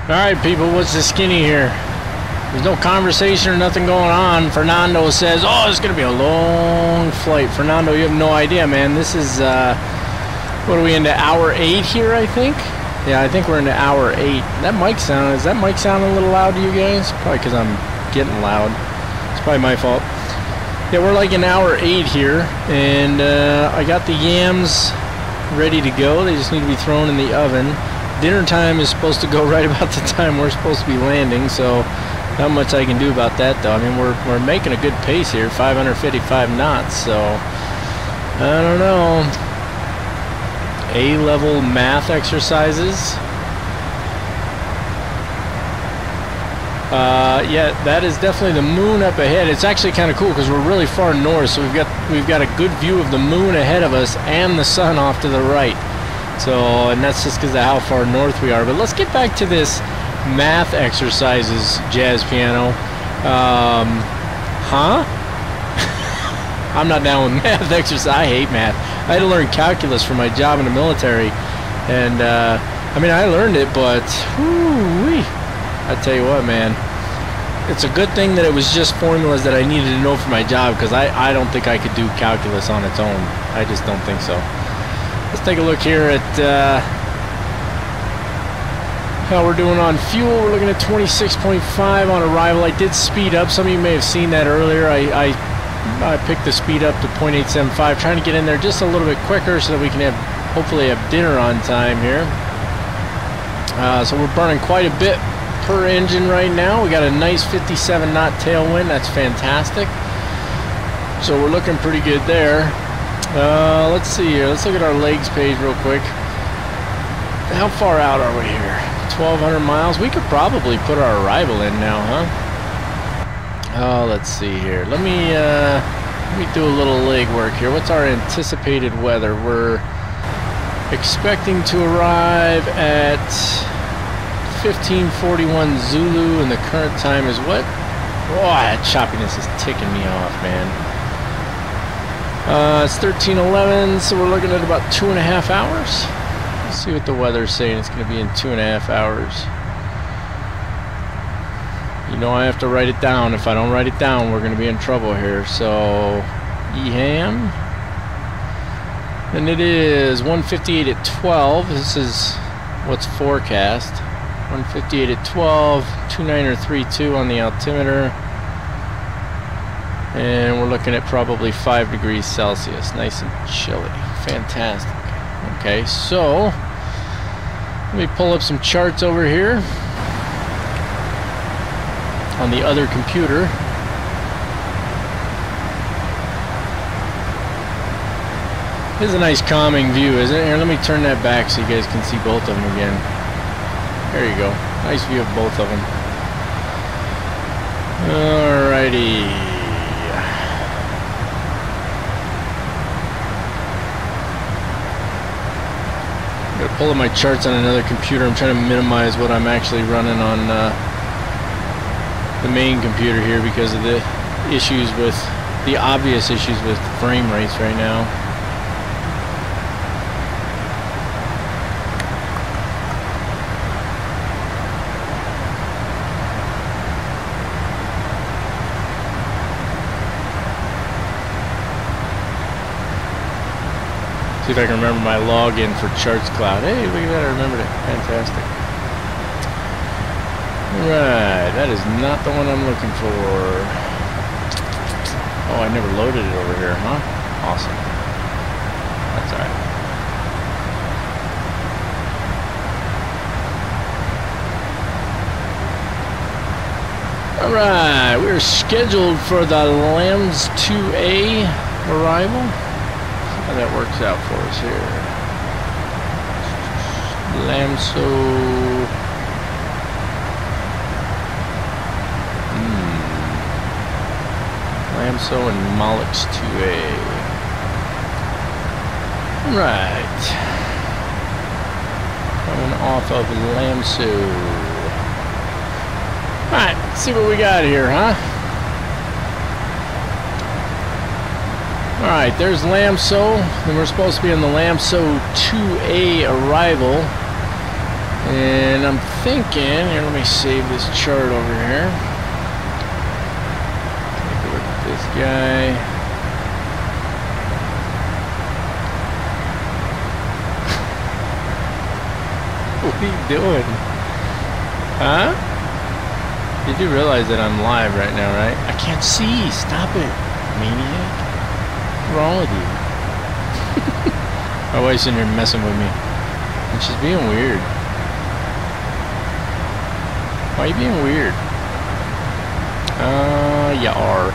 Alright people, what's the skinny here? There's no conversation or nothing going on. Fernando says, oh, it's going to be a long flight. Fernando, you have no idea, man. This is, what are we into, hour 8 here, I think? Yeah, I think we're into hour 8. That mic sound, is that mic sound a little loud to you guys? Probably because I'm getting loud. It's probably my fault. Yeah, we're like in hour 8 here. And I got the yams ready to go. They just need to be thrown in the oven. Dinner time is supposed to go right about the time we're supposed to be landing, so not much I can do about that, though. I mean, we're making a good pace here, 555 knots, so I don't know. A-level math exercises. Yeah, that is definitely the moon up ahead. It's actually kind of cool because we're really far north, so we've got a good view of the moon ahead of us and the sun off to the right. So, and that's just because of how far north we are. But let's get back to this math exercises, jazz piano. I'm not down with math exercises. I hate math. I had to learn calculus for my job in the military, and I mean, I learned it, but whoo-wee, I tell you what, man, it's a good thing that it was just formulas that I needed to know for my job, because I don't think I could do calculus on its own. I just don't think so. Let's take a look here at how we're doing on fuel. We're looking at 26.5 on arrival. I did speed up. Some of you may have seen that earlier. I picked the speed up to 0.875, trying to get in there just a little bit quicker so that we can hopefully have dinner on time here. So we're burning quite a bit per engine right now. We got a nice 57 knot tailwind. That's fantastic. So we're looking pretty good there. Let's see here. Let's look at our legs page real quick. How far out are we here? 1,200 miles. We could probably put our arrival in now, huh? Oh, let's see here. Let me do a little leg work here. What's our anticipated weather? We're expecting to arrive at 1541 Zulu, and the current time is what? Oh, that choppiness is ticking me off, man. It's 13:11, so we're looking at about 2.5 hours. Let's see what the weather's saying. It's going to be in 2.5 hours. You know I have to write it down. If I don't write it down, we're going to be in trouble here. So, EHAM. And it is 1:58 at 12. This is what's forecast. 1:58 at 12. 29.32 on the altimeter. And we're looking at probably 5 degrees Celsius. Nice and chilly. Fantastic. Okay, so let me pull up some charts over here on the other computer. This is a nice calming view, isn't it? Here, let me turn that back so you guys can see both of them again. There you go. Nice view of both of them. Alrighty. I'm going to pull up my charts on another computer. I'm trying to minimize what I'm actually running on the main computer here because of the issues with, the obvious issues with frame rates right now. See if I can remember my login for Charts Cloud. Hey, look at that, I remembered it. Fantastic. Alright, that is not the one I'm looking for. Oh, I never loaded it over here, huh? Awesome. That's alright. Alright, we're scheduled for the LAMS 2A arrival. How that works out for us here. Lamso. Lamso and Molix 2A. Right. Coming off of Lamso. Alright, let's see what we got here, huh? Alright, there's Lamso, and we're supposed to be on the Lamso 2A arrival, and I'm thinking, here, let me save this chart over here. Take a look at this guy. What are you doing? Huh? You do realize that I'm live right now, right? I can't see. Stop it, maniac. What's wrong with you? My wife's in here messing with me. And she's being weird. Why are you being weird? You are.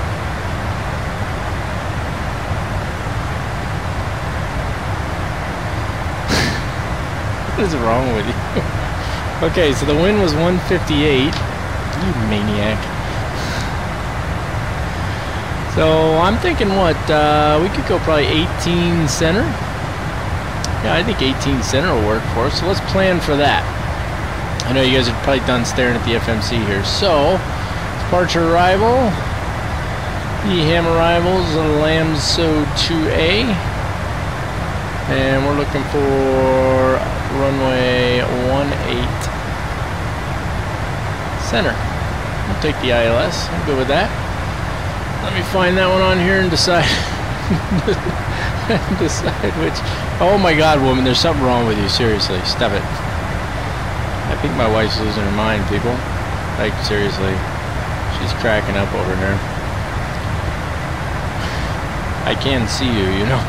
What is wrong with you? Okay, so the wind was 158. You maniac. So I'm thinking what, we could go probably 18 center. Yeah, I think 18 center will work for us. So let's plan for that. I know you guys are probably done staring at the FMC here. So, departure arrival. EHAM arrivals, LAMSO 2A. And we're looking for runway 18 center. We'll take the ILS. I'm good with that. Let me find that one on here and decide decide which. Oh my God, woman, there's something wrong with you. Seriously, stop it. I think my wife's losing her mind, people. Like, seriously. She's cracking up over here. I can see you, you know.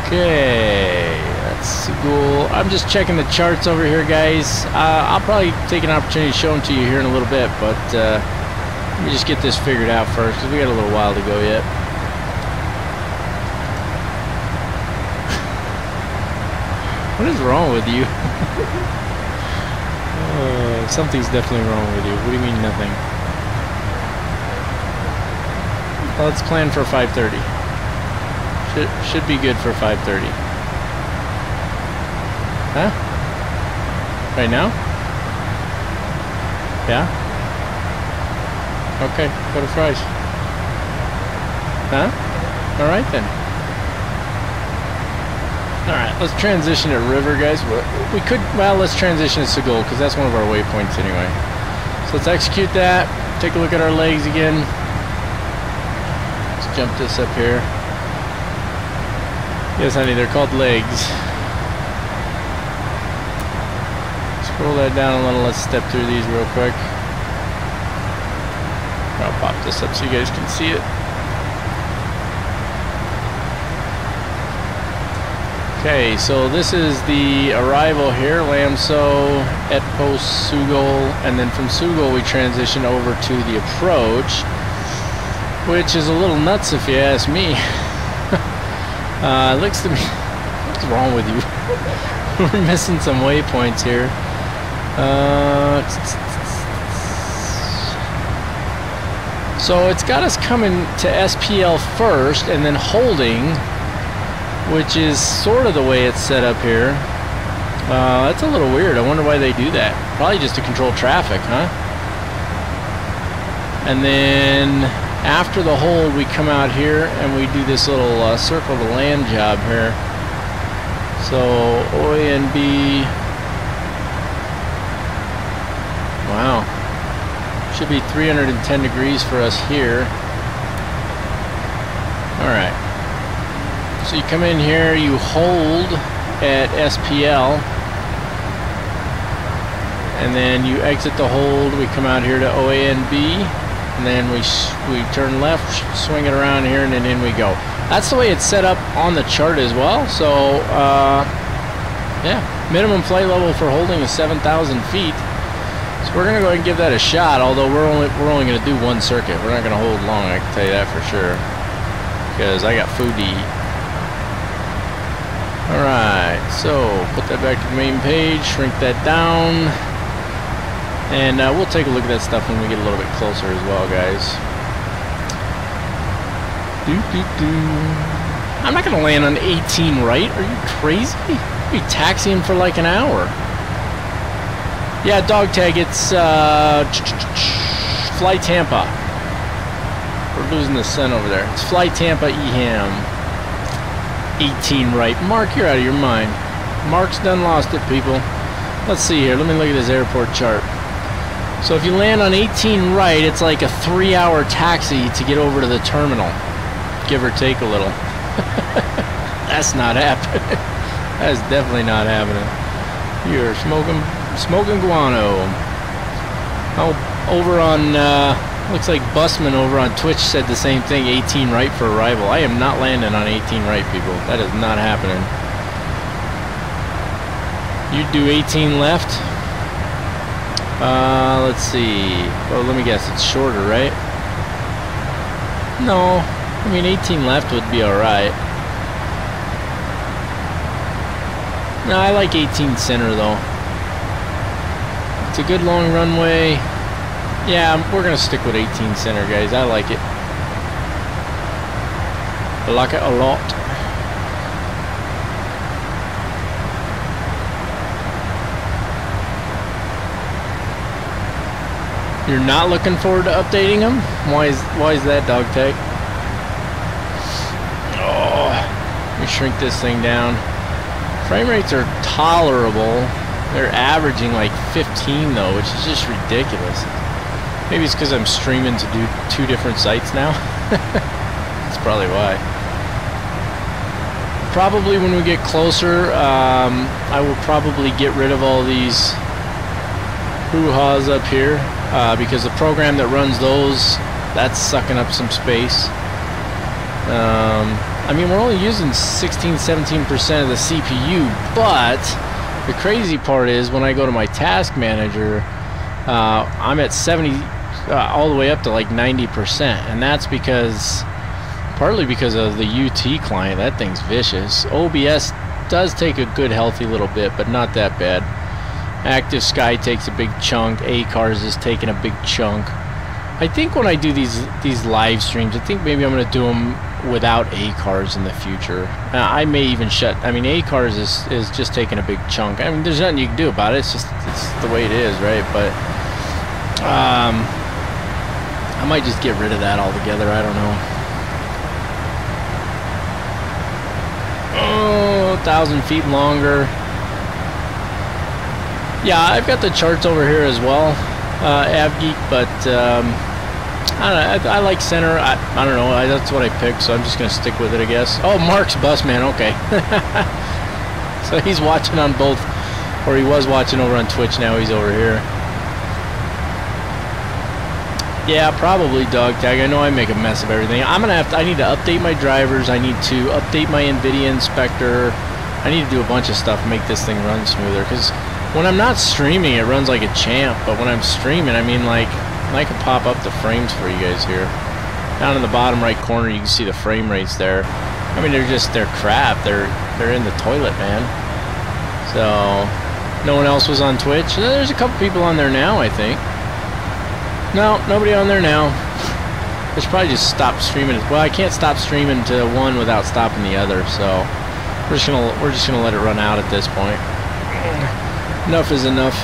Okay, that's cool. I'm just checking the charts over here, guys. I'll probably take an opportunity to show them to you here in a little bit, but let me just get this figured out first, because we got a little while to go yet. What is wrong with you? Something's definitely wrong with you. What do you mean nothing? Well, let's plan for 5:30. Should be good for 5:30. Huh? Right now? Yeah? Okay, go to fries. Huh? Alright then. Alright, let's transition to River, guys. We could, well, let's transition to Seagull, because that's one of our waypoints anyway. So let's execute that. Take a look at our legs again. Let's jump this up here. Yes, honey, they're called legs. Scroll that down a little. Let's step through these real quick. I'll pop this up so you guys can see it. Okay, so this is the arrival here, LAMSO, Post Seagull, and then from Seagull we transition over to the approach, which is a little nuts if you ask me. Looks to me, what's wrong with you? We're missing some waypoints here. So it's got us coming to SPL first and then holding, which is sort of the way it's set up here. That's a little weird. I wonder why they do that. Probably just to control traffic, huh? And then after the hold, we come out here and we do this little circle to land job here. So OANB. Wow. Should be 310 degrees for us here. All right. So you come in here, you hold at SPL, and then you exit the hold. We come out here to OANB, and then we turn left, swing it around here, and then in we go. That's the way it's set up on the chart as well. So, yeah, minimum flight level for holding is 7,000 feet. So we're gonna go ahead and give that a shot. Although we're only gonna do one circuit. We're not gonna hold long. I can tell you that for sure, because I got food to eat. Alright, so put that back to the main page, shrink that down, and we'll take a look at that stuff when we get a little bit closer as well, guys. I'm not going to land on 18 right. Are you crazy? I'll be taxiing for like an hour. Yeah, dog tag, it's Fly Tampa. We're losing the sun over there. It's Fly Tampa EHAM. 18 right. Mark, you're out of your mind. Mark's done lost it, people. let's see here. Let me look at this airport chart. So if you land on 18 right, it's like a 3-hour taxi to get over to the terminal, give or take a little. That's not happening. That is definitely not happening. You're smoking guano. Oh, over on looks like Busman over on Twitch said the same thing. 18 right for arrival. I am not landing on 18 right, people. That is not happening. You do 18 left. Let's see. Well, let me guess. It's shorter, right? No. I mean, 18 left would be alright. No, I like 18 center, though. It's a good long runway. Yeah, we're going to stick with 18 center, guys. I like it. I like it a lot. You're not looking forward to updating them? Why is that, dog tag? Oh, let me shrink this thing down. Frame rates are tolerable. They're averaging like 15 though, which is just ridiculous. Maybe it's because I'm streaming to do 2 different sites now. That's probably why. Probably when we get closer, I will probably get rid of all these hoo-haws up here. Because the program that runs those, that's sucking up some space. I mean, we're only using 16-17% of the CPU, but the crazy part is when I go to my task manager, I'm at 70, all the way up to like 90%, and that's partly because of the UT client. That thing's vicious. OBS does take a good healthy little bit, but not that bad. Active Sky takes a big chunk. A-Cars is taking a big chunk. I think when I do these live streams, I think maybe I'm going to do them without A-Cars in the future. I may even I mean, A-Cars is just taking a big chunk. I mean, there's nothing you can do about it. It's the way it is, right? But I might just get rid of that altogether. I don't know. Oh, 1,000 feet longer. Yeah, I've got the charts over here as well, AvGeek, but I don't know, I like center. I don't know, that's what I picked, so I'm just going to stick with it, I guess. Oh, Mark's Busman, okay. So he's watching on both, or he was watching over on Twitch, now he's over here. Yeah, probably, dog tag. I know I make a mess of everything. I need to update my drivers. I need to update my NVIDIA inspector. I need to do a bunch of stuff to make this thing run smoother, because when I'm not streaming, it runs like a champ, but when I'm streaming, I mean, like, I can pop up the frames for you guys here. Down in the bottom right corner, you can see the frame rates there. I mean, they're crap. They're in the toilet, man. So, no one else was on Twitch. There's a couple people on there now, I think. No, nobody on there now. I should probably just stop streaming. Well, I can't stop streaming to one without stopping the other, so we're just gonna let it run out at this point. Enough is enough.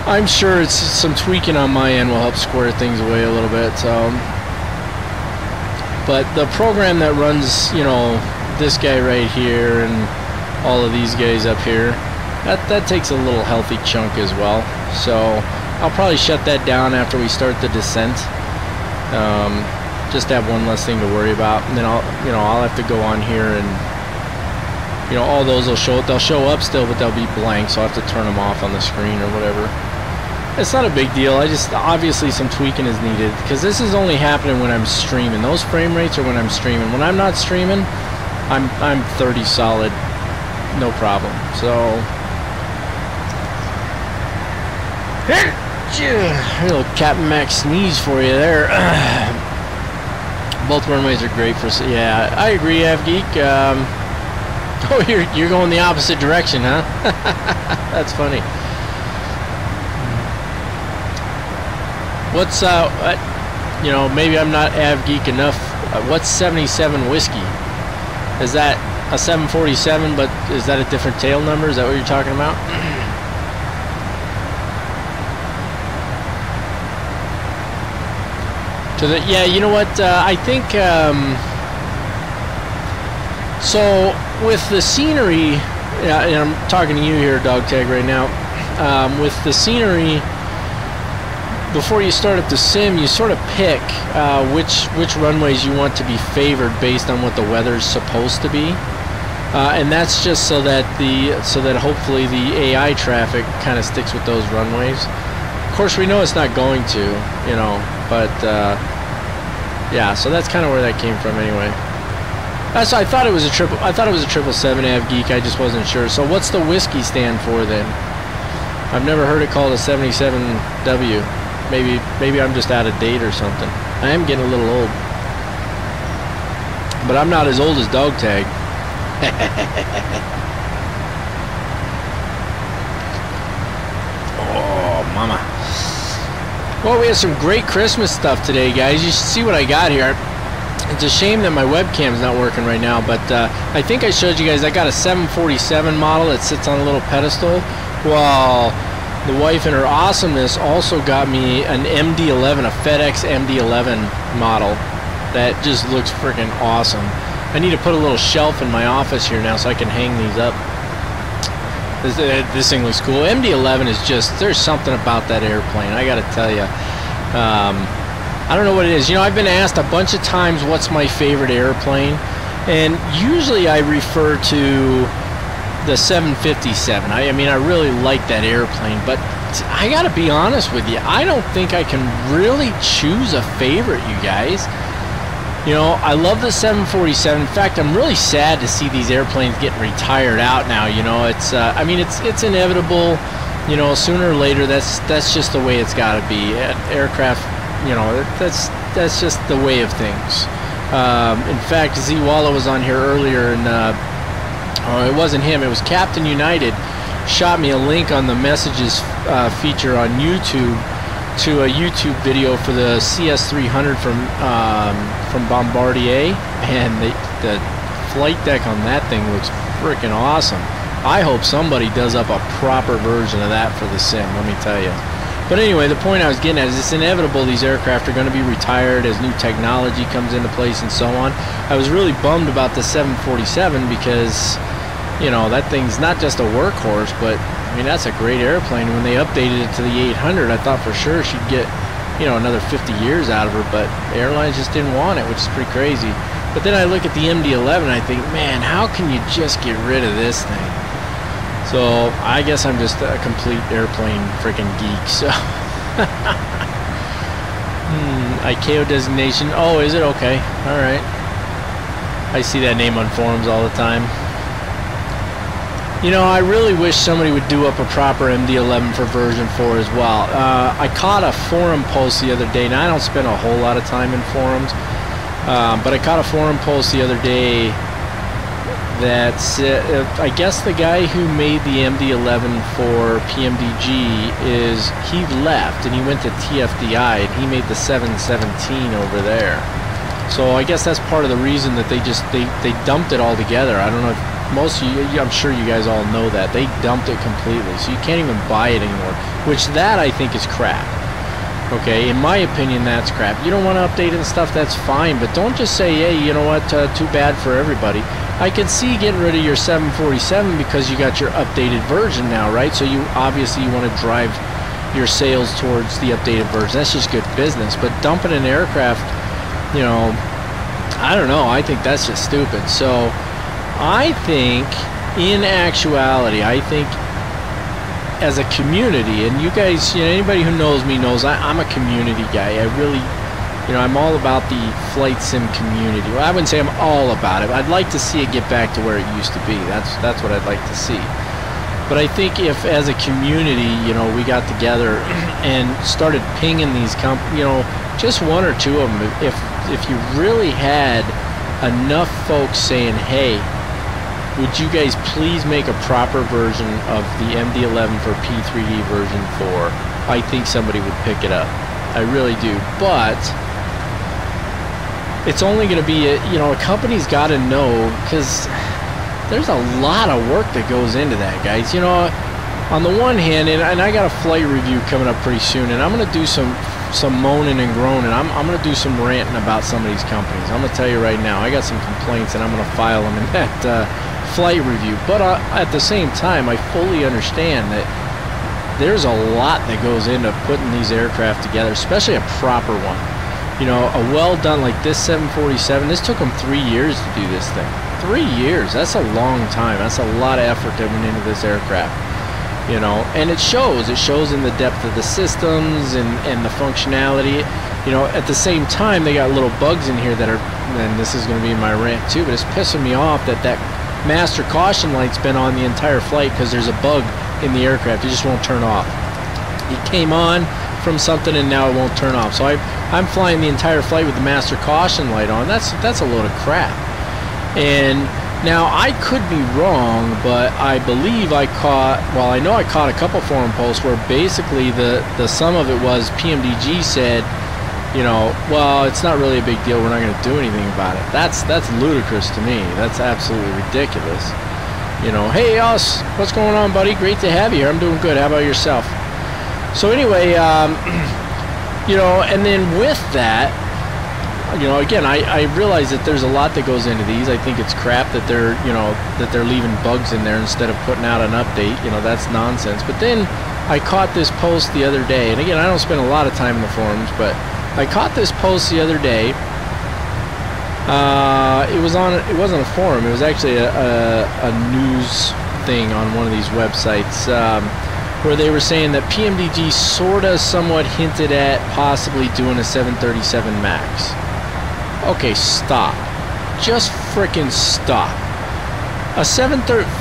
I'm sure it's some tweaking on my end will help square things away a little bit. So, but the program that runs, you know, this guy right here and all of these guys up here, that takes a little healthy chunk as well. So I'll probably shut that down after we start the descent. Just have one less thing to worry about, and then I'll have to go on here and, you know, all those they'll show up still, but they'll be blank, so I'll have to turn them off on the screen or whatever. It's not a big deal. Obviously some tweaking is needed, because this is only happening when I'm streaming. Those frame rates are when I'm streaming. When I'm not streaming, I'm 30 solid, no problem. So a little Captain Max sneeze for you there. Both runways are great for, yeah, I agree, AvGeek. Oh, you're going the opposite direction, huh? That's funny. What's you know, maybe I'm not AvGeek enough. What's 77 whiskey? Is that a 747? But is that a different tail number? Is that what you're talking about? Yeah, you know what? I think so with the scenery. And I'm talking to you here, Dog Tag, right now. with the scenery, before you start up the sim, you sort of pick which runways you want to be favored based on what the weather's supposed to be, and that's just so that hopefully the AI traffic kind of sticks with those runways. Of course, we know it's not going to, you know, but yeah. So that's kind of where that came from, anyway. That's I thought it was a 777 Av Geek. I just wasn't sure. So what's the whiskey stand for then? I've never heard it called a 77W. Maybe I'm just out of date or something. I am getting a little old. But I'm not as old as Dog Tag. Oh, mama. Well, we have some great Christmas stuff today, guys. You should see what I got here. It's a shame that my webcam's not working right now, but I think I showed you guys I got a 747 model that sits on a little pedestal. Well, the wife in her awesomeness also got me an MD-11, a FedEx MD-11 model that just looks freaking awesome. I need to put a little shelf in my office here now so I can hang these up. This thing looks cool. MD-11 is just, there's something about that airplane, I gotta tell you. I don't know what it is. You know, I've been asked a bunch of times what's my favorite airplane, and usually I refer to the 757. I mean, I really like that airplane, but I gotta be honest with you, I don't think I can really choose a favorite, you guys. You know, I love the 747. In fact, I'm really sad to see these airplanes getting retired out now. You know, it's I mean, it's inevitable. You know, sooner or later, that's just the way it's got to be. Aircraft, you know, that's just the way of things. In fact, Z Walla was on here earlier, and oh, it wasn't him. It was Captain United. Shot me a link on the messages feature on YouTube to a YouTube video for the CS300 from Bombardier, and the flight deck on that thing looks freaking awesome. I hope somebody does up a proper version of that for the sim, let me tell you. But anyway, the point I was getting at is it's inevitable these aircraft are going to be retired as new technology comes into place and so on. I was really bummed about the 747 because, you know, that thing's not just a workhorse, but I mean, that's a great airplane. When they updated it to the 800, I thought for sure she'd get, you know, another 50 years out of her, but the airlines just didn't want it, which is pretty crazy. But then I look at the MD-11 and I think, man, how can you just get rid of this thing? So I guess I'm just a complete airplane freaking geek. So ICAO designation. Oh, is it? Okay. All right. I see that name on forums all the time. You know, I really wish somebody would do up a proper MD-11 for version 4 as well. I caught a forum post the other day. Now, I don't spend a whole lot of time in forums, but I caught a forum post the other day that I guess the guy who made the MD-11 for PMDG he left and he went to TFDI and he made the 717 over there. So I guess that's part of the reason that they dumped it all together. I don't know if most of you, I'm sure you guys all know that. They dumped it completely, so you can't even buy it anymore, which that I think is crap. Okay, in my opinion, that's crap. You don't want to update and stuff, that's fine, but don't just say, hey, you know what, too bad for everybody. I can see getting rid of your 747 because you got your updated version now, right? So you obviously you want to drive your sales towards the updated version. That's just good business, but dumping an aircraft, you know, I don't know, I think that's just stupid. So I think, in actuality, I think as a community, and you guys, you know, anybody who knows me knows I'm a community guy. I really, you know, I'm all about the flight sim community. Well, I wouldn't say I'm all about it. I'd like to see it get back to where it used to be. That's what I'd like to see. But I think if, as a community, you know, we got together and started pinging these you know, just one or two of them, if you really had enough folks saying, hey, would you guys please make a proper version of the MD-11 for P3D version 4? I think somebody would pick it up. I really do. But it's only going to be, you know, a company's got to know, because there's a lot of work that goes into that, guys. You know, on the one hand, and I got a flight review coming up pretty soon, and I'm going to do some moaning and groaning. I'm going to do some ranting about some of these companies. I'm going to tell you right now, I got some complaints, and I'm going to file them in that flight review. But at the same time, I fully understand that there's a lot that goes into putting these aircraft together, especially a proper one. You know, a well done like this 747, this took them 3 years to do this thing. 3 years, that's a long time. That's a lot of effort that went into this aircraft. You know, and it shows in the depth of the systems and the functionality. You know, at the same time, they got little bugs in here that are, and this is going to be my rant too, but it's pissing me off that master caution light's been on the entire flight because there's a bug in the aircraft. It just won't turn off. It came on from something and now it won't turn off. So I'm flying the entire flight with the master caution light on. That's a load of crap. And now I could be wrong, but I believe I caught, well, I know I caught a couple forum posts where basically the sum of it was PMDG said, you know, well, it's not really a big deal, we're not going to do anything about it. That's ludicrous to me. That's absolutely ridiculous. You know, hey Us, what's going on, buddy? Great to have you here. I'm doing good. How about yourself? So anyway, you know, and then with that, you know, again, I realize that there's a lot that goes into these. I think it's crap that they're, you know, that they're leaving bugs in there instead of putting out an update. You know, that's nonsense. But then I caught this post the other day, and again, I don't spend a lot of time in the forums, but I caught this post the other day. It wasn't a forum. It was actually a news thing on one of these websites where they were saying that PMDG sorta somewhat hinted at possibly doing a 737 MAX. Okay, stop. Just frickin' stop.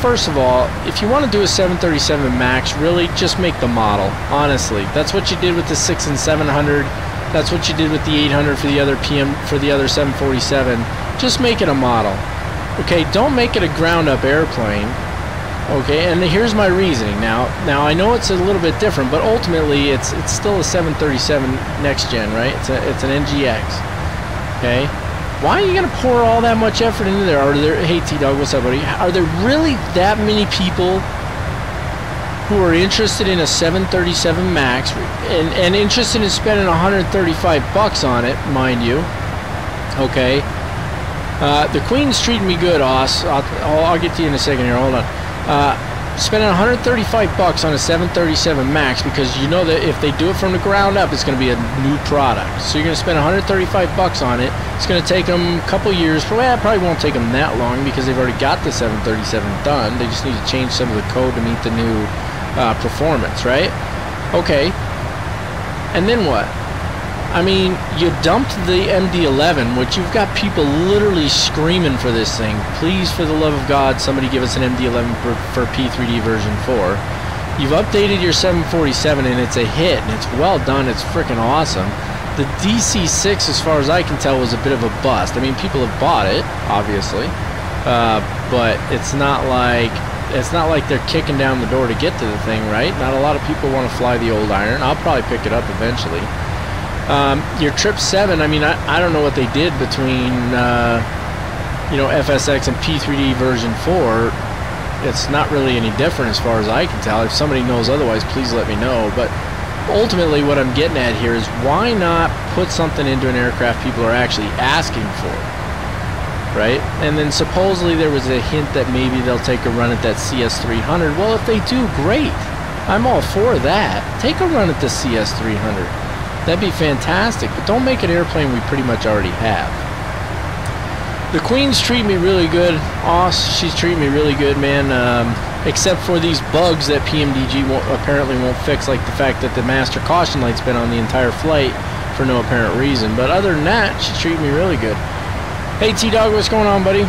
First of all, if you want to do a 737 MAX, really just make the model. Honestly, that's what you did with the 6 and 700. That's what you did with the 800 for the other the other 747. Just make it a model. Okay, don't make it a ground-up airplane. Okay, and here's my reasoning. Now I know it's a little bit different, but ultimately it's still a 737 next gen, right? It's an NGX. Okay, why are you gonna pour all that much effort into there? Hey T-Dog, what's up, buddy? Are there really that many people who are interested in a 737 MAX and interested in spending $135 on it, mind you? Okay, the Queen's treating me good, Oz. I'll get to you in a second here. Hold on. Spending $135 on a 737 MAX because you know that if they do it from the ground up, it's going to be a new product. So you're going to spend $135 on it. It's going to take them a couple years. Well, it probably won't take them that long because they've already got the 737 done. They just need to change some of the code to meet the new performance, right? Okay. And then what? I mean, you dumped the MD-11, which you've got people literally screaming for this thing. Please, for the love of God, somebody give us an MD-11 for P3D version 4. You've updated your 747, and it's a hit, and it's well done. It's freaking awesome. The DC-6, as far as I can tell, was a bit of a bust. I mean, people have bought it, obviously, but it's not like they're kicking down the door to get to the thing, right? Not a lot of people want to fly the old iron. I'll probably pick it up eventually. Your Trip 7, I mean, I don't know what they did between, you know, FSX and P3D version 4. It's not really any different as far as I can tell. If somebody knows otherwise, please let me know. But ultimately what I'm getting at here is why not put something into an aircraft people are actually asking for, right? And then supposedly there was a hint that maybe they'll take a run at that CS300. Well, if they do, great. I'm all for that. Take a run at the CS300. That'd be fantastic, but don't make an airplane we pretty much already have. The Queen's treating me really good. She's treating me really good, man. Except for these bugs that PMDG apparently won't fix, like the fact that the master caution light's been on the entire flight for no apparent reason. But other than that, she's treating me really good. Hey T-Dog, what's going on, buddy?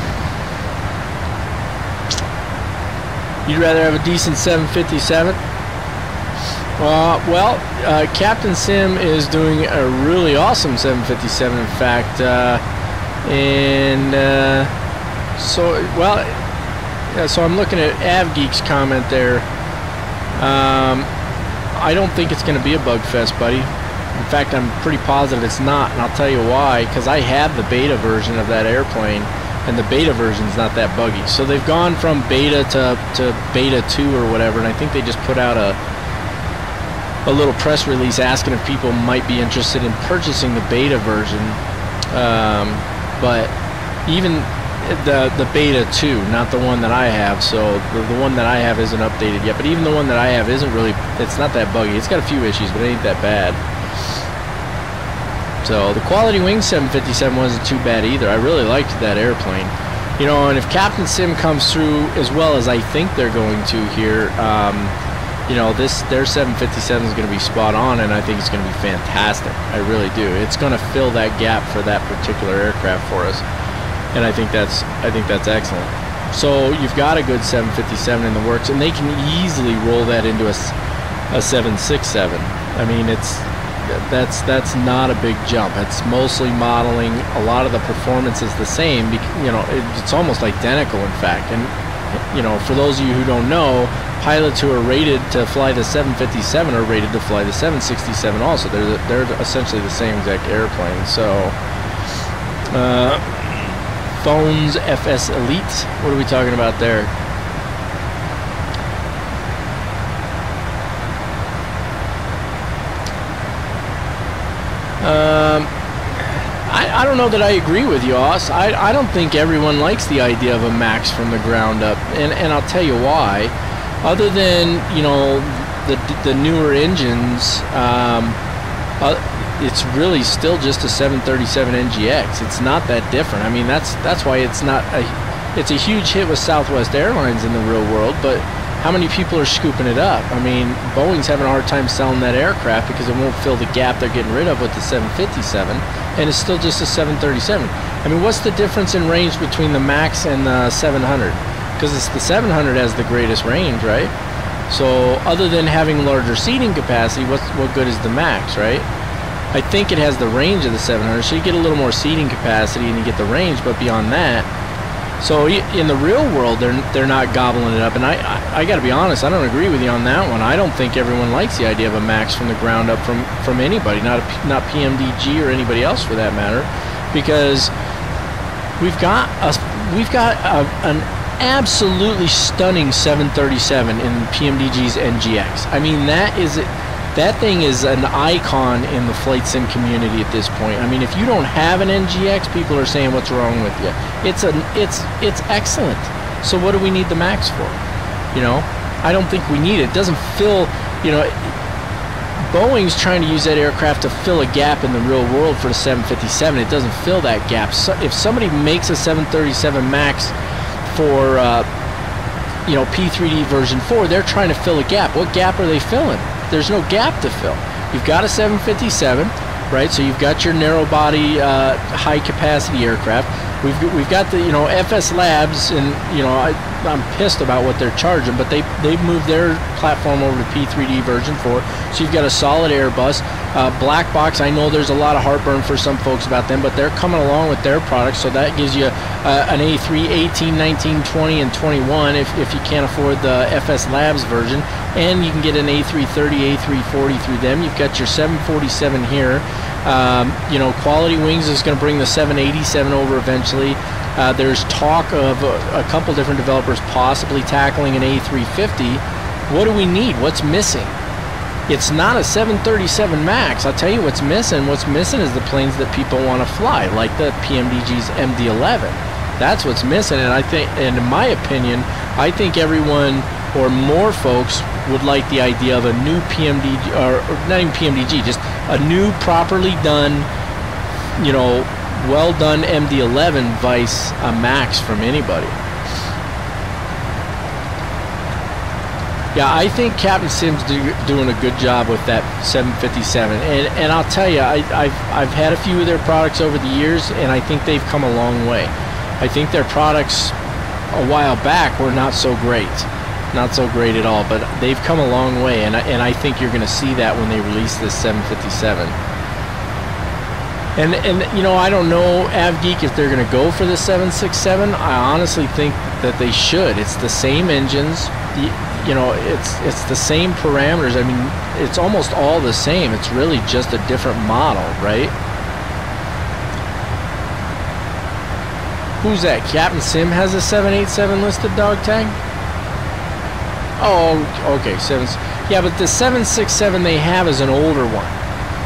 You'd rather have a decent 757? Well, Captain Sim is doing a really awesome 757, in fact, so I'm looking at AvGeek's comment there. I don't think it's going to be a bug fest, buddy. In fact, I'm pretty positive it's not, and I'll tell you why, because I have the beta version of that airplane, and the beta version's not that buggy. So they've gone from beta to beta 2 or whatever, and I think they just put out a little press release asking if people might be interested in purchasing the beta version, but even the beta 2, not the one that I have. So the one that I have isn't updated yet. But even the one that I have isn't really, it's not that buggy. It's got a few issues, but it ain't that bad. So the Quality Wings 757 wasn't too bad either. I really liked that airplane. You know, and if Captain Sim comes through as well as I think they're going to here, you know, their 757 is going to be spot on, and I think it's going to be fantastic. I really do. It's going to fill that gap for that particular aircraft for us, and I think that's excellent. So you've got a good 757 in the works, and they can easily roll that into a 767. I mean, that's not a big jump. It's mostly modeling. A lot of the performance is the same. You know, it's almost identical, in fact. And you know, for those of you who don't know, pilots who are rated to fly the 757 are rated to fly the 767 also. They're essentially the same exact airplane. So Phones FS Elite, what are we talking about there? I don't know that I agree with you, Oss. I don't think everyone likes the idea of a MAX from the ground up, and I'll tell you why. Other than, you know, the newer engines, it's really still just a 737 NGX. It's not that different. I mean, that's why it's not it's a huge hit with Southwest Airlines in the real world, but how many people are scooping it up? I mean, Boeing's having a hard time selling that aircraft because it won't fill the gap they're getting rid of with the 757, and it's still just a 737. I mean, what's the difference in range between the MAX and the 700? Because it's the 700 has the greatest range, right? So other than having larger seating capacity, what good is the MAX, right? I think it has the range of the 700, so you get a little more seating capacity and you get the range, but beyond that, so in the real world, they're not gobbling it up. And I got to be honest, I don't agree with you on that one. I don't think everyone likes the idea of a MAX from the ground up from anybody, not PMDG or anybody else for that matter, because we've got an absolutely stunning 737 in PMDG's NGX. I mean, that thing is an icon in the flight sim community at this point. I mean, if you don't have an NGX, people are saying, what's wrong with you? It's excellent. So what do we need the MAX for? You know, I don't think we need it. It doesn't fill, you know, Boeing's trying to use that aircraft to fill a gap in the real world for the 757. It doesn't fill that gap. So if somebody makes a 737 MAX for, you know, P3D version 4, they're trying to fill a gap. What gap are they filling? There's no gap to fill. You've got a 757, right? So you've got your narrow body, high capacity aircraft. We've got the, you know, FS Labs, and you know, I'm pissed about what they're charging, but they've moved their platform over to P3D version 4. So you've got a solid Airbus. Black Box, I know there's a lot of heartburn for some folks about them, but they're coming along with their products, so that gives you an A3, 18, 19, 20, and 21 if you can't afford the FS Labs version, and you can get an A330, A340 through them. You've got your 747 here. You know, Quality Wings is going to bring the 787 over eventually. There's talk of a couple different developers possibly tackling an A350. What do we need? What's missing? It's not a 737 MAX. I'll tell you what's missing. What's missing is the planes that people want to fly, like the PMDG's MD-11. That's what's missing, and I think, and in my opinion, I think everyone or more folks would like the idea of a new PMDG, or not even PMDG, just a new, properly done, you know, well done MD-11 vice a MAX from anybody. Yeah, I think Captain Sim's doing a good job with that 757, and I'll tell you, I've had a few of their products over the years, and I think they've come a long way. I think their products a while back were not so great at all, but they've come a long way, and I think you're going to see that when they release this 757. And you know, I don't know, AvGeek, if they're going to go for the 767. I honestly think that they should. It's the same engines. You know, it's the same parameters. I mean, it's almost all the same. It's really just a different model, right? Who's that? Captain Sim has a 787 listed, dog tag? Oh, okay, yeah, but the 767 they have is an older one.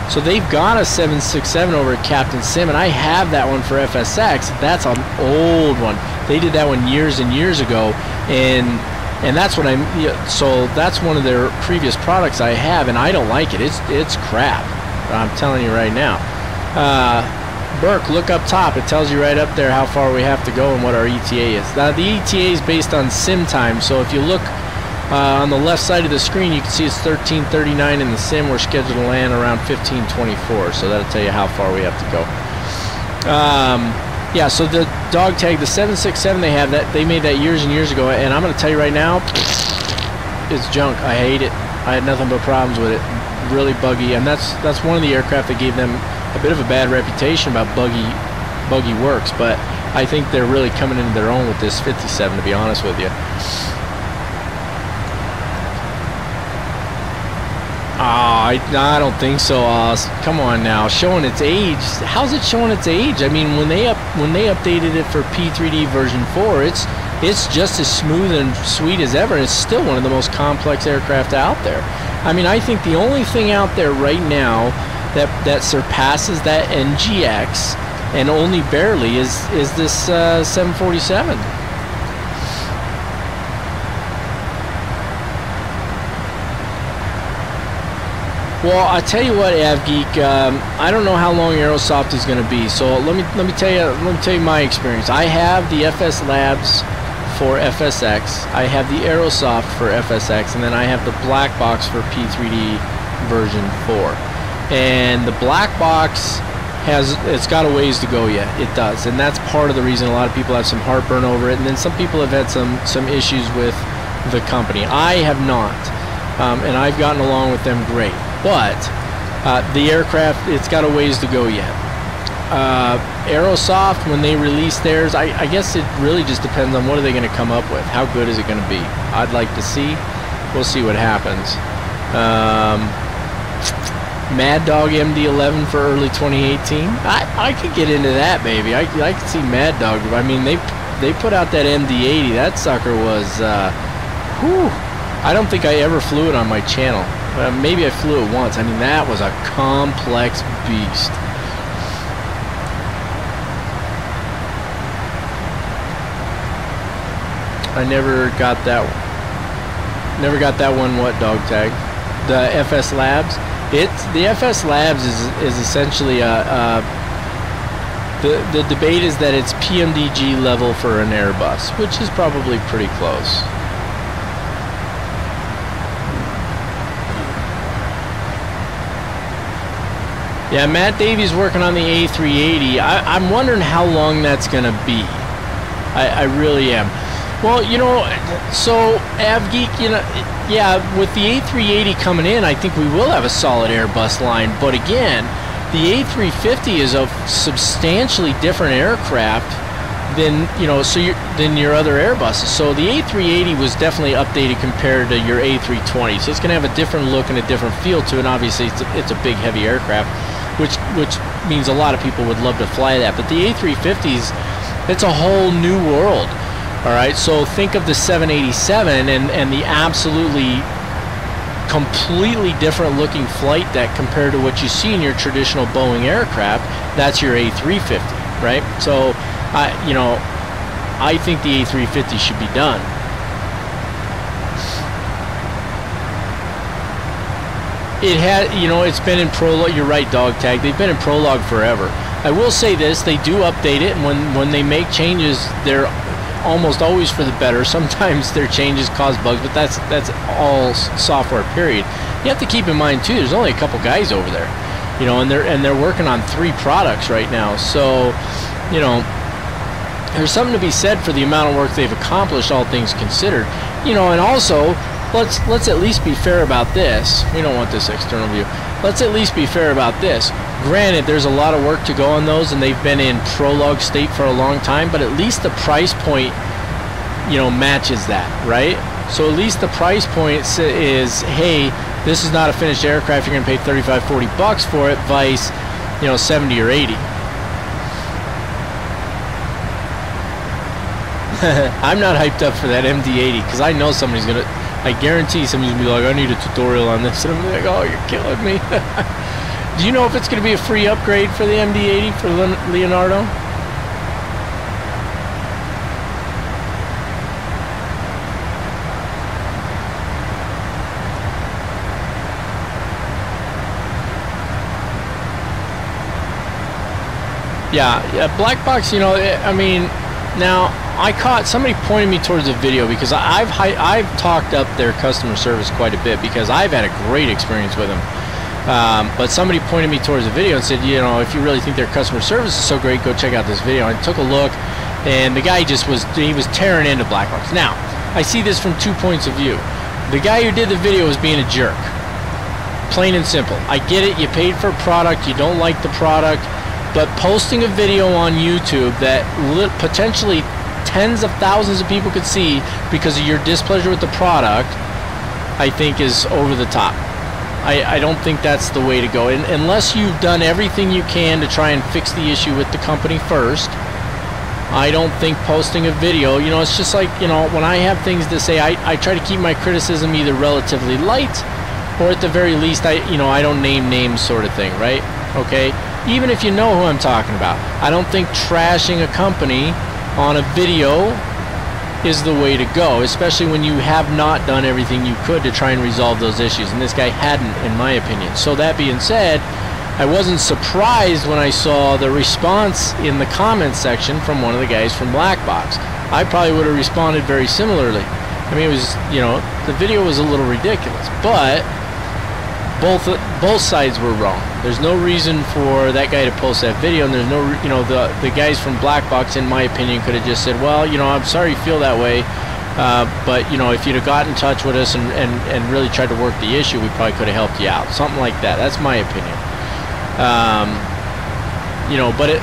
So they've got a 767 over at Captain Sim, and I have that one for FSX. That's an old one. They did that one years and years ago, and that's what so that's one of their previous products I have, and I don't like it. It's crap. I'm telling you right now. Burke, look up top. It tells you right up there how far we have to go and what our ETA is. Now, the ETA is based on sim time, so if you look on the left side of the screen, you can see it's 13:39 in the sim. We're scheduled to land around 15:24, so that'll tell you how far we have to go. Yeah, so the dog tag, the 767, they made that years and years ago, and I'm going to tell you right now, it's junk. I hate it. I had nothing but problems with it. Really buggy, and that's one of the aircraft that gave them a bit of a bad reputation about buggy works, but I think they're really coming into their own with this 57, to be honest with you. I don't think so. Come on now, showing its age. How's it showing its age? I mean, when they updated it for P3D version 4, it's just as smooth and sweet as ever. It's still one of the most complex aircraft out there. I mean, I think the only thing out there right now that surpasses that NGX, and only barely, is this 747. Well, I tell you what, AvGeek, I don't know how long Aerosoft is going to be. So let me tell you my experience. I have the FS Labs for FSX. I have the Aerosoft for FSX, and then I have the black box for P3D version 4. And the black box it's got a ways to go yet. It does, and that's part of the reason a lot of people have some heartburn over it. And then some people have had some issues with the company. I have not, and I've gotten along with them great. But the aircraft, it's got a ways to go yet. Aerosoft, when they release theirs, I guess it really just depends on what are they going to come up with. How good is it going to be? I'd like to see. We'll see what happens. Mad Dog MD-11 for early 2018. I could get into that, baby. I could see Mad Dog. I mean, they put out that MD-80. That sucker was, whew. I don't think I ever flew it on my channel. Maybe I flew it once. I mean, that was a complex beast. I never got that one. Never got that one. What dog tag? The FS Labs. The FS Labs is essentially the debate is that it's PMDG level for an Airbus, which is probably pretty close. Yeah, Matt Davies working on the A380. I'm wondering how long that's going to be. I really am. Well, you know, so AvGeek, you know, yeah, with the A380 coming in, I think we will have a solid Airbus line. But again, the A350 is a substantially different aircraft than, you know, than your other Airbuses. So the A380 was definitely updated compared to your A320. So it's going to have a different look and a different feel to it. And obviously, it's a big, heavy aircraft, which means a lot of people would love to fly that. But the A350s, it's a whole new world. All right, so think of the 787 and the absolutely completely different looking flight deck compared to what you see in your traditional Boeing aircraft. That's your A350, right? So, I think the A350 should be done. It had, you know, it's been in prologue. You're right, dog tag. They've been in prologue forever. I will say this: they do update it, and when they make changes, they're almost always for the better. Sometimes their changes cause bugs, but that's all software, period. You have to keep in mind too, there's only a couple guys over there, you know, and they're working on 3 products right now. So, you know, there's something to be said for the amount of work they've accomplished, all things considered. You know, and also let's at least be fair about this. We don't want this external view. Let's at least be fair about this. Granted, there's a lot of work to go on those, and they've been in prologue state for a long time, but at least the price point, you know, matches that, right? So at least the price point is, hey, this is not a finished aircraft, you're going to pay $35-40 for it, vice, you know, 70 or 80. I'm not hyped up for that MD-80 because I know somebody's going to, I guarantee somebody's going to be like, I need a tutorial on this, and I'm like, oh, you're killing me. Do you know if it's going to be a free upgrade for the MD80 for Leonardo? Yeah, Black Box, you know, I mean, now I caught, somebody pointed me towards a video because I've talked up their customer service quite a bit because I've had a great experience with them. But somebody pointed me towards a video and said, you know, if you really think their customer service is so great, go check out this video. And I took a look, and the guy just was tearing into Black Box. Now, I see this from 2 points of view. The guy who did the video was being a jerk. Plain and simple. I get it, you paid for a product, you don't like the product, but posting a video on YouTube that potentially tens of thousands of people could see because of your displeasure with the product, I think is over the top. I don't think that's the way to go. Unless you've done everything you can to try and fix the issue with the company first, I don't think posting a video, you know, it's just like, you know, when I have things to say, I try to keep my criticism either relatively light or at the very least, I don't name names sort of thing, right? Okay? Even if you know who I'm talking about. I don't think trashing a company on a video is the way to go, especially when you have not done everything you could to try and resolve those issues, and this guy hadn't, in my opinion. So that being said, I wasn't surprised when I saw the response in the comments section from one of the guys from Black Box. I probably would have responded very similarly. I mean, it was, you know, the video was a little ridiculous, but both sides were wrong. There's no reason for that guy to post that video, and there's no, you know, the guys from Black Box, in my opinion, could have just said, well, you know, I'm sorry you feel that way, but, you know, if you'd have got in touch with us and really tried to work the issue, we probably could have helped you out. Something like that. That's my opinion. You know, but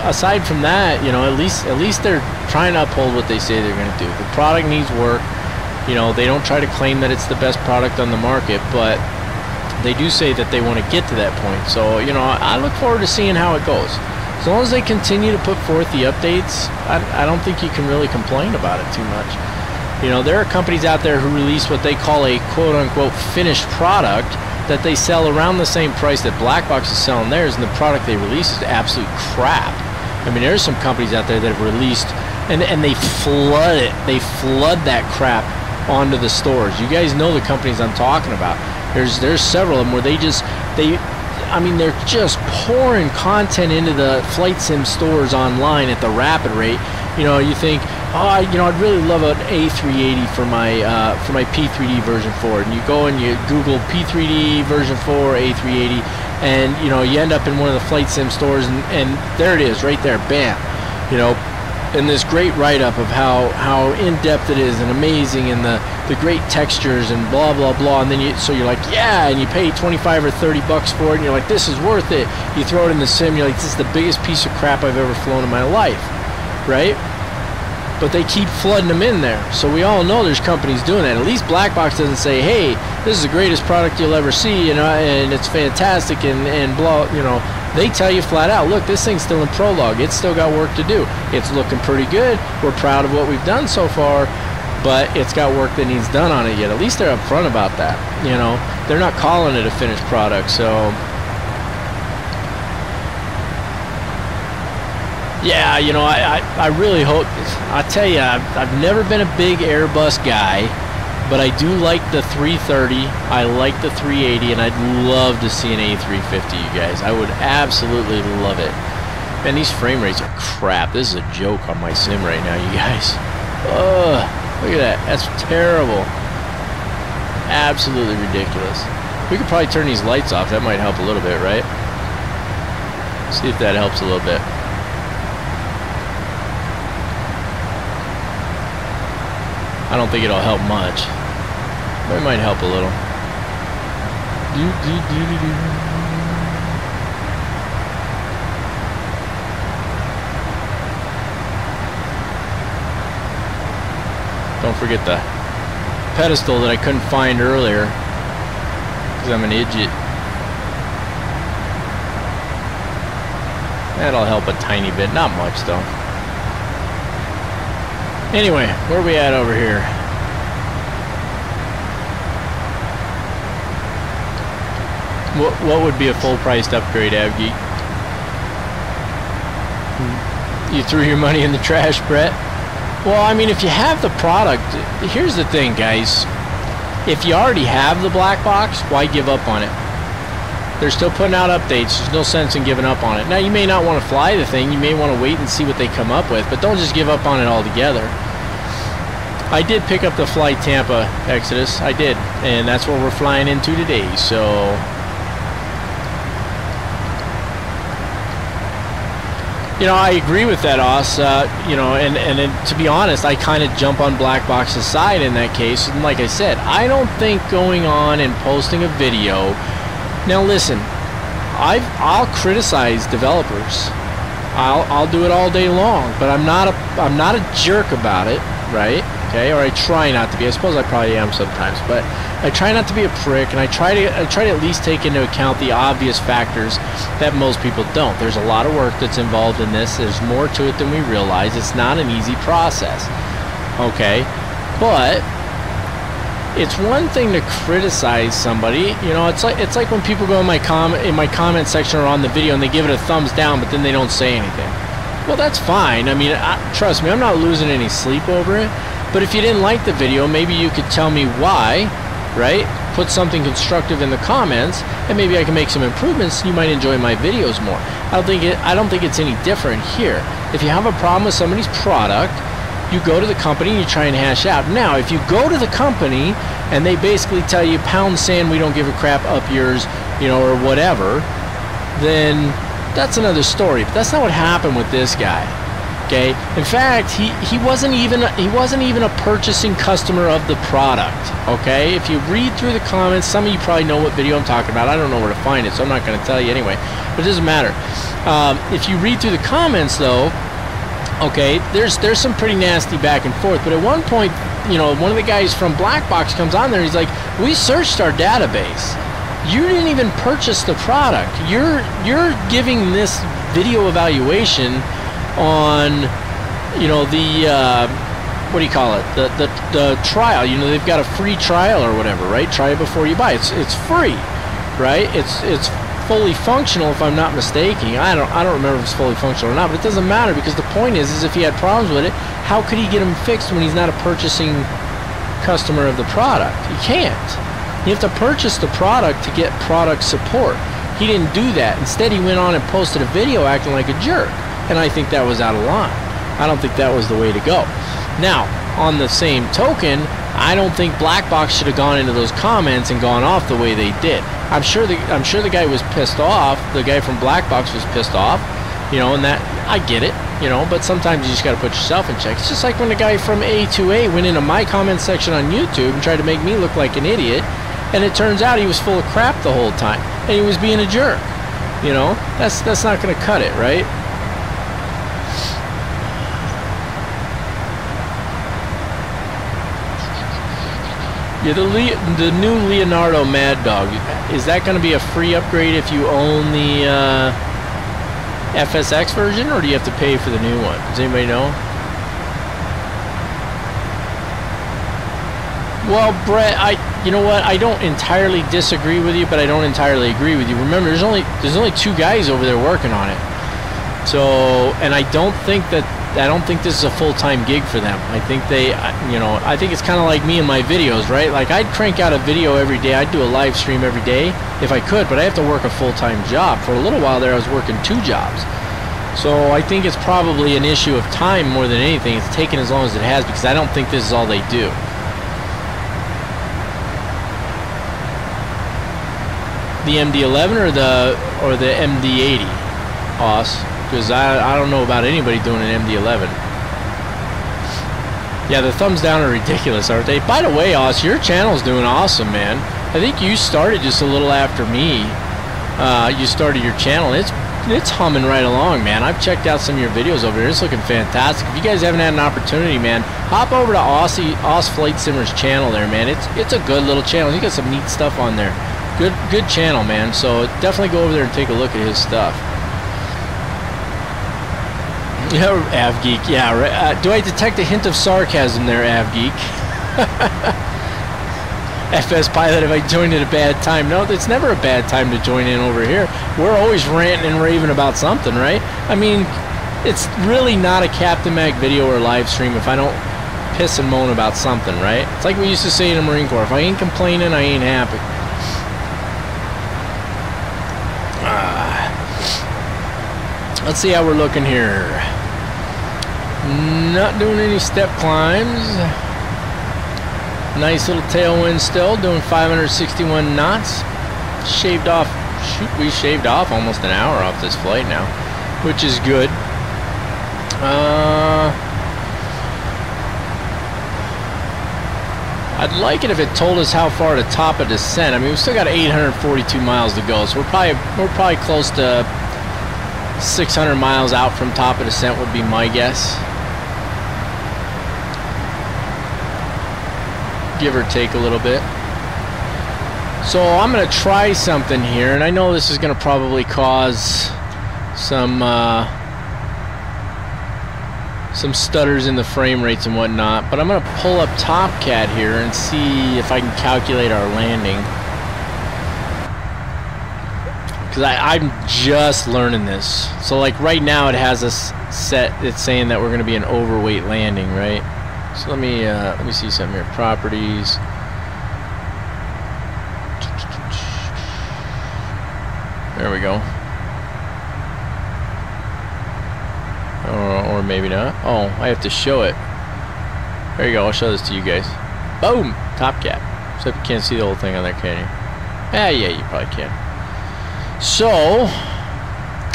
aside from that, you know, at least they're trying to uphold what they say they're going to do. The product needs work. You know, they don't try to claim that it's the best product on the market, but they do say that they want to get to that point. So, you know, I look forward to seeing how it goes. As long as they continue to put forth the updates, I don't think you can really complain about it too much. You know, there are companies out there who release what they call a quote-unquote finished product that they sell around the same price that Black Box is selling theirs, and the product they release is absolute crap. I mean, there's some companies out there that have released, and they flood it. They flood that crap onto the stores. You guys know the companies I'm talking about. There's several of them where they're just pouring content into the flight sim stores online at the rapid rate. You know, you think, oh, you know, I'd really love an A380 for my P3D version 4, and you go and you Google P3D version 4 A380, and you know, you end up in one of the flight sim stores, and there it is, right there, bam. You know, and this great write-up of how in-depth it is and amazing, and the great textures and blah blah blah, and then you're like, yeah, and you pay 25 or 30 bucks for it, and you're like, this is worth it. You throw it in the sim, you're like, this is the biggest piece of crap I've ever flown in my life, right? But they keep flooding them in there, so we all know there's companies doing that. At least Black Box doesn't say, hey, this is the greatest product you'll ever see, you know, and it's fantastic, and blah, you know. They tell you flat out, look, this thing's still in prologue. It's still got work to do. It's looking pretty good. We're proud of what we've done so far, but it's got work that needs done on it yet. At least they're upfront about that. You know, they're not calling it a finished product. So, yeah, you know, I really hope. I tell you, I've never been a big Airbus guy, but I do like the 330, I like the 380, and I'd love to see an A350, you guys. I would absolutely love it. Man, these frame rates are crap. This is a joke on my sim right now, you guys. Ugh, look at that. That's terrible. Absolutely ridiculous. We could probably turn these lights off. That might help a little bit, right? See if that helps a little bit. I don't think it'll help much, but it might help a little. Don't forget the pedestal that I couldn't find earlier because I'm an idiot. That'll help a tiny bit, not much though. Anyway, where are we at over here? What would be a full-priced upgrade, Avgeek? You threw your money in the trash, Brett? Well, I mean, if you have the product, here's the thing, guys. If you already have the black box, why give up on it? They're still putting out updates. There's no sense in giving up on it. Now, you may not want to fly the thing. You may want to wait and see what they come up with, but don't just give up on it altogether. I did pick up the Flight Tampa Exodus. I did, and that's what we're flying into today, so... You know, I agree with that, Oz. You know, and to be honest, I kind of jump on Black Box's side in that case. And like I said, I don't think going on and posting a video... Now listen, I'll criticize developers. I'll do it all day long, but I'm not a jerk about it, right? Okay, or I try not to be. I suppose I probably am sometimes, but I try not to be a prick, and I try to at least take into account the obvious factors that most people don't. There's a lot of work that's involved in this. There's more to it than we realize. It's not an easy process. Okay, but it's one thing to criticize somebody. You know, it's like when people go in my comment section or on the video and they give it a thumbs down, but then they don't say anything. Well, that's fine. I mean, trust me, I'm not losing any sleep over it. But if you didn't like the video, maybe you could tell me why, right? Put something constructive in the comments, and maybe I can make some improvements, and you might enjoy my videos more. I don't think it's any different here. If you have a problem with somebody's product, you go to the company and you try and hash out. Now, if you go to the company and they basically tell you, pound sand, we don't give a crap, up yours, you know, or whatever, then that's another story. But that's not what happened with this guy. Okay. In fact, he wasn't even a purchasing customer of the product. Okay. If you read through the comments, some of you probably know what video I'm talking about. I don't know where to find it, so I'm not going to tell you anyway. But it doesn't matter. If you read through the comments, though, okay, there's some pretty nasty back and forth. But at one point, you know, one of the guys from Black Box comes on there. And he's like, "We searched our database. You didn't even purchase the product. You're giving this video evaluation on, you know, the what do you call it? The trial. You know, they've got a free trial or whatever, right? Try it before you buy. It's free, right? It's fully functional, if I'm not mistaken. I don't remember if it's fully functional or not, but it doesn't matter, because the point is if he had problems with it, how could he get them fixed when he's not a purchasing customer of the product? He can't. You have to purchase the product to get product support. He didn't do that. Instead, he went on and posted a video acting like a jerk. And I think that was out of line. I don't think that was the way to go. Now, on the same token, I don't think Black Box should have gone into those comments and gone off the way they did. I'm sure the guy was pissed off. The guy from Black Box was pissed off. You know, and that, I get it, you know, but sometimes you just got to put yourself in check. It's just like when the guy from A2A went into my comment section on YouTube and tried to make me look like an idiot, and it turns out he was full of crap the whole time, and he was being a jerk. You know, that's not going to cut it, right? Yeah, the new Leonardo Mad Dog, is that going to be a free upgrade if you own the FSX version, or do you have to pay for the new one? Does anybody know? Well, Brett, you know what? I don't entirely disagree with you, but I don't entirely agree with you. Remember, there's only two guys over there working on it. So, and I don't think this is a full-time gig for them. I think I think it's kind of like me and my videos, right? Like, I'd crank out a video every day. I'd do a live stream every day if I could, but I have to work a full-time job. For a little while there, I was working 2 jobs. So I think it's probably an issue of time more than anything. It's taken as long as it has, because I don't think this is all they do. The MD-11 or the MD-80, Oss? Because I don't know about anybody doing an MD-11. Yeah, the thumbs down are ridiculous, aren't they? By the way, Oss, your channel's doing awesome, man. I think you started just a little after me. You started your channel. It's humming right along, man. I've checked out some of your videos over there. It's looking fantastic. If you guys haven't had an opportunity, man, hop over to Oss Flight Simmer's channel there, man. It's a good little channel. He got some neat stuff on there. Good channel, man. So definitely go over there and take a look at his stuff. Yeah, Avgeek. Yeah, right. Do I detect a hint of sarcasm there, Avgeek? FS Pilot, if I joined at a bad time. No, it's never a bad time to join in over here. We're always ranting and raving about something, right? I mean, it's really not a Captain Mag video or live stream if I don't piss and moan about something, right? It's like we used to say in the Marine Corps, if I ain't complaining, I ain't happy. Let's see how we're looking here. Not doing any step climbs. Nice little tailwind still, doing 561 knots. Shaved off, shoot, we shaved off almost an hour off this flight now, which is good. I'd like it if it told us how far to top a descent. I mean, we've still got 842 miles to go, so we're probably close to 600 miles out from top of descent would be my guess. Give or take a little bit. So I'm going to try something here, and I know this is going to probably cause some stutters in the frame rates and whatnot, but I'm going to pull up TopCat here and see if I can calculate our landing, because I'm just learning this. So like right now it has us set, it's saying that we're going to be an overweight landing, right? So let me see something here. Properties. There we go. Or maybe not. Oh, I have to show it. There you go. I'll show this to you guys. Boom! TopCat. Except you can't see the whole thing on there, can you? Yeah, you probably can. So,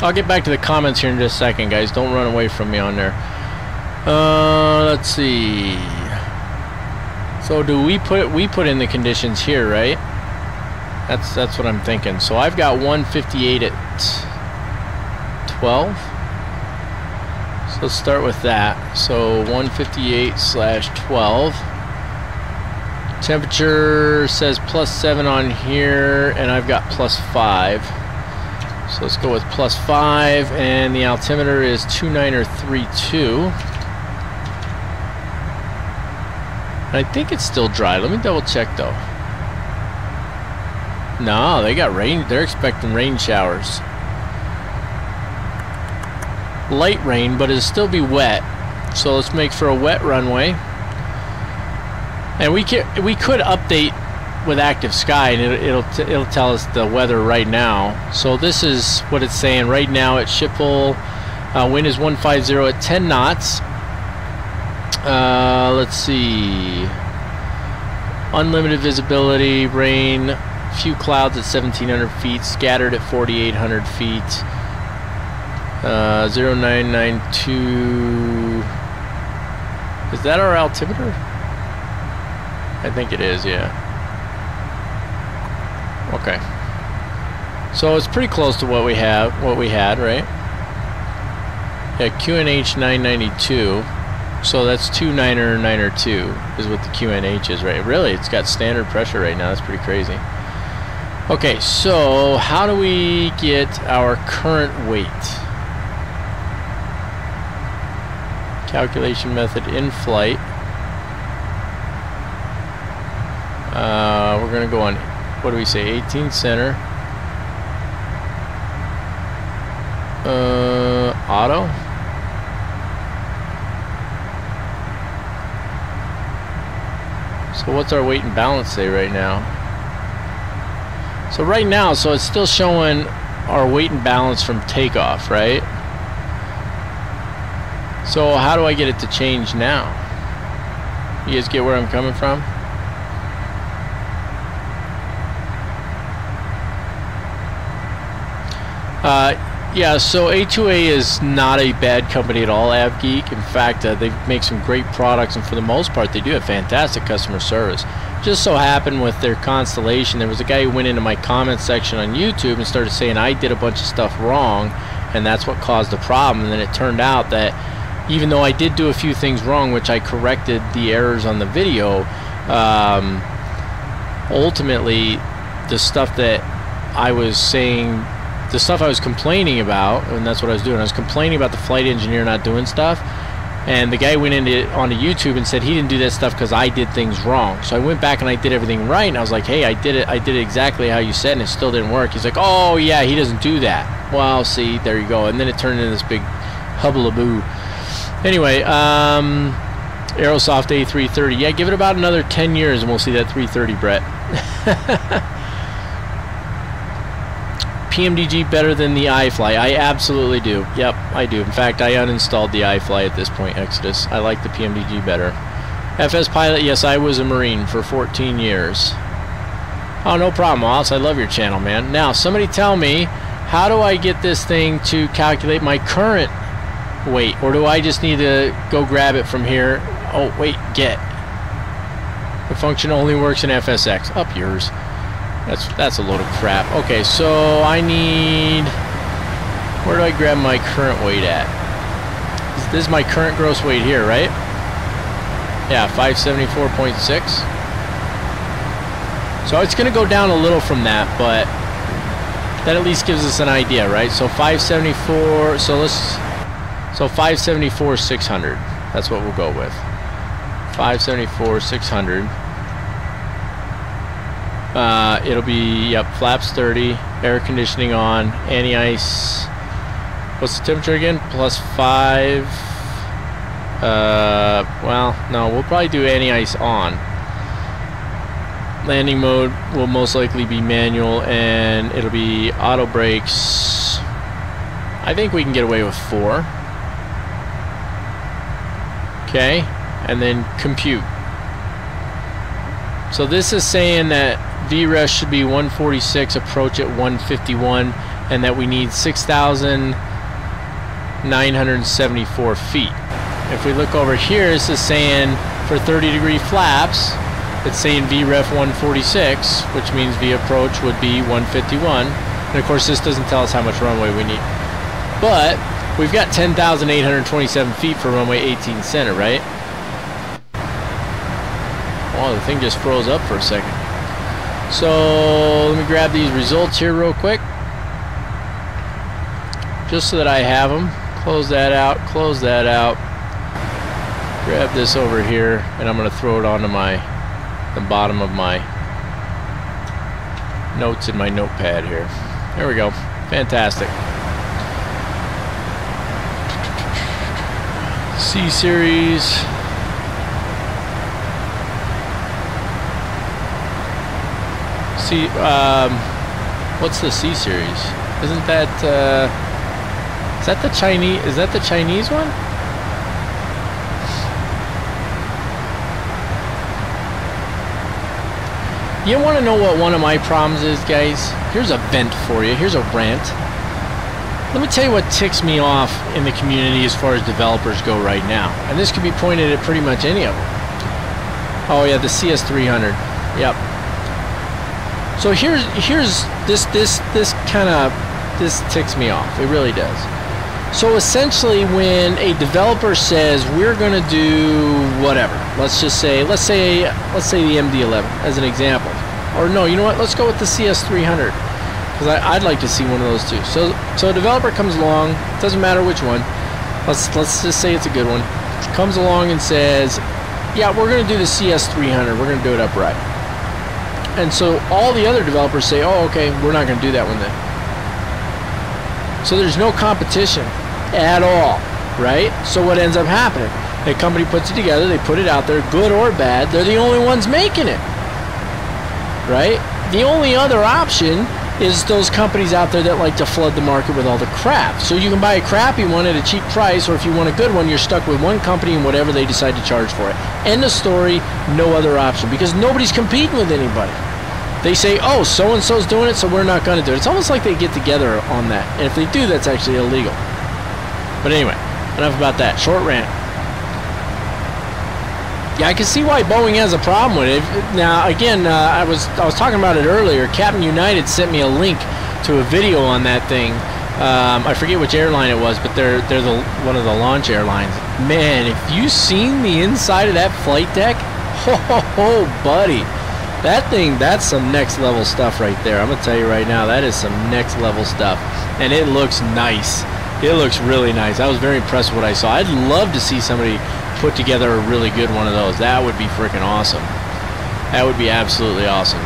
I'll get back to the comments here in just a second, guys. Don't run away from me on there. Let's see. So do we put in the conditions here, right? That's what I'm thinking. So I've got 158 at 12. So let's start with that. So 158/12. Temperature says +7 on here, and I've got +5. So let's go with +5, and the altimeter is 2932. I think it's still dry. Let me double check though. No, they got rain. They're expecting rain showers. Light rain, but it'll still be wet. So let's make for a wet runway. And we could update with active sky, and it'll tell us the weather right now. So this is what it's saying right now at Schiphol. Wind is 150 at 10 knots. Let's see. Unlimited visibility, rain, few clouds at 1,700 feet, scattered at 4,800 feet. 0992. Is that our altimeter? I think it is, yeah. Okay. So it's pretty close to what we had, right? Yeah, QNH 992. So that's 2992 is what the QNH is, right? Really, it's got standard pressure right now. That's pretty crazy. Okay, so how do we get our current weight? Calculation method in flight. We're gonna go on, what do we say, 18 center. Auto. So what's our weight and balance say right now? So right now, so it's still showing our weight and balance from takeoff, right? So how do I get it to change now? You guys get where I'm coming from? Yeah, so A2A is not a bad company at all, AvGeek. In fact, they make some great products, and for the most part, they do have fantastic customer service. Just so happened with their Constellation, there was a guy who went into my comment section on YouTube and started saying I did a bunch of stuff wrong, and that's what caused the problem. And then it turned out that even though I did do a few things wrong, which I corrected the errors on the video, ultimately, the stuff that I was saying, the stuff I was complaining about, and that's what I was doing, I was complaining about the flight engineer not doing stuff. And the guy went onto YouTube and said he didn't do that stuff because I did things wrong. So I went back and I did everything right, and I was like, hey, I did it exactly how you said, and it still didn't work. He's like, oh yeah, he doesn't do that. Well, see, there you go. And then it turned into this big hubbalaboo. Anyway, Aerosoft A330. Yeah, give it about another 10 years and we'll see that 330, Brett. PMDG better than the iFly. I absolutely do. Yep, I do. In fact, I uninstalled the iFly at this point, Exodus. I like the PMDG better. FS Pilot, yes, I was a Marine for 14 years. Oh, no problem, Alice. I love your channel, man. Now, somebody tell me, how do I get this thing to calculate my current weight? Or do I just need to go grab it from here? Oh, wait, get. The function only works in FSX. Up yours. That's a load of crap. Okay, so I need... Where do I grab my current weight at? This is my current gross weight here, right? Yeah, 574.6. So it's going to go down a little from that, but that at least gives us an idea, right? So 574, so 574, 600. That's what we'll go with. 574, 600. It'll be, yep, flaps 30, air conditioning on, anti-ice. What's the temperature again? +5. Well, no, we'll probably do anti-ice on. Landing mode will most likely be manual, and it'll be auto brakes. I think we can get away with 4. Okay, and then compute. So this is saying that VREF should be 146, approach at 151, and that we need 6,974 feet. If we look over here, this is saying for 30-degree flaps, it's saying VREF 146, which means V approach would be 151. And of course, this doesn't tell us how much runway we need. But we've got 10,827 feet for runway 18 center, right? Oh, the thing just froze up for a second. So let me grab these results here real quick, just so that I have them. Close that out, close that out. Grab this over here, and I'm going to throw it onto the bottom of my notes in my notepad here. There we go. Fantastic. C series. What's the C series? Isn't that is that the Chinese? Is that the Chinese one? You want to know what one of my problems is, guys? Here's a vent for you. Here's a rant. Let me tell you what ticks me off in the community as far as developers go right now, and this could be pointed at pretty much any of them. Oh yeah, the CS300. Yep. So here's this ticks me off. It really does. So essentially, when a developer says we're going to do whatever, let's say the MD11 as an example, or no, you know what? Let's go with the CS300 because I'd like to see one of those too. So a developer comes along, doesn't matter which one. Let's just say it's a good one. Comes along and says, yeah, we're going to do the CS300. We're going to do it upright. And so all the other developers say, oh, okay, we're not going to do that one then. So there's no competition at all, right? So what ends up happening? A company puts it together, they put it out there, good or bad, they're the only ones making it, right? The only other option is those companies out there that like to flood the market with all the crap. So you can buy a crappy one at a cheap price, or if you want a good one, you're stuck with one company and whatever they decide to charge for it. End of story, no other option, because nobody's competing with anybody. They say, oh, so-and-so's doing it, so we're not going to do it. It's almost like they get together on that. And if they do, that's actually illegal. But anyway, enough about that. Short rant. Yeah, I can see why Boeing has a problem with it. Now, again, I was talking about it earlier. Captain United sent me a link to a video on that thing. I forget which airline it was, but they're one of the launch airlines. Man, if you've seen the inside of that flight deck, ho, buddy. That thing, that's some next level stuff right there. I'm going to tell you right now, that is some next level stuff. And it looks nice. It looks really nice. I was very impressed with what I saw. I'd love to see somebody put together a really good one of those. That would be freaking awesome. That would be absolutely awesome.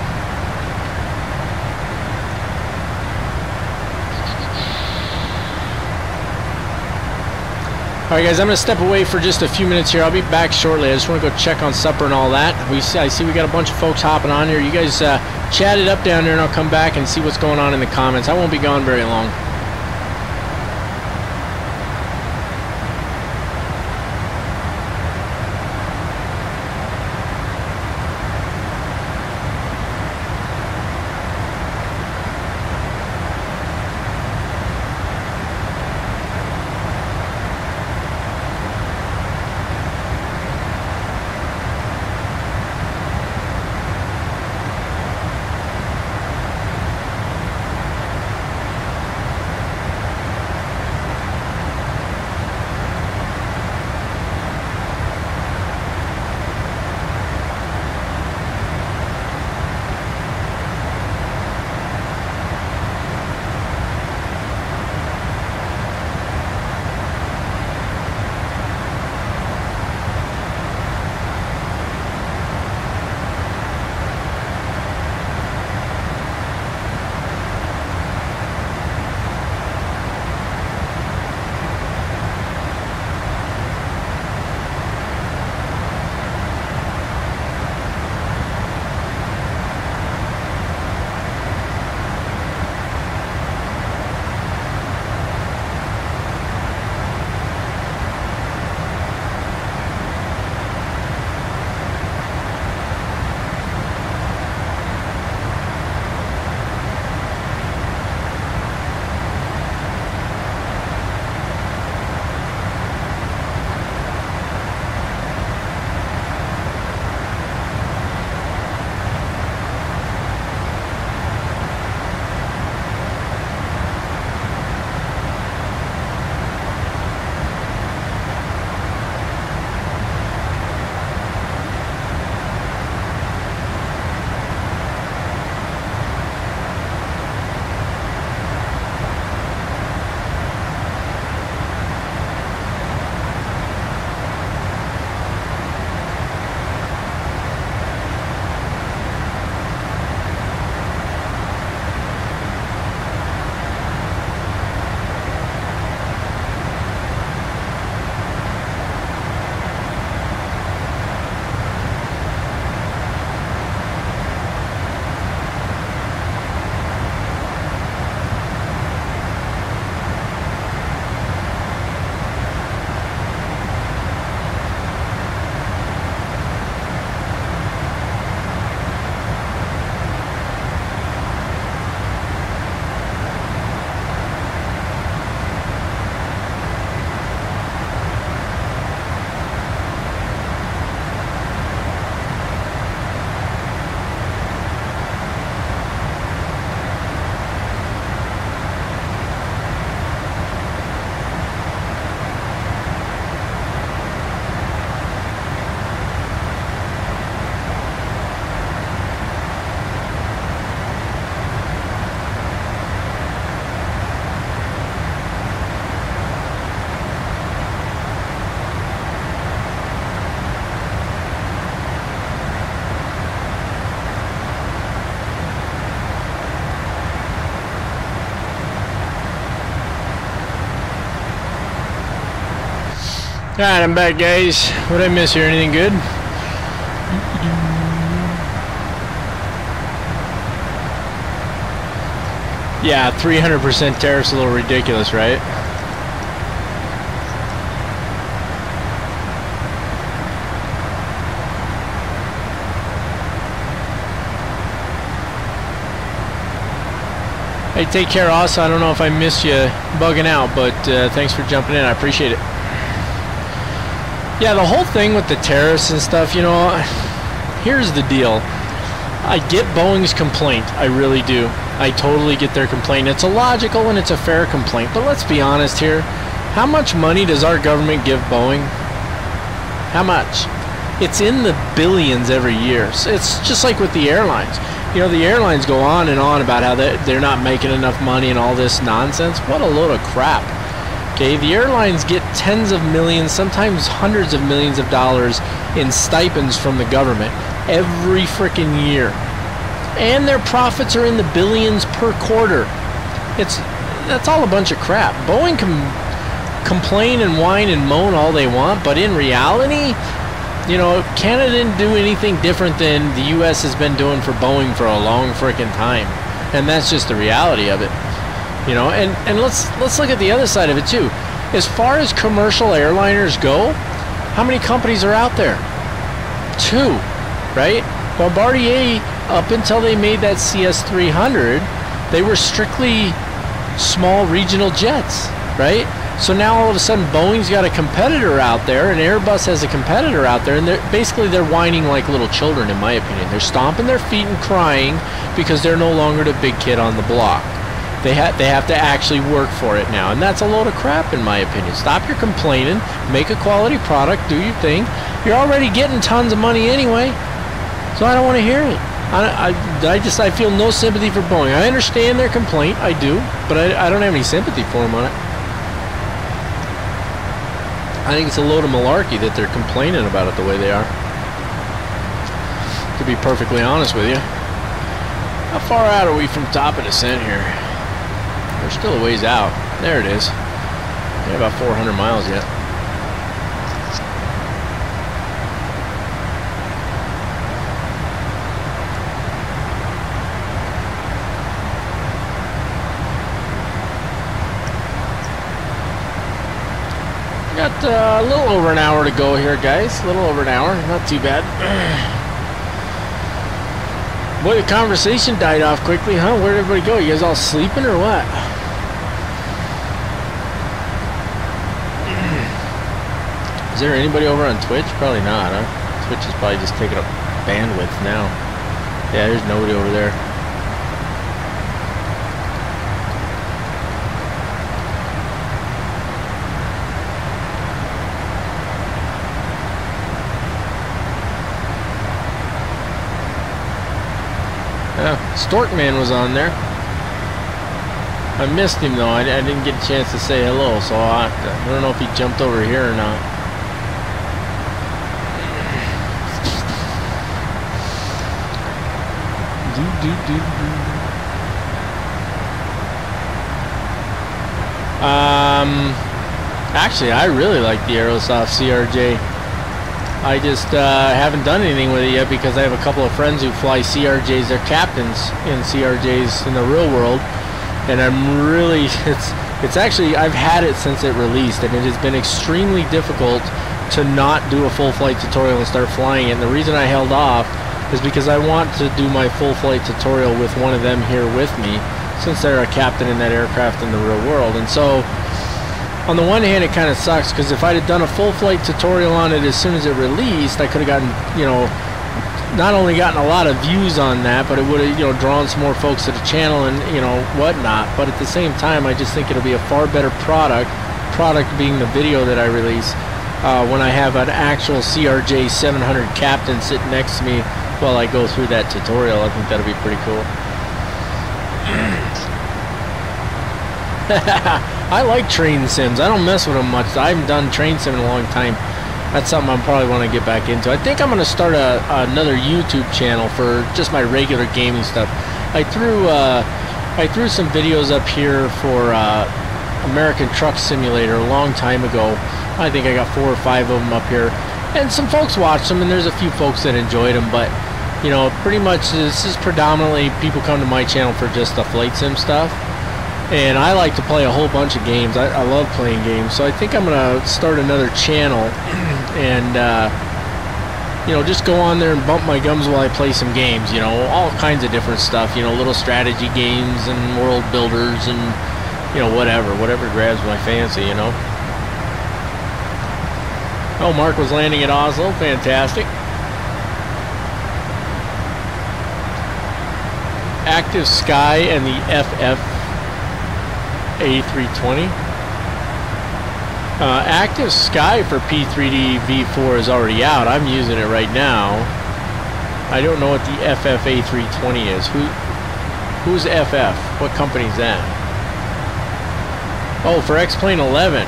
Alright guys, I'm going to step away for just a few minutes here. I'll be back shortly. I just want to go check on supper and all that. I see we got a bunch of folks hopping on here. You guys chat it up down there and I'll come back and see what's going on in the comments. I won't be gone very long. Alright, I'm back, guys. What did I miss here? Anything good? Yeah, 300% tariff's a little ridiculous, right? Hey, take care, Oz. I don't know if I missed you bugging out, but thanks for jumping in. I appreciate it. Yeah, the whole thing with the tariffs and stuff, you know, here's the deal. I get Boeing's complaint. I really do. I totally get their complaint. It's a logical and it's a fair complaint. But let's be honest here. How much money does our government give Boeing? How much? It's in the billions every year. So it's just like with the airlines. You know, the airlines go on and on about how they're not making enough money and all this nonsense. What a load of crap. Okay, the airlines get tens of millions, sometimes hundreds of millions of dollars in stipends from the government every freaking year. And their profits are in the billions per quarter. That's all a bunch of crap. Boeing can complain and whine and moan all they want, but in reality, you know, Canada didn't do anything different than the U.S. has been doing for Boeing for a long freaking time. And that's just the reality of it. You know, and let's look at the other side of it too. As far as commercial airliners go, how many companies are out there? 2, right? Bombardier, up until they made that CS300, they were strictly small regional jets, right? So now all of a sudden Boeing's got a competitor out there and Airbus has a competitor out there, and they're whining like little children, in my opinion. They're stomping their feet and crying because they're no longer the big kid on the block. They have to actually work for it now, and that's a load of crap in my opinion. Stop your complaining, make a quality product, do your thing. You're already getting tons of money anyway, so I don't want to hear it. I feel no sympathy for Boeing. I understand their complaint, I do, but I don't have any sympathy for them on it. I think it's a load of malarkey that they're complaining about it the way they are. To be perfectly honest with you. How far out are we from top of descent here? We're still a ways out. There it is. Yeah, about 400 miles yet. Got a little over an hour to go here, guys. A little over an hour. Not too bad. Boy, the conversation died off quickly, huh? Where'd everybody go? You guys all sleeping or what? Is there anybody over on Twitch? Probably not, huh? Twitch is probably just taking up bandwidth now. Yeah, there's nobody over there. Storkman was on there. I missed him though. I didn't get a chance to say hello, so I don't know if he jumped over here or not. Actually, I really like the Aerosoft CRJ. I just haven't done anything with it yet because I have a couple of friends who fly CRJs. They're captains in CRJs in the real world, and I'm really, it's actually, I've had it since it released, and it has been extremely difficult to not do a full flight tutorial and start flying it. And the reason I held off is because I want to do my full flight tutorial with one of them here with me, since they're a captain in that aircraft in the real world. And so on the one hand, it kind of sucks because if I'd have done a full flight tutorial on it as soon as it released, I could have gotten, you know, not only gotten a lot of views on that, but it would have, you know, drawn some more folks to the channel and, you know, whatnot. But at the same time, I just think it'll be a far better product being the video that I release, when I have an actual CRJ 700 captain sitting next to me while I go through that tutorial. I think that'll be pretty cool. I like train sims. I don't mess with them much. I haven't done train sim in a long time. That's something I probably want to get back into. I think I'm going to start another YouTube channel for just my regular gaming stuff. I threw some videos up here for American Truck Simulator a long time ago. I think I got 4 or 5 of them up here, and some folks watched them, and there's a few folks that enjoyed them. But you know, pretty much this is predominantly people come to my channel for just the flight sim stuff. And I like to play a whole bunch of games. I love playing games. So I think I'm going to start another channel and, you know, just go on there and bump my gums while I play some games. You know, all kinds of different stuff. You know, little strategy games and world builders and, you know, whatever grabs my fancy, you know. Oh, Mark was landing at Oslo. Fantastic. Active Sky and the FF A320. Active Sky for P3D V4 is already out. I'm using it right now. I don't know what the FF A320 is. Who's FF? What company is that? Oh, for X-Plane 11.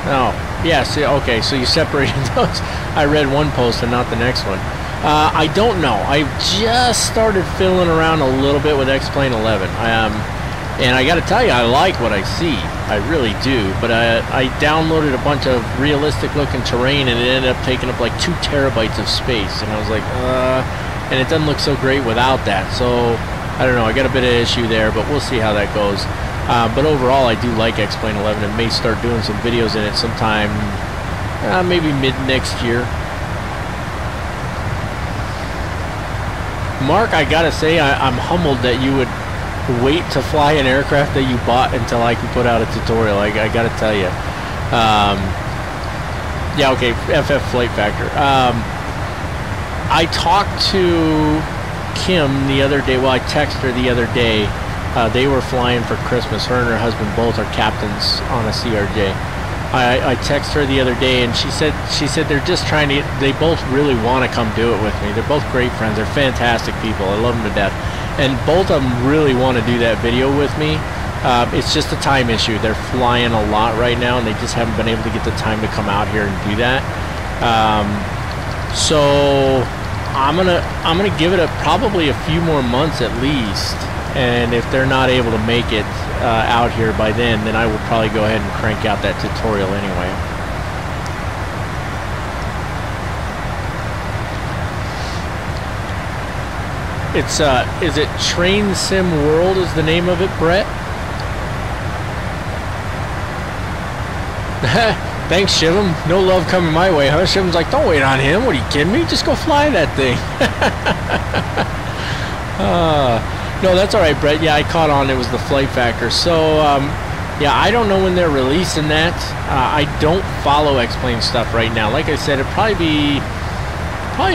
Oh, yeah, see, okay, so you separated those. I read one post and not the next one. I don't know. I just started fiddling around a little bit with X-Plane 11. And I got to tell you, I like what I see. I really do. But I downloaded a bunch of realistic-looking terrain, and it ended up taking up like 2 terabytes of space. And I was like, and it doesn't look so great without that. So, I don't know. I got a bit of issue there, but we'll see how that goes. But overall, I do like X-Plane 11 and may start doing some videos in it sometime, maybe mid-next year. Mark, I gotta say, I'm humbled that you would wait to fly an aircraft that you bought until I could put out a tutorial. I gotta tell you. Yeah, okay, FF Flight Factor. I talked to Kim the other day. Well, I texted her the other day. They were flying for Christmas. Her and her husband both are captains on a CRJ. I texted her the other day, and she said they're just trying to. They both really want to come do it with me. They're both great friends. They're fantastic people. I love them to death, and both of them really want to do that video with me. It's just a time issue. They're flying a lot right now, and they just haven't been able to get the time to come out here and do that. So I'm gonna give it probably a few more months at least. And if they're not able to make it out here by then I will probably go ahead and crank out that tutorial anyway. It's is it Train Sim World is the name of it, Brett? Thanks, Shivam. No love coming my way, huh? Shivam's like, don't wait on him. What, are you kidding me? Just go fly that thing. No, that's all right, Brett. Yeah, I caught on. It was the Flight Factor. So, yeah, I don't know when they're releasing that. I don't follow X-Plane stuff right now. Like I said, it'd probably be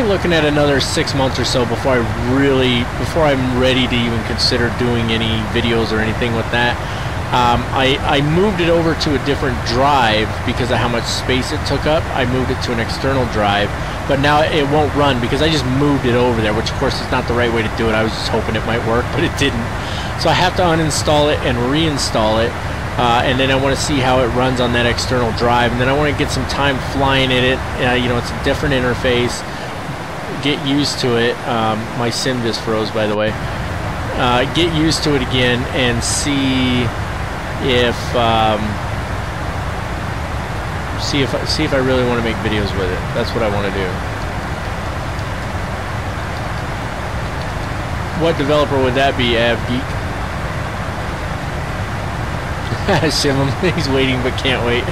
looking at another 6 months or so before I'm ready to even consider doing any videos or anything with that. I moved it over to a different drive because of how much space it took up. I moved it to an external drive, but now it won't run because I just moved it over there, which of course is not the right way to do it. I was just hoping it might work, but it didn't. So I have to uninstall it and reinstall it, and then I want to see how it runs on that external drive, and then I want to get some time flying in it. You know, it's a different interface. Get used to it. My sim just froze, by the way. Get used to it again and see if see if I really want to make videos with it. That's what I want to do. What developer would that be, AvGeek? Shivim, he's waiting but can't wait.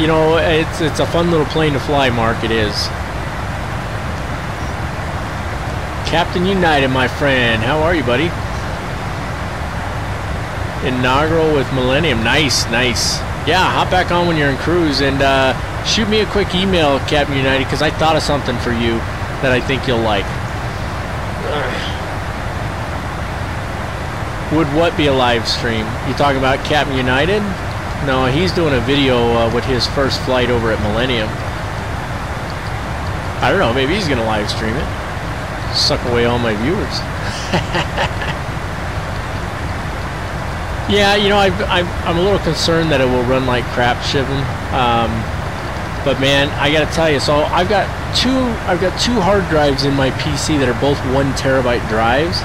You know, it's a fun little plane to fly, Mark. It is. Captain United, my friend. How are you, buddy? Inaugural with Millennium. Nice, nice. Yeah, hop back on when you're in cruise and shoot me a quick email, Captain United, because I thought of something for you that I think you'll like. Would what be a live stream? You talking about Captain United? No, he's doing a video with his first flight over at Millennium. I don't know, maybe he's going to live stream it. Suck away all my viewers. Yeah, you know, I'm a little concerned that it will run like crap, Shivim. But man, I gotta tell you, so I've got two hard drives in my PC that are both 1 terabyte drives.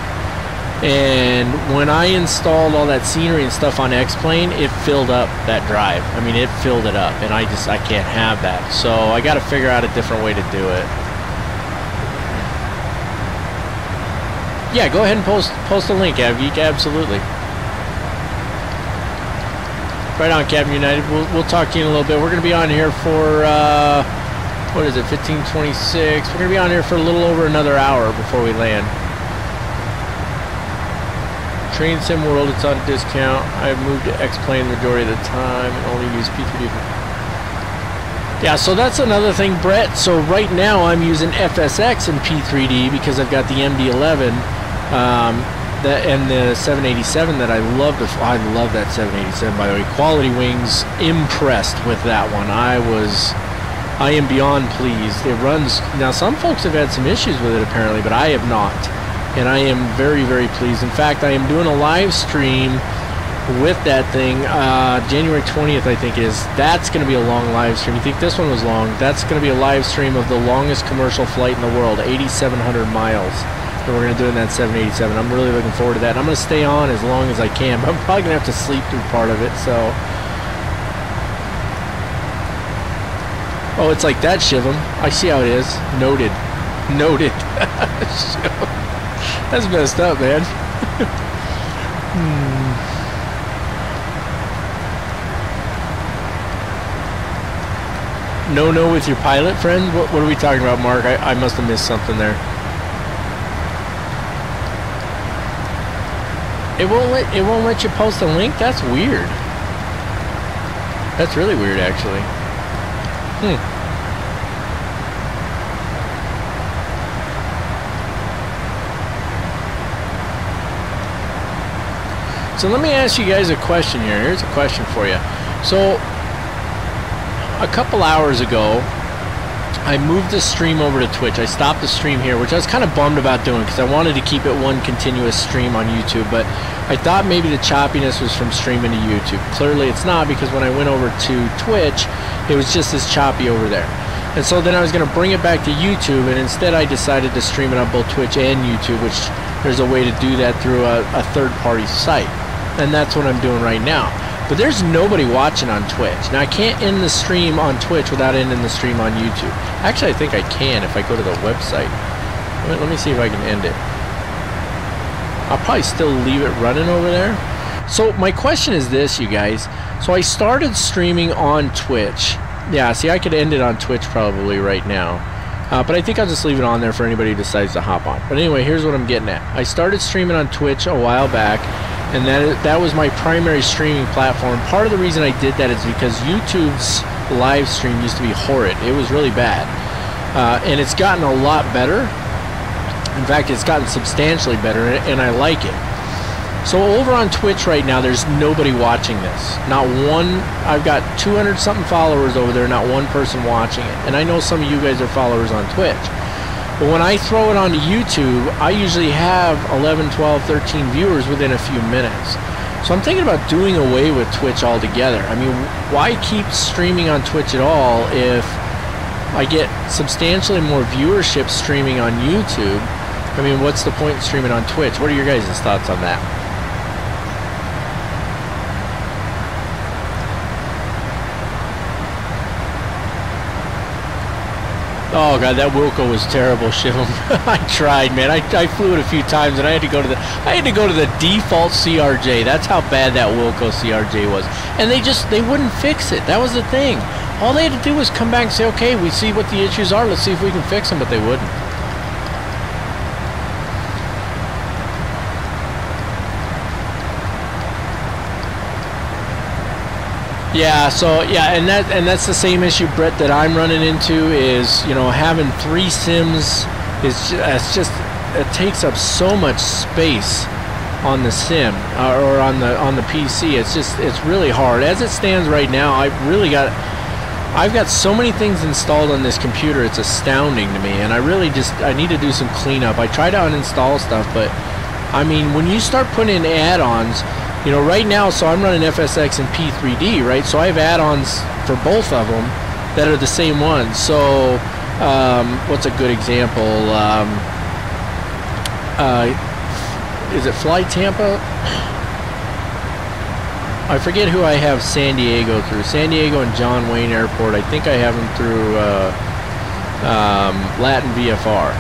And when I installed all that scenery and stuff on X-Plane, it filled up that drive. I mean, it filled it up, and I can't have that. So I got to figure out a different way to do it. Yeah, go ahead and post a link, AvGeek. Absolutely. Right on, Captain United. We'll talk to you in a little bit. We're going to be on here for what is it, 15:26. We're going to be on here for a little over another hour before we land. Train Sim World, it's on discount. I've moved to X-Plane the majority of the time and only use P3D. Yeah, so that's another thing, Brett. So right now I'm using FSX and P3D because I've got the MD-11 and the 787 that I love. I love that 787, by the way. Quality Wings, impressed with that one. I am beyond pleased. It runs, now some folks have had some issues with it apparently, but I have not. And I am very, very pleased. In fact, I am doing a live stream with that thing. January 20th, I think that's going to be a long live stream. You think this one was long? That's going to be a live stream of the longest commercial flight in the world, 8,700 miles. And we're going to do it in that 787. I'm really looking forward to that. I'm going to stay on as long as I can, but I'm probably going to have to sleep through part of it, so. Oh, it's like that, Shivam. I see how it is. Noted. Noted. That's messed up, man. No with your pilot friend? What are we talking about, Mark? I must have missed something there. It won't let you post a link? That's weird. That's really weird, actually. So let me ask you guys a question here. Here's a question for you. So a couple hours ago, I moved the stream over to Twitch. I stopped the stream here, which I was kind of bummed about doing because I wanted to keep it one continuous stream on YouTube, but I thought maybe the choppiness was from streaming to YouTube. Clearly it's not, because when I went over to Twitch, it was just as choppy over there. And so then I was going to bring it back to YouTube, and instead I decided to stream it on both Twitch and YouTube, which there's a way to do that through a third-party site. And that's what I'm doing right now. But there's nobody watching on Twitch. Now, I can't end the stream on Twitch without ending the stream on YouTube. Actually, I think I can if I go to the website. Let me see if I can end it. I'll probably still leave it running over there. So my question is this, you guys. So I started streaming on Twitch. Yeah, see, I could end it on Twitch probably right now. But I think I'll just leave it on there for anybody who decides to hop on. But anyway, here's what I'm getting at. I started streaming on Twitch a while back, and that was my primary streaming platform. Part of the reason I did that is because YouTube's live stream used to be horrid. It was really bad. And it's gotten a lot better. In fact, it's gotten substantially better, and I like it. So over on Twitch right now, there's nobody watching this. Not one. I've got 200-something followers over there, not one person watching it. And I know some of you guys are followers on Twitch. But when I throw it onto YouTube, I usually have 11, 12, 13 viewers within a few minutes. So I'm thinking about doing away with Twitch altogether. I mean, why keep streaming on Twitch at all if I get substantially more viewership streaming on YouTube? I mean, what's the point in streaming on Twitch? What are your guys' thoughts on that? Oh god, that Wilco was terrible, Shivam. I tried, man. I flew it a few times, and I had to go to the default CRJ. That's how bad that Wilco CRJ was. And they wouldn't fix it. That was the thing. All they had to do was come back and say, okay, we see what the issues are. Let's see if we can fix them, but they wouldn't. Yeah, so yeah, and that's the same issue, Brett, that I'm running into is, you know, having 3 sims it takes up so much space on the sim or on the PC. It's really hard. As it stands right now, I've got so many things installed on this computer. It's astounding to me, and I need to do some cleanup. I try to uninstall stuff, but I mean, when you start putting in add-ons, you know, right now, so I'm running FSX and P3D, right? So I have add-ons for both of them that are the same ones. So, what's a good example? Is it Fly Tampa? I forget who I have San Diego through. San Diego and John Wayne Airport. I think I have them through Latin VFR,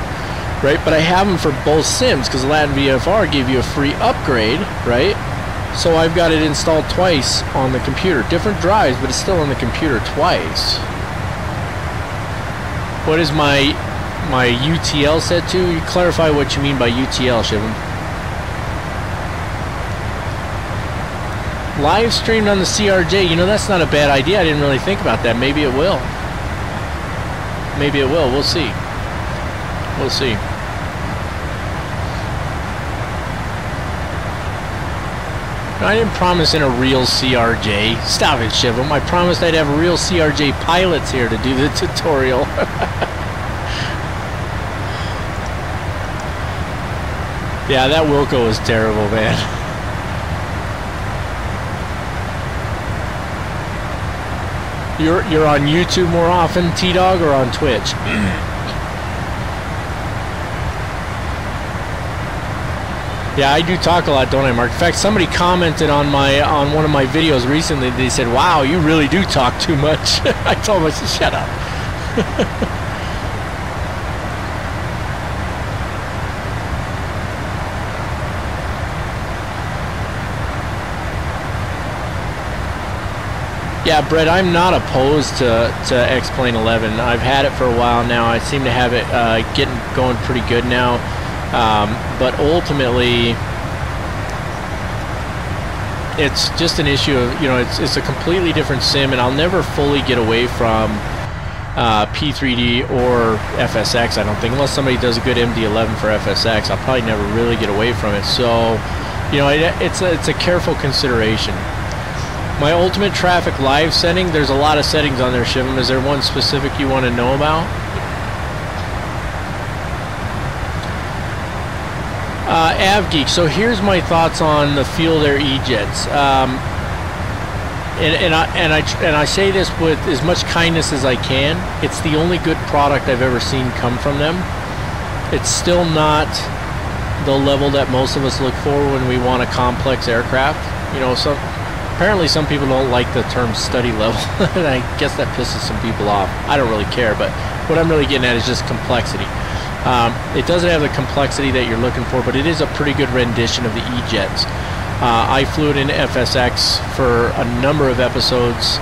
right? But I have them for both sims because Latin VFR gave you a free upgrade, right? So I've got it installed twice on the computer. Different drives, but it's still on the computer twice. What is my UTL set to? You clarify what you mean by UTL, Shivam. Live streamed on the CRJ. You know, that's not a bad idea. I didn't really think about that. Maybe it will. Maybe it will. We'll see. We'll see. I didn't promise in a real CRJ. Stop it, Shivam. I promised I'd have real CRJ pilots here to do the tutorial. Yeah, that Wilco was terrible, man. You're on YouTube more often, T-Dog, or on Twitch? Yeah, I do talk a lot, don't I, Mark? In fact, somebody commented on one of my videos recently. They said, "Wow, you really do talk too much." I told them, I said, "Shut up." Yeah, Brett, I'm not opposed to X-Plane 11. I've had it for a while now. I seem to have it getting going pretty good now. But ultimately, it's just an issue of, you know, it's a completely different sim, and I'll never fully get away from P3D or FSX, I don't think, unless somebody does a good MD11 for FSX. I'll probably never really get away from it. So, you know, it's a careful consideration. My ultimate traffic live setting, there's a lot of settings on there, Shivam. Is there one specific you want to know about? AvGeek. So here's my thoughts on the Fuel Air E-Jets. And I say this with as much kindness as I can. It's the only good product I've ever seen come from them. It's still not the level that most of us look for when we want a complex aircraft. You know, apparently some people don't like the term study level, and I guess that pisses some people off. I don't really care, but what I'm really getting at is just complexity. It doesn't have the complexity that you're looking for, but it is a pretty good rendition of the E-Jets. I flew it in FSX for a number of episodes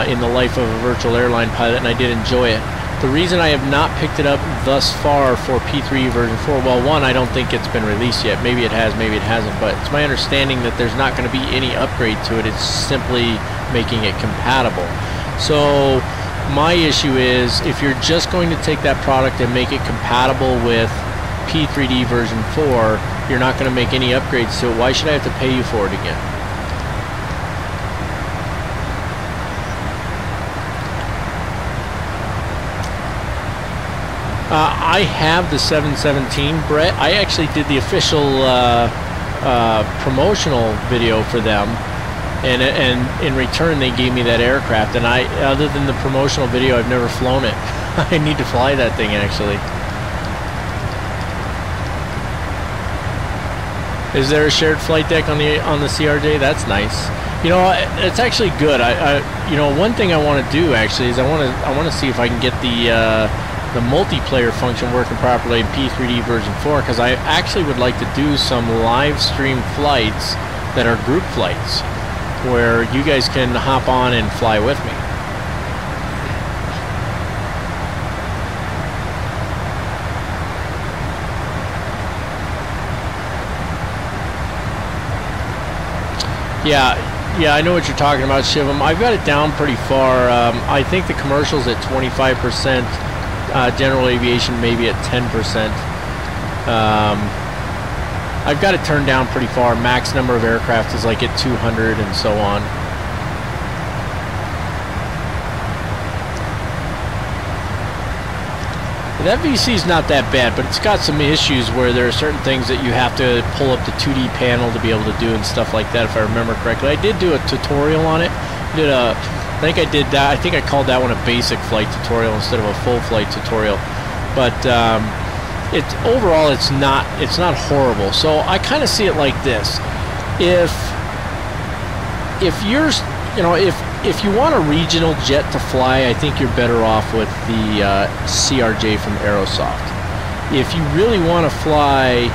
in the life of a virtual airline pilot, and I did enjoy it. The reason I have not picked it up thus far for P3 version 4, well, one, I don't think it's been released yet. Maybe it has, maybe it hasn't, but it's my understanding that there's not going to be any upgrade to it. It's simply making it compatible. So my issue is, if you're just going to take that product and make it compatible with P3D version 4, you're not going to make any upgrades to it. Why should I have to pay you for it again? I have the 717, Brett. I actually did the official promotional video for them, and in return they gave me that aircraft. And other than the promotional video, I've never flown it. I need to fly that thing actually. Is there a shared flight deck on the CRJ? That's nice. You know, it's actually good. You know, one thing I want to do actually is I want to see if I can get the multiplayer function working properly in P3D version 4, because I actually would like to do some live stream flights that are group flights where you guys can hop on and fly with me. Yeah, I know what you're talking about, Shivam. I've got it down pretty far. I think the commercial's at 25%. General aviation maybe at 10%. I've got it turned down pretty far. Max number of aircraft is like at 200 and so on. That VC is not that bad, but it's got some issues where there are certain things that you have to pull up the 2D panel to be able to do and stuff like that, if I remember correctly. I did do a tutorial on it. I think I did that. I think I called that one a basic flight tutorial instead of a full flight tutorial. But overall it's not horrible. So I kind of see it like this: if you're, you know, if you want a regional jet to fly, I think you're better off with the CRJ from Aerosoft. If you really want to fly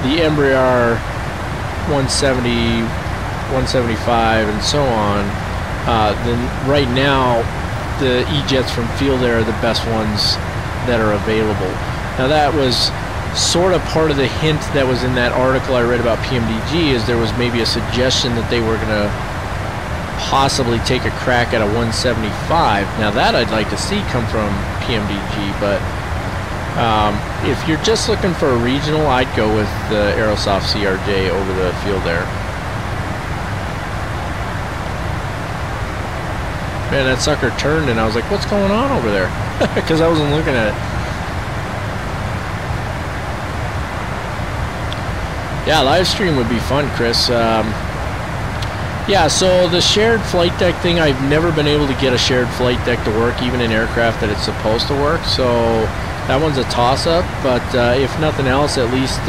the Embraer 170, 175, and so on, then right now the E-Jets from Field Air are the best ones that are available. Now that was sort of part of the hint that was in that article I read about PMDG, is there was maybe a suggestion that they were going to possibly take a crack at a 175. Now that I'd like to see come from PMDG, but if you're just looking for a regional, I'd go with the Aerosoft CRJ over the Field Air. Man, that sucker turned and I was like, what's going on over there? Because I wasn't looking at it. Yeah, live stream would be fun, Chris. Yeah, so the shared flight deck thing, I've never been able to get a shared flight deck to work, even in aircraft that it's supposed to work. So that one's a toss-up. But if nothing else, at least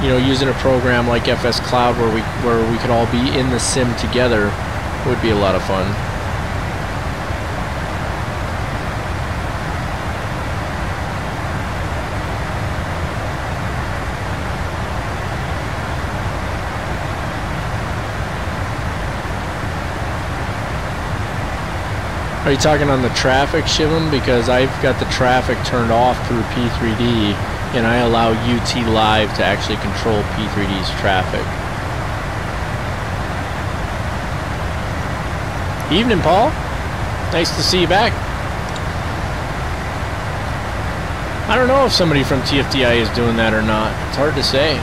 you know, using a program like FS Cloud where we could all be in the sim together would be a lot of fun. Are you talking on the traffic, Shivam? Because I've got the traffic turned off through P3D, and I allow UT Live to actually control P3D's traffic. Evening, Paul. Nice to see you back. I don't know if somebody from TFTI is doing that or not. It's hard to say.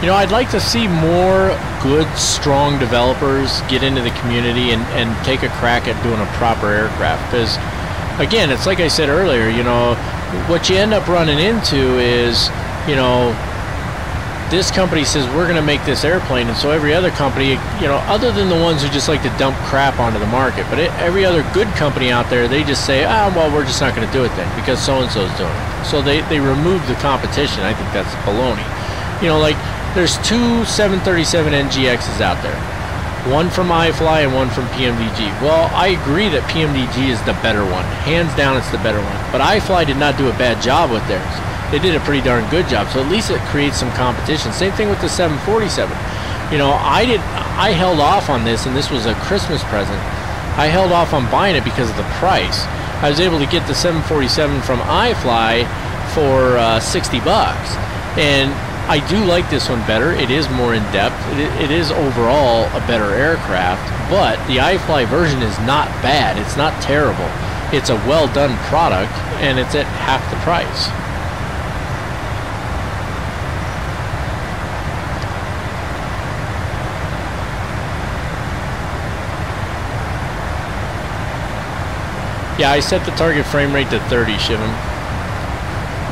You know, I'd like to see more good, strong developers get into the community and take a crack at doing a proper aircraft. Because, again, it's like I said earlier, you know, what you end up running into is, you know, this company says, we're going to make this airplane, and so every other company, you know, other than the ones who just like to dump crap onto the market, but every other good company out there, they just say, ah, well, we're just not going to do it then, because so-and-so's doing it. So they remove the competition. I think that's baloney. You know, like, there's two 737 NGXs out there. One from iFly and one from PMDG. Well, I agree that PMDG is the better one. Hands down, it's the better one. But iFly did not do a bad job with theirs. They did a pretty darn good job. So at least it creates some competition. Same thing with the 747. You know, I held off on this, and this was a Christmas present. I held off on buying it because of the price. I was able to get the 747 from iFly for 60 bucks. And I do like this one better. It is more in depth. It is overall a better aircraft, but the iFly version is not bad. It's not terrible. It's a well done product, and it's at half the price. Yeah, I set the target frame rate to 30, Shivam.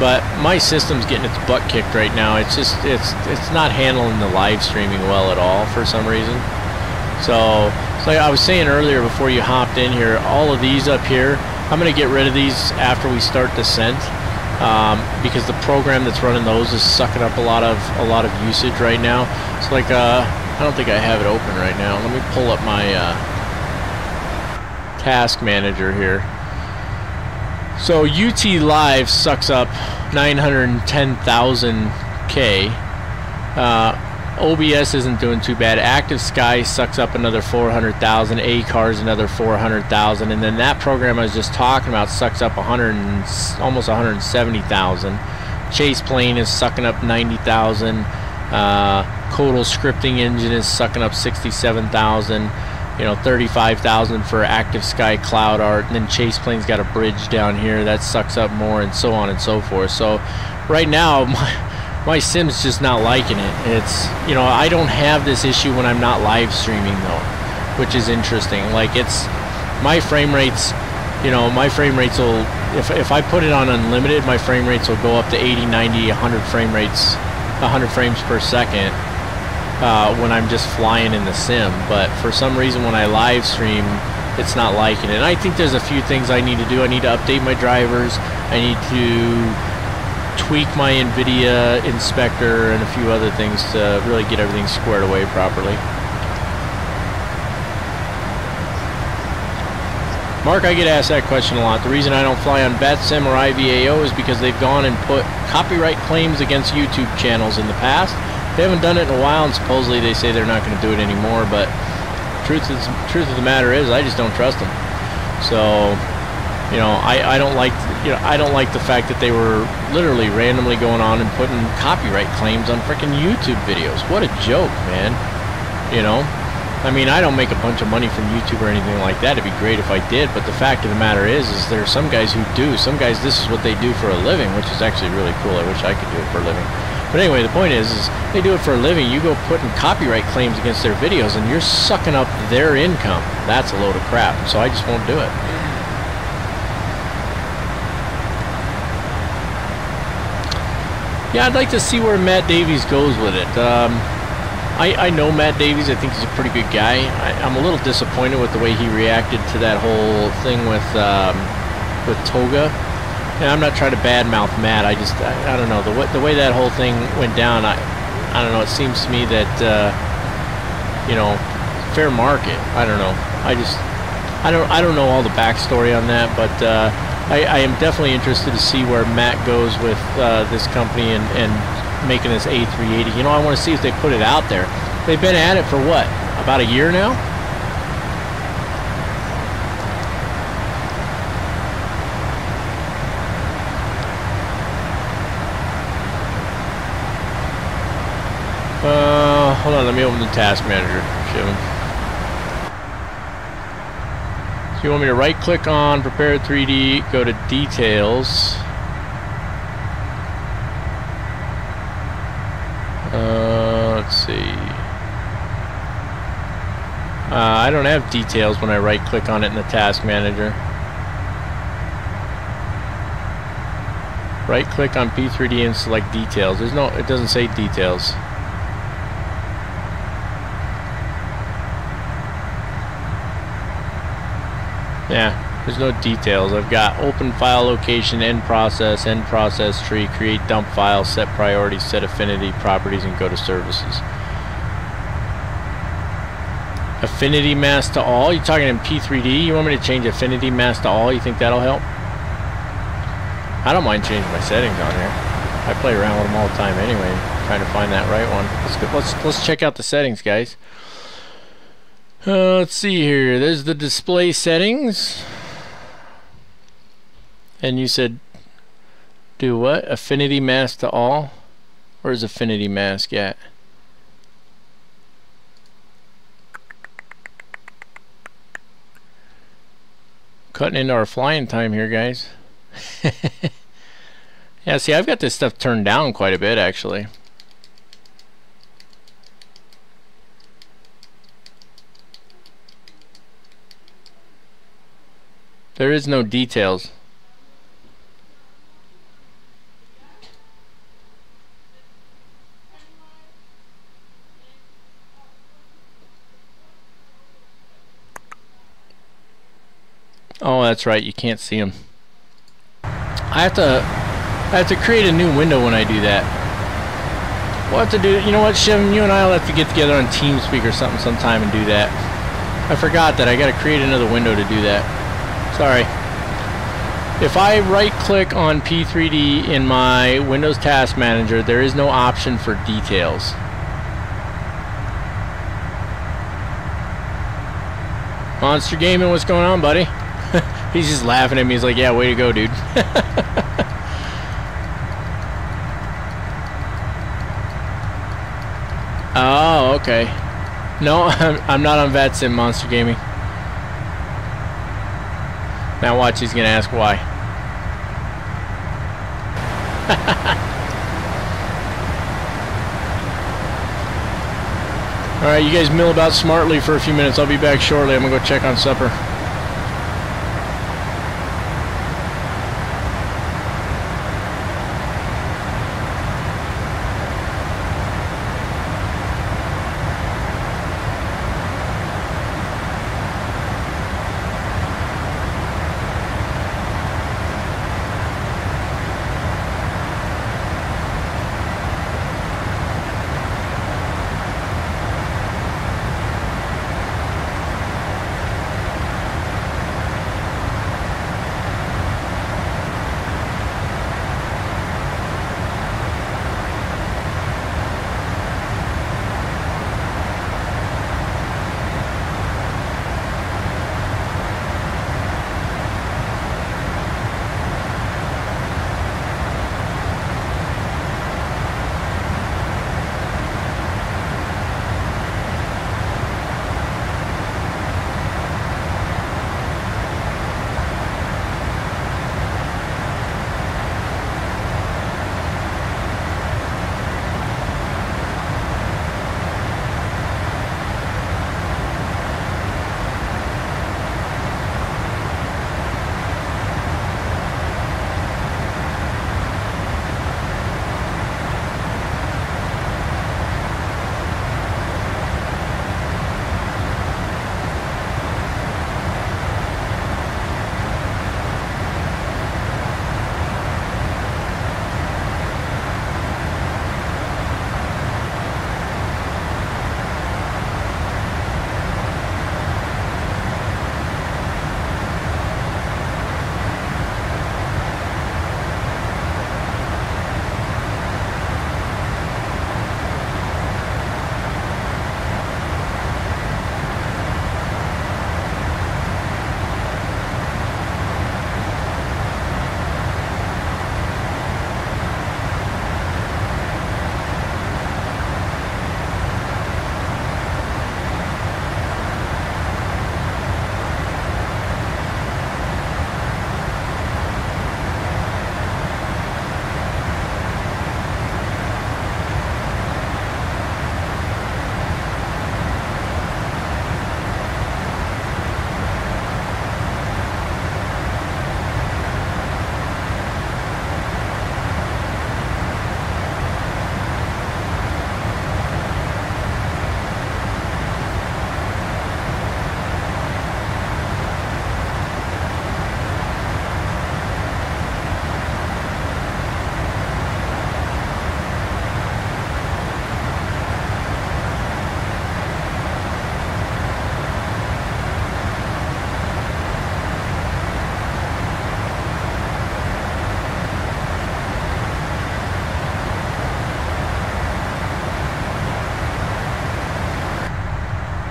But my system's getting its butt kicked right now. It's just, it's not handling the live streaming well at all for some reason. So like I was saying earlier before you hopped in here, all of these up here, I'm going to get rid of these after we start descent, because the program that's running those is sucking up a lot of usage right now. So like, I don't think I have it open right now. Let me pull up my task manager here. So UT Live sucks up 910,000 K. OBS isn't doing too bad. Active Sky sucks up another 400,000. ACAR's another 400,000, and then that program I was just talking about sucks up almost 170,000. Chase Plane is sucking up 90,000. Codal Scripting Engine is sucking up 67,000. You know, 35,000 for Active Sky Cloud Art, and then Chase Plane's got a bridge down here that sucks up more, and so on and so forth. So right now my sim's just not liking it. It's, you know, I don't have this issue when I'm not live streaming though, which is interesting. Like, it's my frame rates, you know, my frame rates will, if I put it on unlimited, my frame rates will go up to 80, 90, 100 frame rates, 100 frames per second. When I'm just flying in the sim, but for some reason when I live stream, it's not liking it. And I think there's a few things I need to do. I need to update my drivers. I need to tweak my NVIDIA inspector and a few other things to really get everything squared away properly. Mark, I get asked that question a lot. The reason I don't fly on BatSim or IVAO is because they've gone and put copyright claims against YouTube channels in the past. They haven't done it in a while, and supposedly they say they're not going to do it anymore, but truth of the matter is I just don't trust them. So, you know, I don't like, you know, I don't like the fact that they were literally randomly going on and putting copyright claims on freaking YouTube videos. What a joke, man. You know, I mean, I don't make a bunch of money from YouTube or anything like that. It'd be great if I did, but the fact of the matter is there are some guys who do. Some guys, this is what they do for a living, which is actually really cool. I wish I could do it for a living. But anyway, the point is they do it for a living. You go putting copyright claims against their videos, and you're sucking up their income. That's a load of crap. So I just won't do it. Yeah, I'd like to see where Matt Davies goes with it. I know Matt Davies. I think he's a pretty good guy. I'm a little disappointed with the way he reacted to that whole thing with Toga. And I'm not trying to badmouth Matt. I don't know the way that whole thing went down. I don't know. It seems to me that you know, fair market. I don't know. I don't know all the backstory on that, but I am definitely interested to see where Matt goes with this company and making this A380. You know, I want to see if they put it out there. They've been at it for what, about a year now? Hold on, let me open the task manager, Shivin. So you want me to right click on prepare 3D, go to details. Let's see. I don't have details when I right click on it in the task manager. Right click on P3D and select details. There's no, it doesn't say details. Yeah, there's no details. I've got open file location, end process tree, create dump file, set priority, set affinity, properties, and go to services. Affinity mask to all? You're talking in P3D? You want me to change affinity mask to all? You think that'll help? I don't mind changing my settings on here. I play around with them all the time anyway, trying to find that right one. Let's check out the settings, guys. Let's see here. There's the display settings. And you said do what? Affinity mask to all? Where's affinity mask at? Cutting into our flying time here, guys. Yeah, see, I've got this stuff turned down quite a bit, actually. There is no details. Oh, that's right. You can't see them. I have to create a new window when I do that. We'll have to do. You know what, Shivin? You and I will have to get together on TeamSpeak or something sometime and do that. I forgot that I got to create another window to do that. Sorry. If I right click on P3D in my Windows Task Manager, there is no option for details. Monster Gaming, what's going on, buddy? He's just laughing at me. He's like, yeah, way to go, dude. Oh, okay. No, I'm not on VATSIM, Monster Gaming. Now watch, he's gonna ask why. Alright, you guys mill about smartly for a few minutes. I'll be back shortly. I'm gonna go check on supper.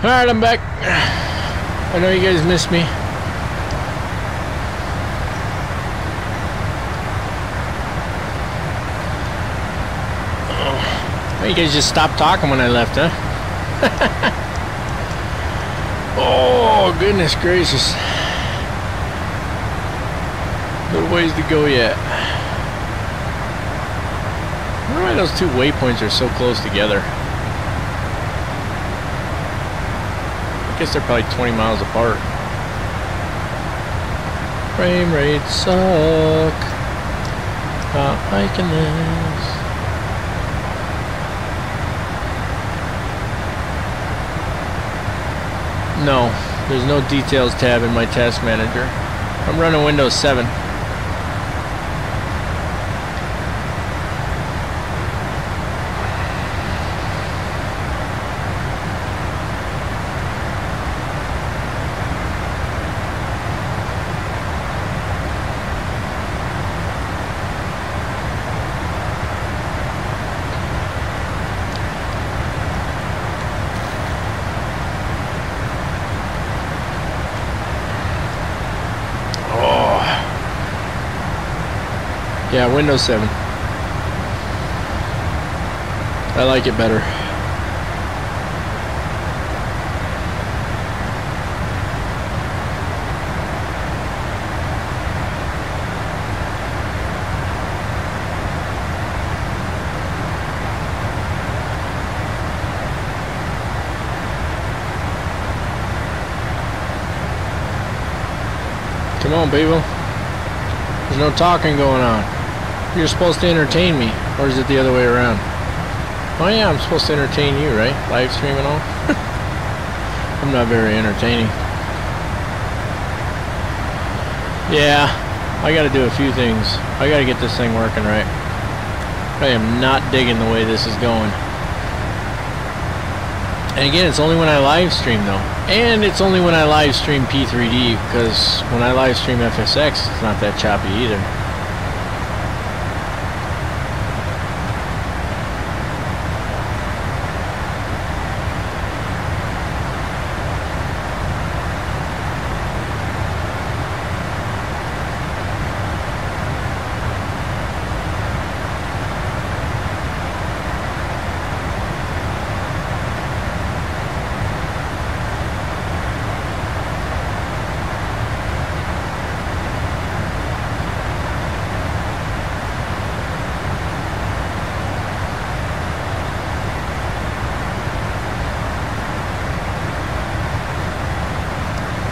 Alright, I'm back. I know you guys missed me. Oh, you guys just stopped talking when I left, huh? Oh, goodness gracious. Little ways to go yet. I wonder why those two waypoints are so close together. I guess they're probably 20 miles apart. Frame rates suck. Not liking this. No, there's no details tab in my task manager. I'm running Windows 7. Yeah, Windows 7. I like it better. Come on, people. There's no talking going on. You're supposed to entertain me, or is it the other way around? Oh yeah, I'm supposed to entertain you, right? Live stream and all? I'm not very entertaining. Yeah, I gotta do a few things. I gotta get this thing working right. I am not digging the way this is going. And again, it's only when I live stream though. And it's only when I live stream P3D, because when I live stream FSX, it's not that choppy either.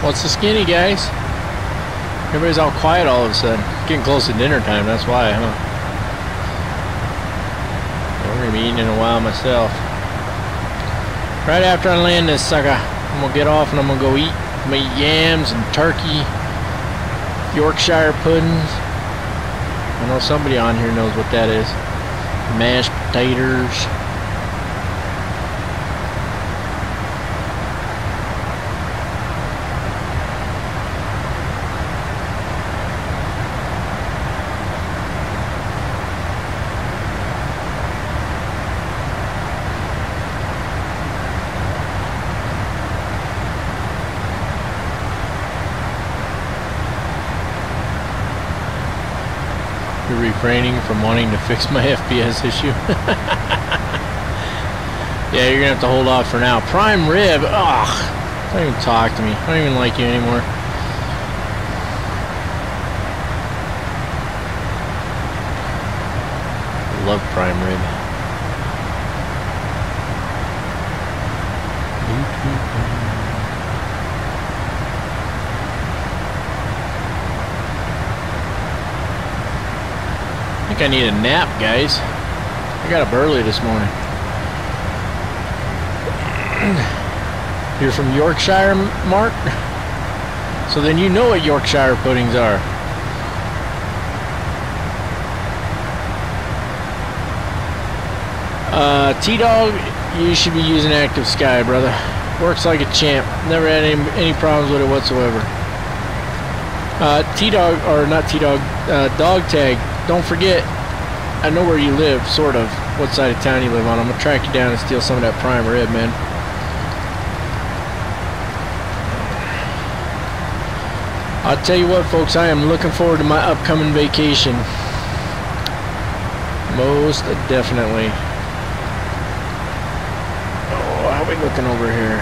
What's the skinny, guys? Everybody's all quiet all of a sudden. Getting close to dinner time, that's why, huh? I'm gonna be eating in a while myself. Right after I land this sucker, I'm gonna get off and I'm gonna go eat. I'm gonna eat yams and turkey, Yorkshire puddings. I know somebody on here knows what that is. Mashed potatoes. Refraining from wanting to fix my FPS issue. Yeah, you're gonna have to hold off for now. Prime rib, ugh, don't even talk to me. I don't even like you anymore. Love prime rib. I think I need a nap, guys. I got up early this morning. You're from Yorkshire, Mark? So then you know what Yorkshire puddings are. T-Dog, you should be using Active Sky, brother. Works like a champ. Never had any problems with it whatsoever. T-Dog, or not T-Dog, Dog Tag. Don't forget, I know where you live, sort of, what side of town you live on. I'm gonna track you down and steal some of that prime rib, man. I'll tell you what, folks, I am looking forward to my upcoming vacation. Most definitely. Oh, how are we looking over here?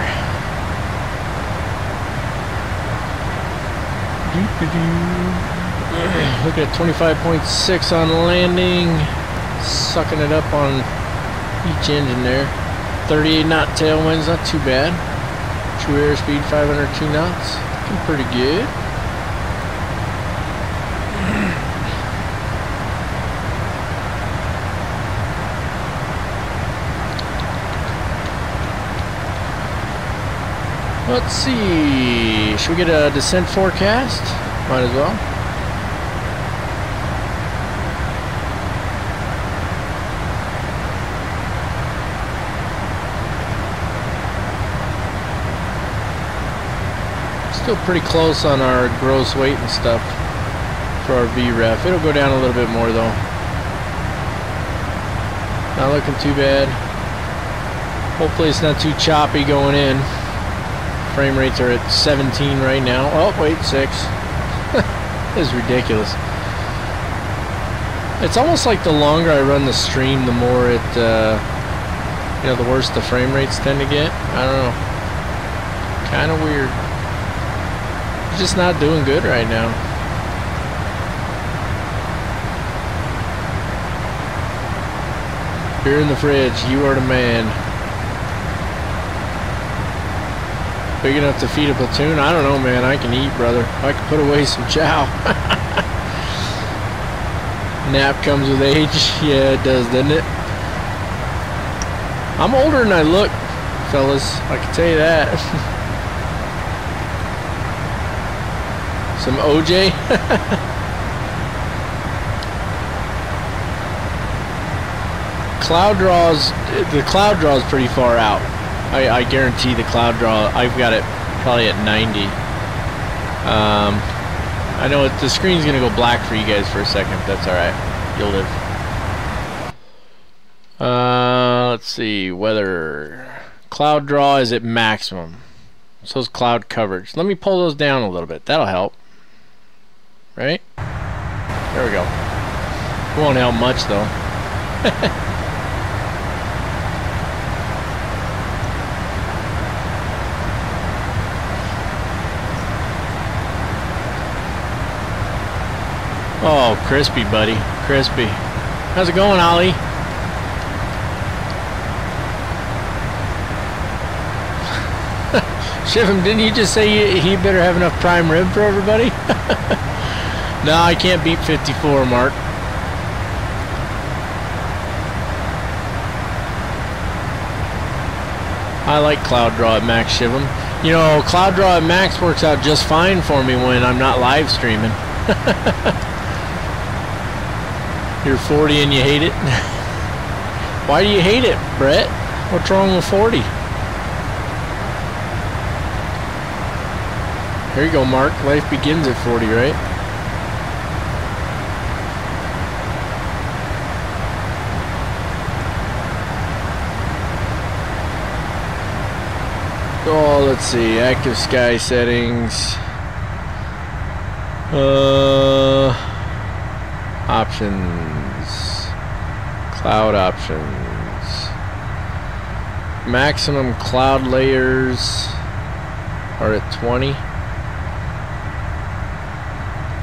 Look at 25.6 on landing. Sucking it up on each engine there. 38 knot tailwinds, not too bad. True airspeed 502 knots. Looking pretty good. Let's see. Should we get a descent forecast? Might as well. Still pretty close on our gross weight and stuff for our VREF. It'll go down a little bit more though. Not looking too bad. Hopefully it's not too choppy going in. Frame rates are at 17 right now. Oh, wait, 6. This is ridiculous. It's almost like the longer I run the stream, the more it, you know, the worse the frame rates tend to get. I don't know. Kind of weird. Just not doing good right now. Beer in the fridge, you are the man. Big enough to feed a platoon? I don't know, man. I can eat, brother. I can put away some chow. Nap comes with age. Yeah, it does, doesn't it? I'm older than I look, fellas. I can tell you that. Some OJ. Cloud draws. The cloud draw is pretty far out. I guarantee the cloud draw. I've got it probably at 90. I know the screen's gonna go black for you guys for a second. But that's all right. You'll live. Let's see. Weather. Cloud draw is at maximum. So is cloud coverage. Let me pull those down a little bit. That'll help. Right? There we go. It won't help much though. Oh, crispy, buddy. Crispy. How's it going, Ollie? Shivim, didn't you just say he better have enough prime rib for everybody? No, I can't beat 54, Mark. I like cloud draw at max, Shivim. You know, cloud draw at max works out just fine for me when I'm not live streaming. You're 40 and you hate it? Why do you hate it, Brett? What's wrong with 40? Here you go, Mark. Life begins at 40, right? Oh, let's see. Active sky settings. Options. Cloud options. Maximum cloud layers are at 20.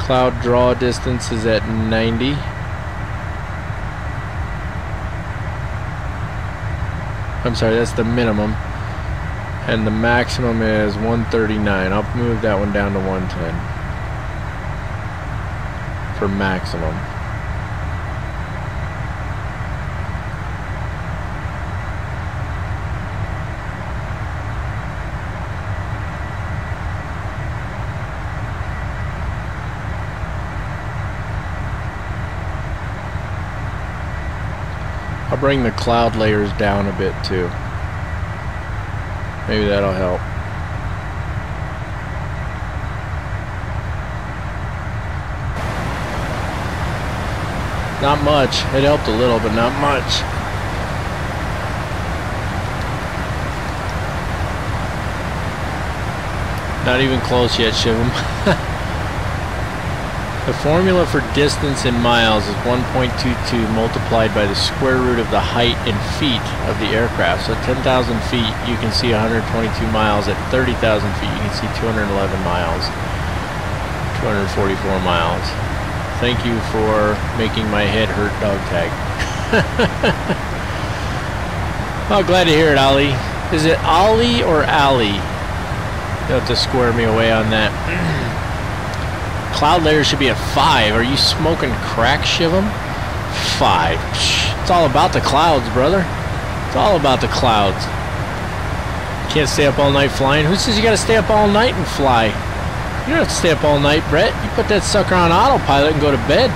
Cloud draw distance is at 90. I'm sorry, that's the minimum. And the maximum is 139. I'll move that one down to 110 for maximum. I'll bring the cloud layers down a bit too. Maybe that'll help. Not much. It helped a little, but not much. Not even close yet, Shivim. The formula for distance in miles is 1.22 multiplied by the square root of the height in feet of the aircraft. So at 10,000 feet, you can see 122 miles. At 30,000 feet, you can see 211 miles. 244 miles. Thank you for making my head hurt, dog tag. Oh, glad to hear it, Ali. Is it Ali or Ali? You'll have to square me away on that. Cloud layer should be at 5. Are you smoking crack, Shivam? 5. It's all about the clouds, brother. It's all about the clouds. Can't stay up all night flying. Who says you gotta stay up all night and fly? You don't have to stay up all night, Brett. You put that sucker on autopilot and go to bed.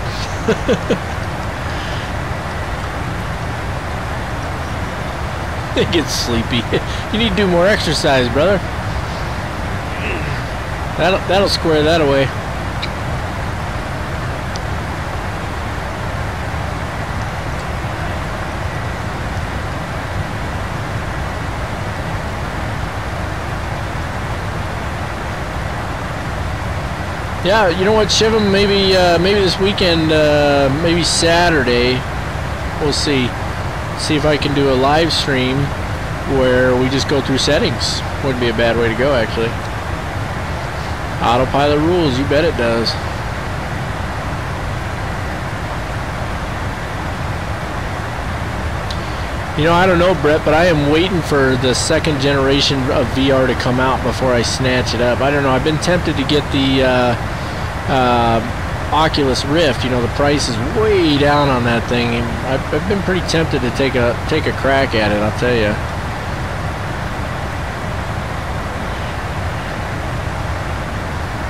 It gets sleepy. You need to do more exercise, brother. That'll square that away. Yeah, you know what, Shivam? Maybe this weekend, maybe Saturday, we'll see. See if I can do a live stream where we just go through settings. Wouldn't be a bad way to go, actually. Autopilot rules, you bet it does. You know, I don't know, Brett, but I am waiting for the second generation of VR to come out before I snatch it up. I don't know, I've been tempted to get the Oculus Rift. You know, the price is way down on that thing. I've been pretty tempted to take a crack at it, I'll tell you.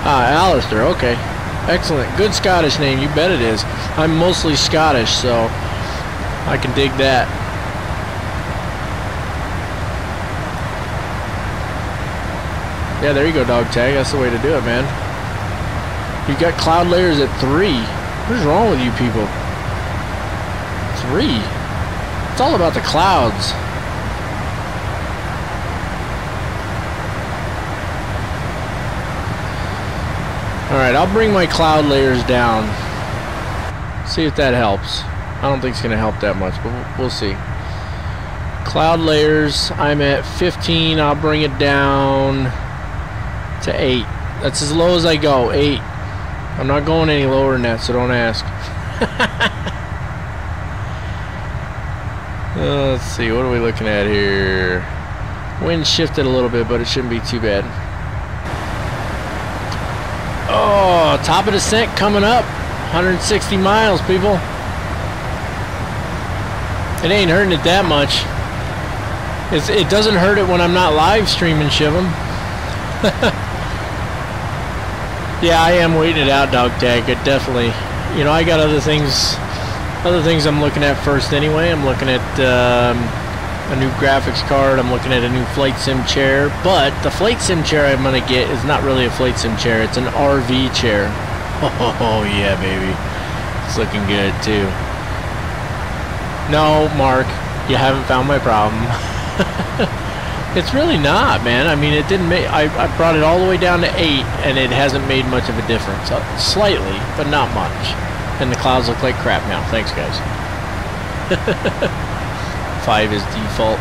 Ah, Alistair, okay. Excellent. Good Scottish name, you bet it is. I'm mostly Scottish, so I can dig that. Yeah, there you go, dog tag. That's the way to do it, man. You got cloud layers at 3. What is wrong with you people? 3. It's all about the clouds. Alright, I'll bring my cloud layers down. See if that helps. I don't think it's going to help that much, but we'll see. Cloud layers, I'm at 15. I'll bring it down to 8. That's as low as I go. 8. I'm not going any lower than that, so don't ask. Let's see, what are we looking at here? Wind shifted a little bit, but it shouldn't be too bad. Oh, top of descent coming up. 160 miles, people. It ain't hurting it that much. It doesn't hurt it when I'm not live streaming, Shivam. Yeah, I am waiting it out, dog tag. It definitely, you know, I got other things I'm looking at first anyway. I'm looking at a new graphics card. I'm looking at a new flight sim chair. But the flight sim chair I'm gonna get is not really a flight sim chair. It's an RV chair. Oh yeah, baby. It's looking good too. No, Mark, you haven't found my problem. It's really not, man. I mean, it didn't make... I brought it all the way down to 8, and it hasn't made much of a difference. Slightly, but not much. And the clouds look like crap now. Thanks, guys. 5 is default.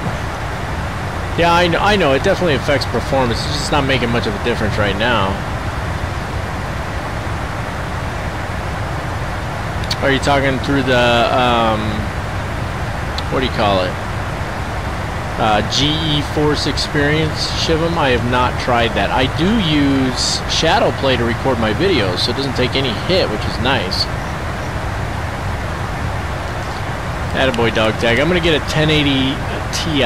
Yeah, I know. It definitely affects performance. It's just not making much of a difference right now. Are you talking through the... what do you call it? GE Force Experience, Shivam? I have not tried that. I do use Shadow Play to record my videos, so it doesn't take any hit, which is nice. Attaboy, dog tag. I'm going to get a 1080 Ti.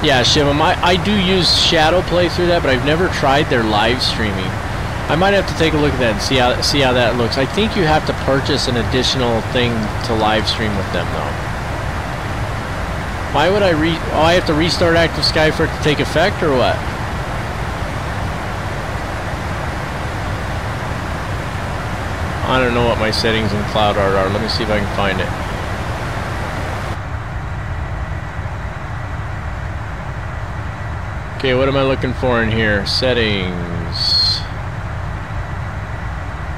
Yeah, Shivam, I do use Shadow Play through that, but I've never tried their live streaming. I might have to take a look at that and see how that looks. I think you have to purchase an additional thing to live stream with them, though. Why would I I have to restart Active Sky for it to take effect, or what? I don't know what my settings in CloudArt are. Let me see if I can find it. Okay, what am I looking for in here? Settings.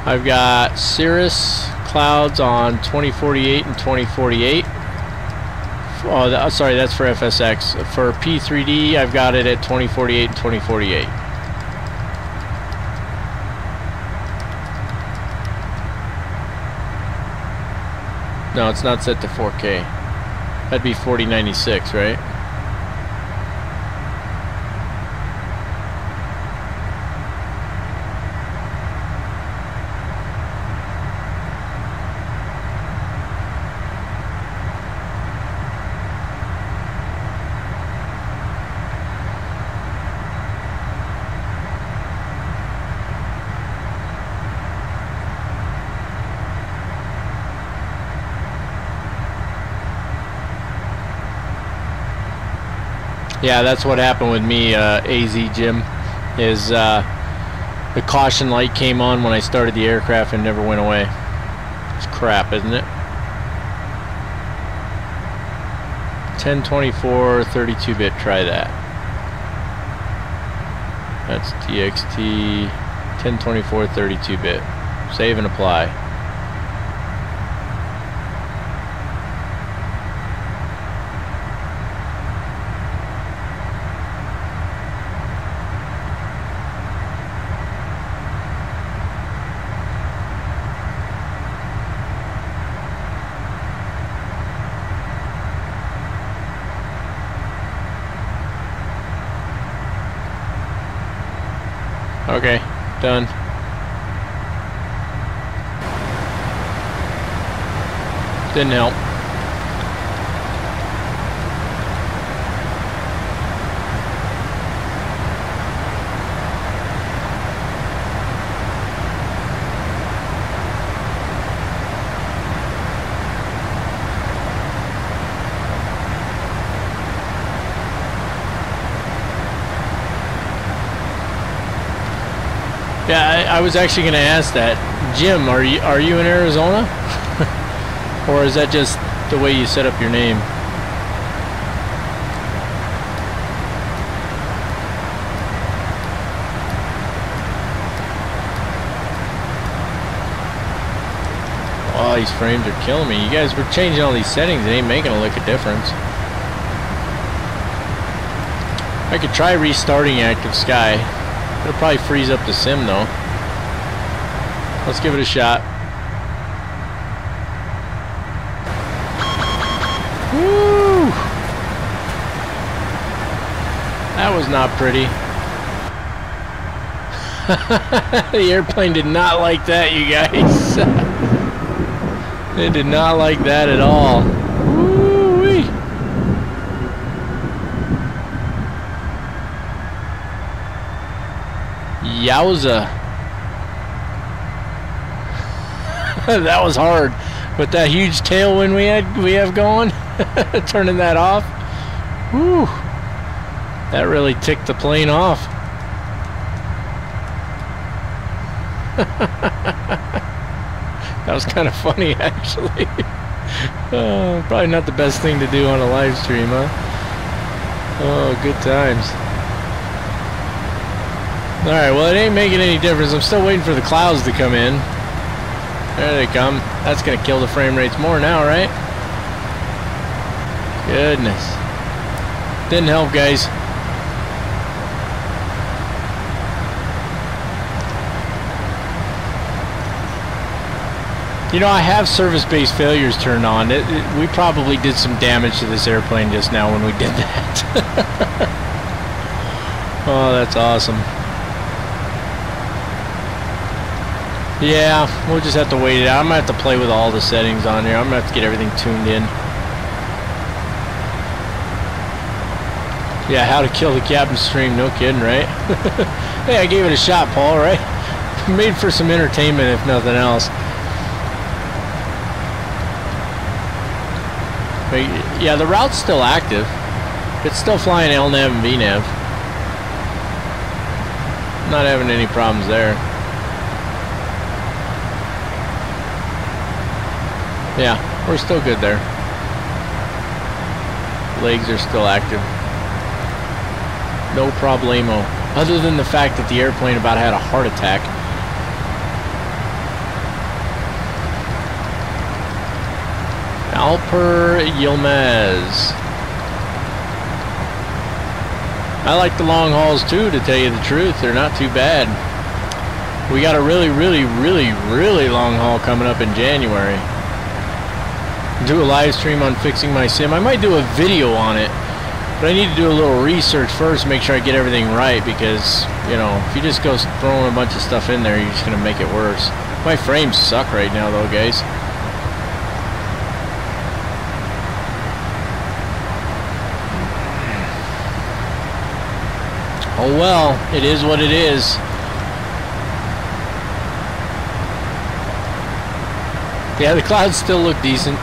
I've got cirrus clouds on 2048 and 2048. Oh, sorry, that's for FSX. For P3D, I've got it at 2048 and 2048. No, it's not set to 4K. That'd be 4096, right? Yeah, that's what happened with me, AZ Jim, is the caution light came on when I started the aircraft and never went away. It's crap, isn't it? 1024 32-bit, try that. That's DXT 1024 32-bit. Save and apply. Okay, done. Didn't help. Yeah, I was actually going to ask that. Jim, are you in Arizona? Or is that just the way you set up your name? Oh, these frames are killing me. You guys were changing all these settings. It ain't making a lick of difference. I could try restarting Active Sky. It'll probably freeze up the sim though. Let's give it a shot. Woo! That was not pretty. The airplane did not like that, you guys. It did not like that at all. Woo-wee. Yowza. That was hard. With that huge tailwind we have going, turning that off. Whew. That really ticked the plane off. That was kind of funny, actually. Probably not the best thing to do on a live stream, huh? Oh, good times. Alright, well, it ain't making any difference. I'm still waiting for the clouds to come in. There they come. That's going to kill the frame rates more now, right? Goodness. Didn't help, guys. You know, I have service-based failures turned on. We probably did some damage to this airplane just now when we did that. Oh, that's awesome. Yeah, we'll just have to wait it out. I'm going to have to play with all the settings on here. I'm going to have to get everything tuned in. Yeah, how to kill the captain stream. No kidding, right? Hey, I gave it a shot, Paul, right? Made for some entertainment, if nothing else. But yeah, the route's still active. It's still flying LNAV and VNAV. Not having any problems there. Yeah, we're still good there. Legs are still active. No problemo. Other than the fact that the airplane about had a heart attack. Alper Yilmaz. I like the long hauls too, to tell you the truth. They're not too bad. We got a really long haul coming up in January. Do a live stream on fixing my sim. I might do a video on it, but I need to do a little research first to make sure I get everything right, because, you know, if you just go throwing a bunch of stuff in there, you're just going to make it worse. My frames suck right now though, guys. Oh well, it is what it is. Yeah, the clouds still look decent.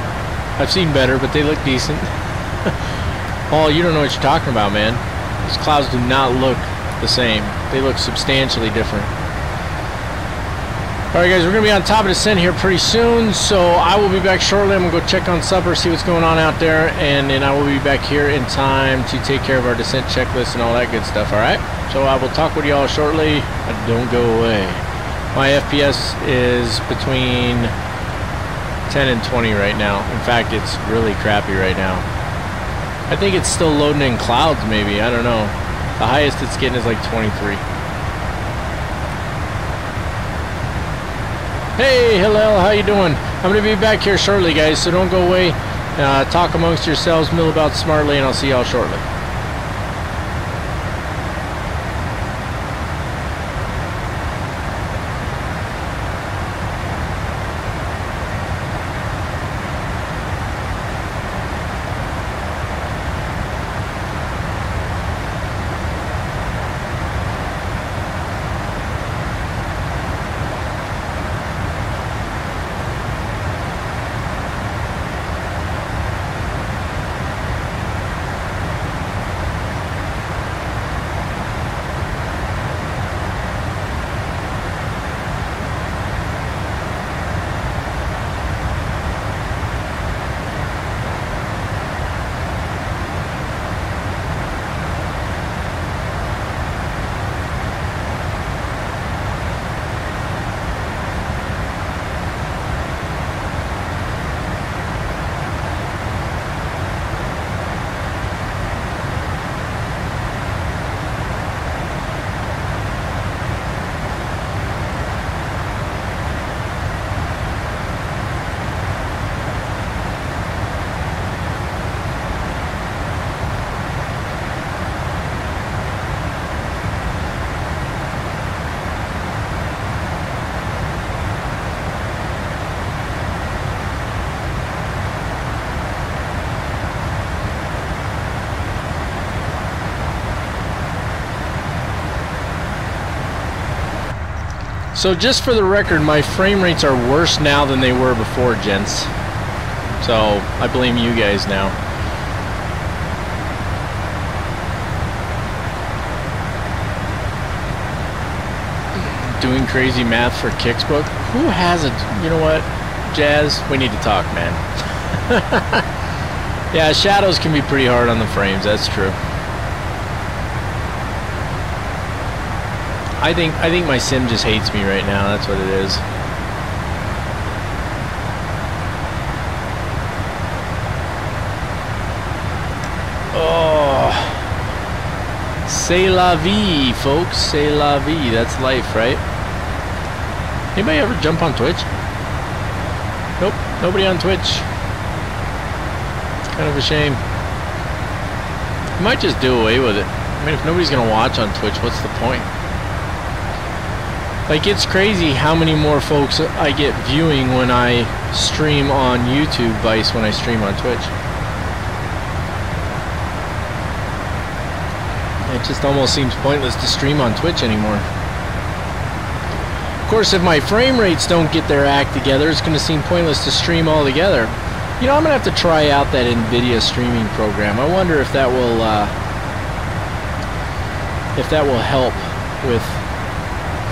I've seen better, but they look decent. Oh, you don't know what you're talking about, man. These clouds do not look the same. They look substantially different. Alright guys, we're going to be on top of the descent here pretty soon, so I will be back shortly. I'm going to go check on supper, see what's going on out there, and then I will be back here in time to take care of our descent checklist and all that good stuff, alright? So I will talk with you all shortly. Don't go away. My FPS is between 10 and 20 right now. In fact, it's really crappy right now. I think it's still loading in clouds maybe, I don't know. The highest it's getting is like 23. Hey Hillel, how you doing? I'm going to be back here shortly guys, so don't go away. Talk amongst yourselves, mill about smartly, and I'll see y'all shortly. So just for the record, my frame rates are worse now than they were before, gents. So I blame you guys now. Doing crazy math for Kicks book? Who has it? You know what, Jazz? We need to talk, man. Yeah, shadows can be pretty hard on the frames, that's true. I think my sim just hates me right now, that's what it is. Oh, c'est la vie, folks, c'est la vie. That's life, right? Anybody ever jump on Twitch? Nope, nobody on Twitch. It's kind of a shame. I might just do away with it. I mean, if nobody's gonna watch on Twitch, what's the point? Like, it's crazy how many more folks I get viewing when I stream on YouTube Vice when I stream on Twitch. It just almost seems pointless to stream on Twitch anymore. Of course, if my frame rates don't get their act together, it's going to seem pointless to stream altogether. You know, I'm going to have to try out that NVIDIA streaming program. I wonder if that will help with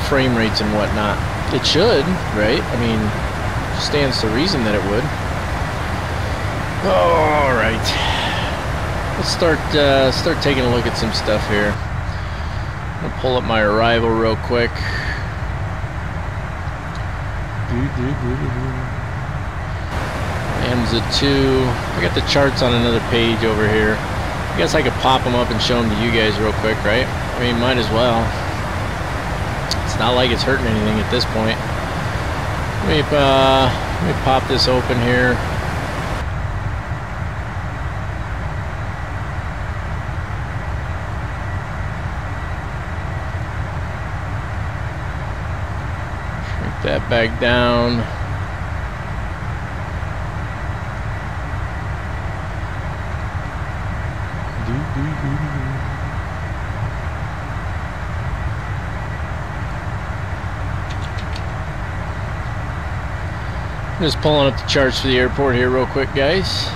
frame rates and whatnot. It should, right? I mean, stands to reason that it would. All right, let's start taking a look at some stuff here. I'm gonna pull up my arrival real quick. Lambda 2. I got the charts on another page over here. I guess I could pop them up and show them to you guys real quick, right? I mean, might as well. It's not like it's hurting anything at this point. Let me pop this open here. Shrink that back down. I'm just pulling up the charts for the airport here real quick, guys.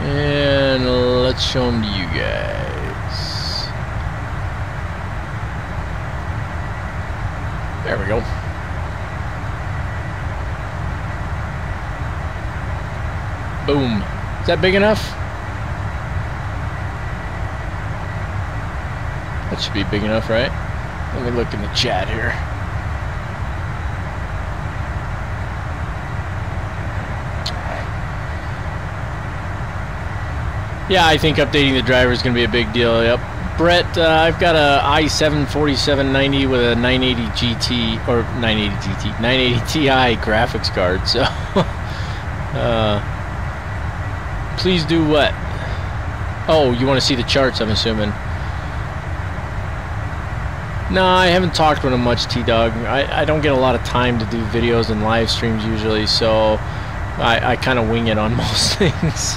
And let's show them to you guys. There we go. Boom. Is that big enough? That should be big enough, right? Let me look in the chat here. Yeah, I think updating the driver is going to be a big deal. Yep. Brett, I've got a i7 4790 with a 980 GT, or 980 GT, 980 Ti graphics card. So, please do what? Oh, you want to see the charts, I'm assuming. No, I haven't talked with him much, T-Dog. I don't get a lot of time to do videos and live streams usually, so I kind of wing it on most things.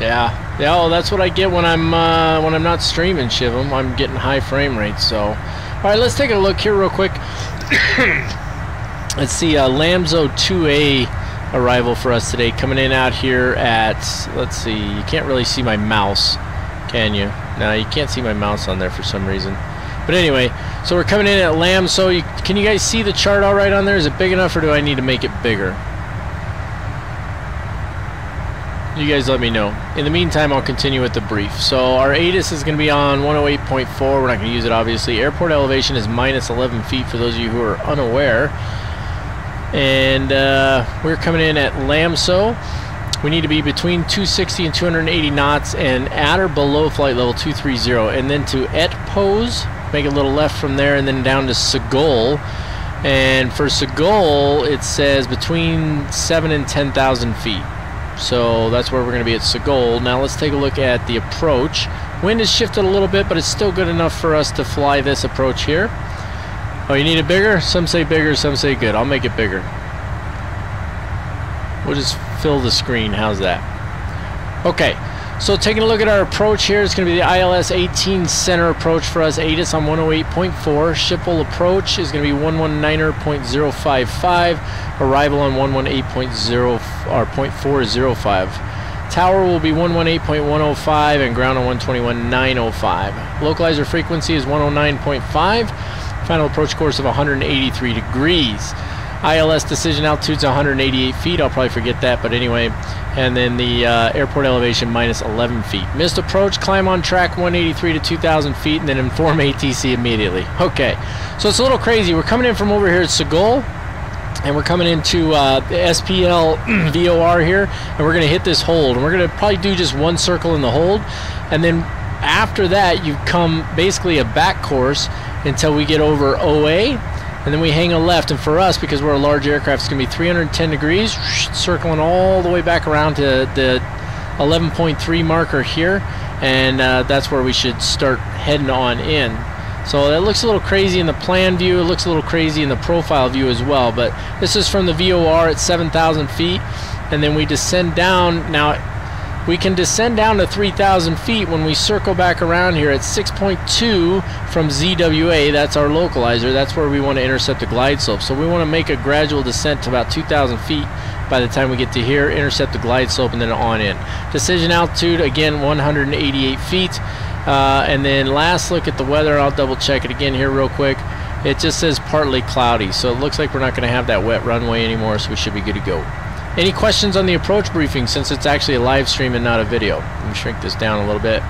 Yeah, well, that's what I get when I'm not streaming, Shivam. I'm getting high frame rates. So, all right, let's take a look here real quick. Let's see, Lamzo 2A. Arrival for us today, coming in out here at, let's see, you can't really see my mouse, can you? No, you can't see my mouse on there for some reason. But anyway, so we're coming in at Lamb. So can you guys see the chart all right on there? Is it big enough, or do I need to make it bigger? You guys let me know. In the meantime, I'll continue with the brief. So our ATIS is going to be on 108.4. We're not going to use it, obviously. Airport elevation is minus 11 feet for those of you who are unaware. And we're coming in at LAMSO. We need to be between 260 and 280 knots and at or below flight level 230. And then to et pose, make a little left from there and then down to Seoul. And for Seoul, it says between 7 and 10,000 feet. So that's where we're going to be at Seoul. Now let's take a look at the approach. Wind has shifted a little bit, but it's still good enough for us to fly this approach here. Oh, you need it bigger? Some say bigger, some say good. I'll make it bigger. We'll just fill the screen. How's that? Okay, so taking a look at our approach here, it's going to be the ILS 18 center approach for us. ATIS on 108.4. Schiphol approach is going to be 119.055. Arrival on 118.0.405. Tower will be 118.105 and ground on 121.905. Localizer frequency is 109.5. Final approach course of 183 degrees. ILS decision altitude is 188 feet. I'll probably forget that, but anyway. And then the airport elevation minus 11 feet. Missed approach, climb on track 183 to 2,000 feet, and then inform ATC immediately. Okay, so it's a little crazy. We're coming in from over here at Seoul, and we're coming into the SPL VOR here, and we're going to hit this hold. And we're going to probably do just one circle in the hold, and then after that, you come basically a back course until we get over OA, and then we hang a left. And for us, because we're a large aircraft, it's going to be 310 degrees, circling all the way back around to the 11.3 marker here, and that's where we should start heading on in. So that looks a little crazy in the plan view. It looks a little crazy in the profile view as well, but this is from the VOR at 7,000 feet, and then we descend down. Now, we can descend down to 3,000 feet when we circle back around here at 6.2 from ZWA. That's our localizer. That's where we want to intercept the glide slope. So we want to make a gradual descent to about 2,000 feet by the time we get to here, intercept the glide slope, and then on in. Decision altitude, again, 188 feet. And then last look at the weather. I'll double check it again here real quick. It just says partly cloudy, so it looks like we're not going to have that wet runway anymore, so we should be good to go. Any questions on the approach briefing, since it's actually a live stream and not a video? Let me shrink this down a little bit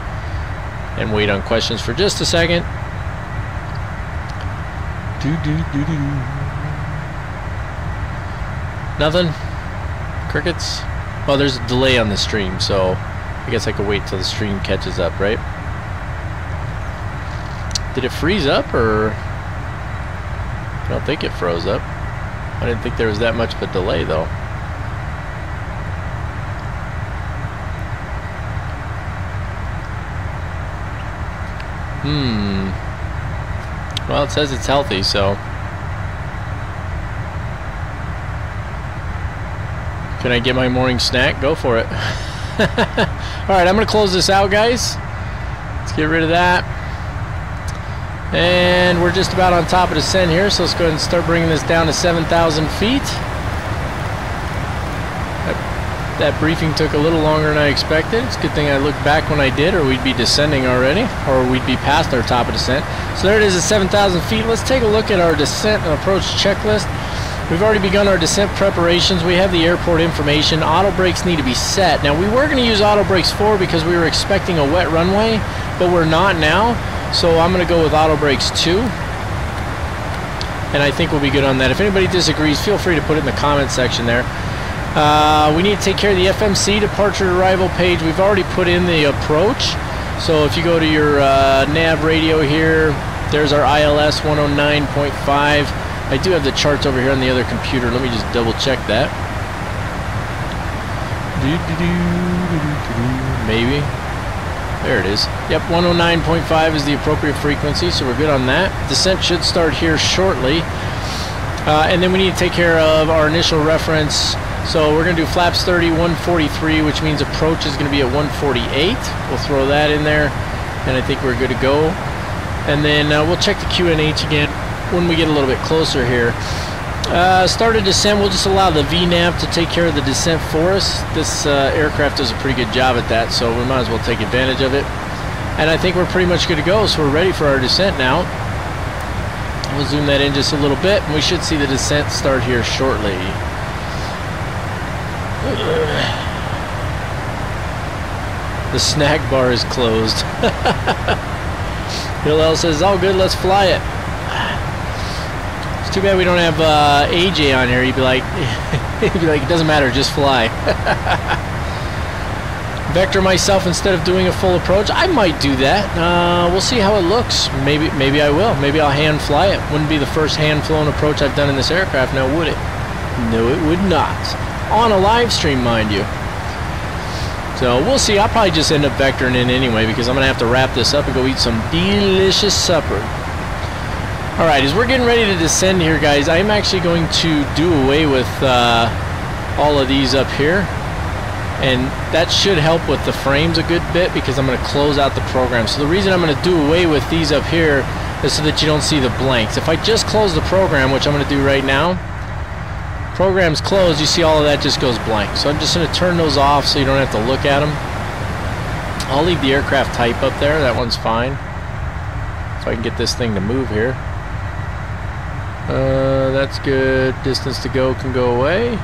and wait on questions for just a second. Nothing? Crickets? Well, there's a delay on the stream, so I guess I could wait till the stream catches up, right? Did it freeze up, or? I don't think it froze up. I didn't think there was that much of a delay, though. Well, it says it's healthy, so. Can I get my morning snack? Go for it. Alright, I'm going to close this out, guys. Let's get rid of that. And we're just about on top of the descent here, so let's go ahead and start bringing this down to 7,000 feet. That briefing took a little longer than I expected. It's a good thing I looked back when I did, or we'd be descending already, or we'd be past our top of descent. So there it is at 7,000 feet. Let's take a look at our descent and approach checklist. We've already begun our descent preparations. We have the airport information. Auto brakes need to be set. Now, we were going to use auto brakes 4 because we were expecting a wet runway, but we're not now. So I'm going to go with auto brakes 2. And I think we'll be good on that. If anybody disagrees, feel free to put it in the comment section there. We need to take care of the FMC departure arrival page. We've already put in the approach. So if you go to your nav radio here, there's our ILS 109.5. I do have the charts over here on the other computer. Let me just double check that. Maybe. There it is. Yep, 109.5 is the appropriate frequency, so we're good on that. Descent should start here shortly. And then we need to take care of our initial reference. So we're going to do flaps 30, 143, which means approach is going to be at 148. We'll throw that in there, and I think we're good to go. And then we'll check the QNH again when we get a little bit closer here. Start a descent. We'll just allow the VNAV to take care of the descent for us. This aircraft does a pretty good job at that, so we might as well take advantage of it. And I think we're pretty much good to go, so we're ready for our descent now. We'll zoom that in just a little bit, and we should see the descent start here shortly. The snack bar is closed. Hillel says, all good, let's fly it. It's too bad we don't have AJ on here. He'd be like, it doesn't matter, just fly. Vector myself instead of doing a full approach. I might do that. We'll see how it looks. Maybe I will. Maybe I'll hand fly it. Wouldn't be the first hand flown approach I've done in this aircraft, now would it? No, it would not. On a live stream, mind you. So we'll see. I'll probably just end up vectoring in anyway, because I'm going to have to wrap this up and go eat some delicious supper. Alright, as we're getting ready to descend here, guys, I'm actually going to do away with all of these up here. And that should help with the frames a good bit, because I'm going to close out the program. So the reason I'm going to do away with these up here is so that you don't see the blanks. If I just close the program, which I'm going to do right now, program's closed, you see all of that just goes blank. So I'm just going to turn those off so you don't have to look at them. I'll leave the aircraft type up there. That one's fine. If I can get this thing to move here. That's good. Distance to go can go away.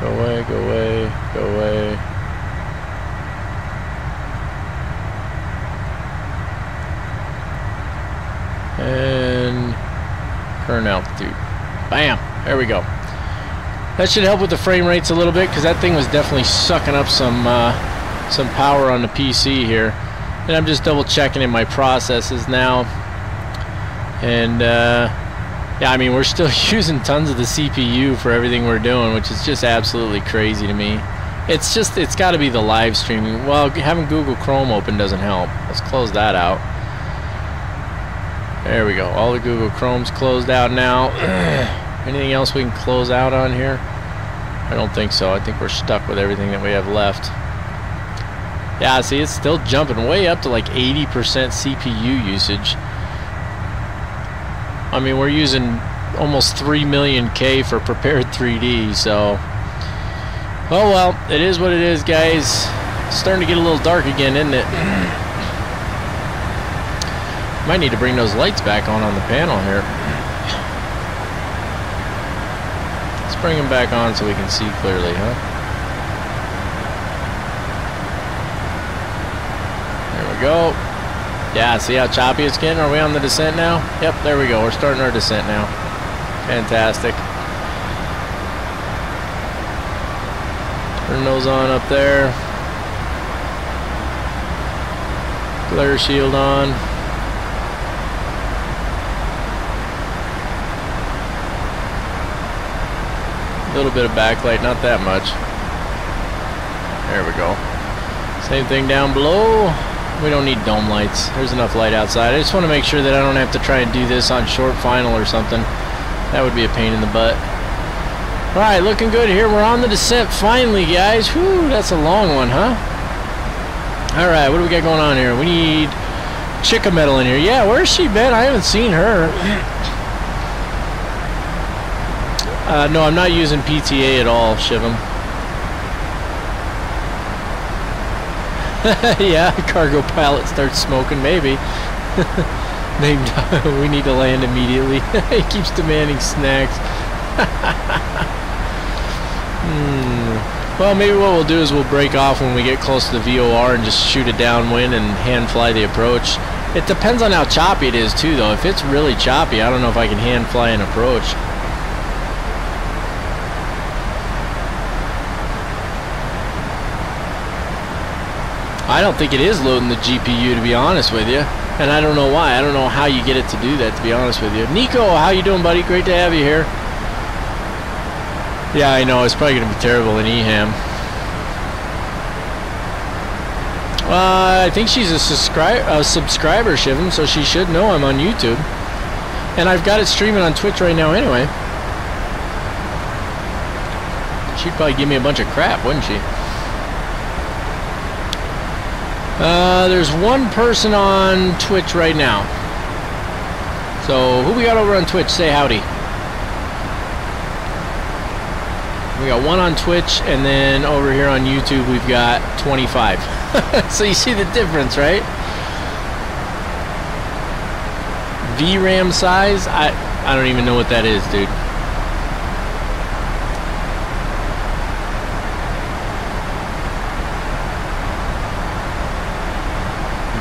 Go away, go away, go away. And current altitude. Bam! There we go. That should help with the frame rates a little bit, because that thing was definitely sucking up some power on the PC here. And I'm just double checking in my processes now. And yeah, I mean, we're still using tons of the CPU for everything we're doing, which is just absolutely crazy to me. It's got to be the live streaming. Well, having Google Chrome open doesn't help. Let's close that out. There we go. All the Google Chrome's closed out now. Anything else we can close out on here? I don't think so. I think we're stuck with everything that we have left. Yeah, see, it's still jumping way up to like 80% CPU usage. I mean, we're using almost 3 million K for prepared 3D, so. Oh well, it is what it is, guys. It's starting to get a little dark again, isn't it? Might need to bring those lights back on the panel here. It's bring him back on so we can see clearly, huh? There we go. Yeah, see how choppy it's getting? Are we on the descent now? Yep, there we go. We're starting our descent now. Fantastic. Turn those on up there. Glare shield on. A little bit of backlight, not that much. There we go. Same thing down below. We don't need dome lights. There's enough light outside. I just want to make sure that I don't have to try and do this on short final or something. That would be a pain in the butt. Alright, looking good here. We're on the descent finally, guys. Whew, that's a long one, huh? Alright, what do we got going on here? We need Chica Metal in here. Yeah, where's she been? I haven't seen her. No, I'm not using PTA at all, Shivam. Yeah, cargo pilot starts smoking, maybe. We need to land immediately. He keeps demanding snacks. Well, maybe what we'll do is we'll break off when we get close to the VOR and just shoot it downwind and hand fly the approach. It depends on how choppy it is too, though. If it's really choppy, I don't know if I can hand fly an approach. I don't think it is loading the GPU, to be honest with you. And I don't know why. I don't know how you get it to do that, to be honest with you. Nico, how you doing, buddy? Great to have you here. Yeah, I know. It's probably going to be terrible in EHAM. I think she's a subscriber, Shivam, so she should know I'm on YouTube. And I've got it streaming on Twitch right now anyway. She'd probably give me a bunch of crap, wouldn't she? There's one person on Twitch right now. So, who we got over on Twitch? Say howdy. We got one on Twitch, and then over here on YouTube, we've got 25. So you see the difference, right? VRAM size? I don't even know what that is, dude.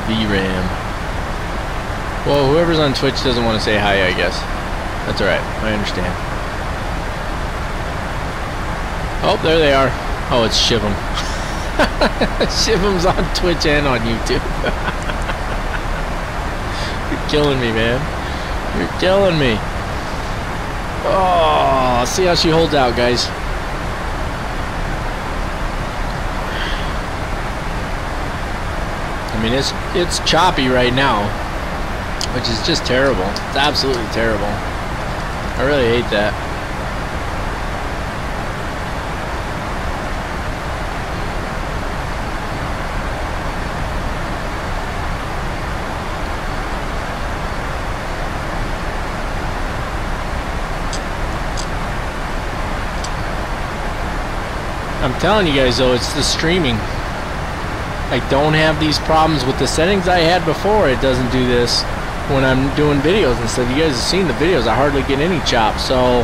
VRAM. Well, whoever's on Twitch doesn't want to say hi, I guess. That's alright. I understand. Oh, there they are. Oh, it's Shivam. Shivam's on Twitch and on YouTube. You're killing me, man. You're killing me. Oh, see how she holds out, guys. I mean, it's choppy right now, which is just terrible. It's absolutely terrible. I really hate that. I'm telling you guys, though, it's the streaming. I don't have these problems with the settings I had before. It doesn't do this when I'm doing videos and stuff. You guys have seen the videos. I hardly get any chop. So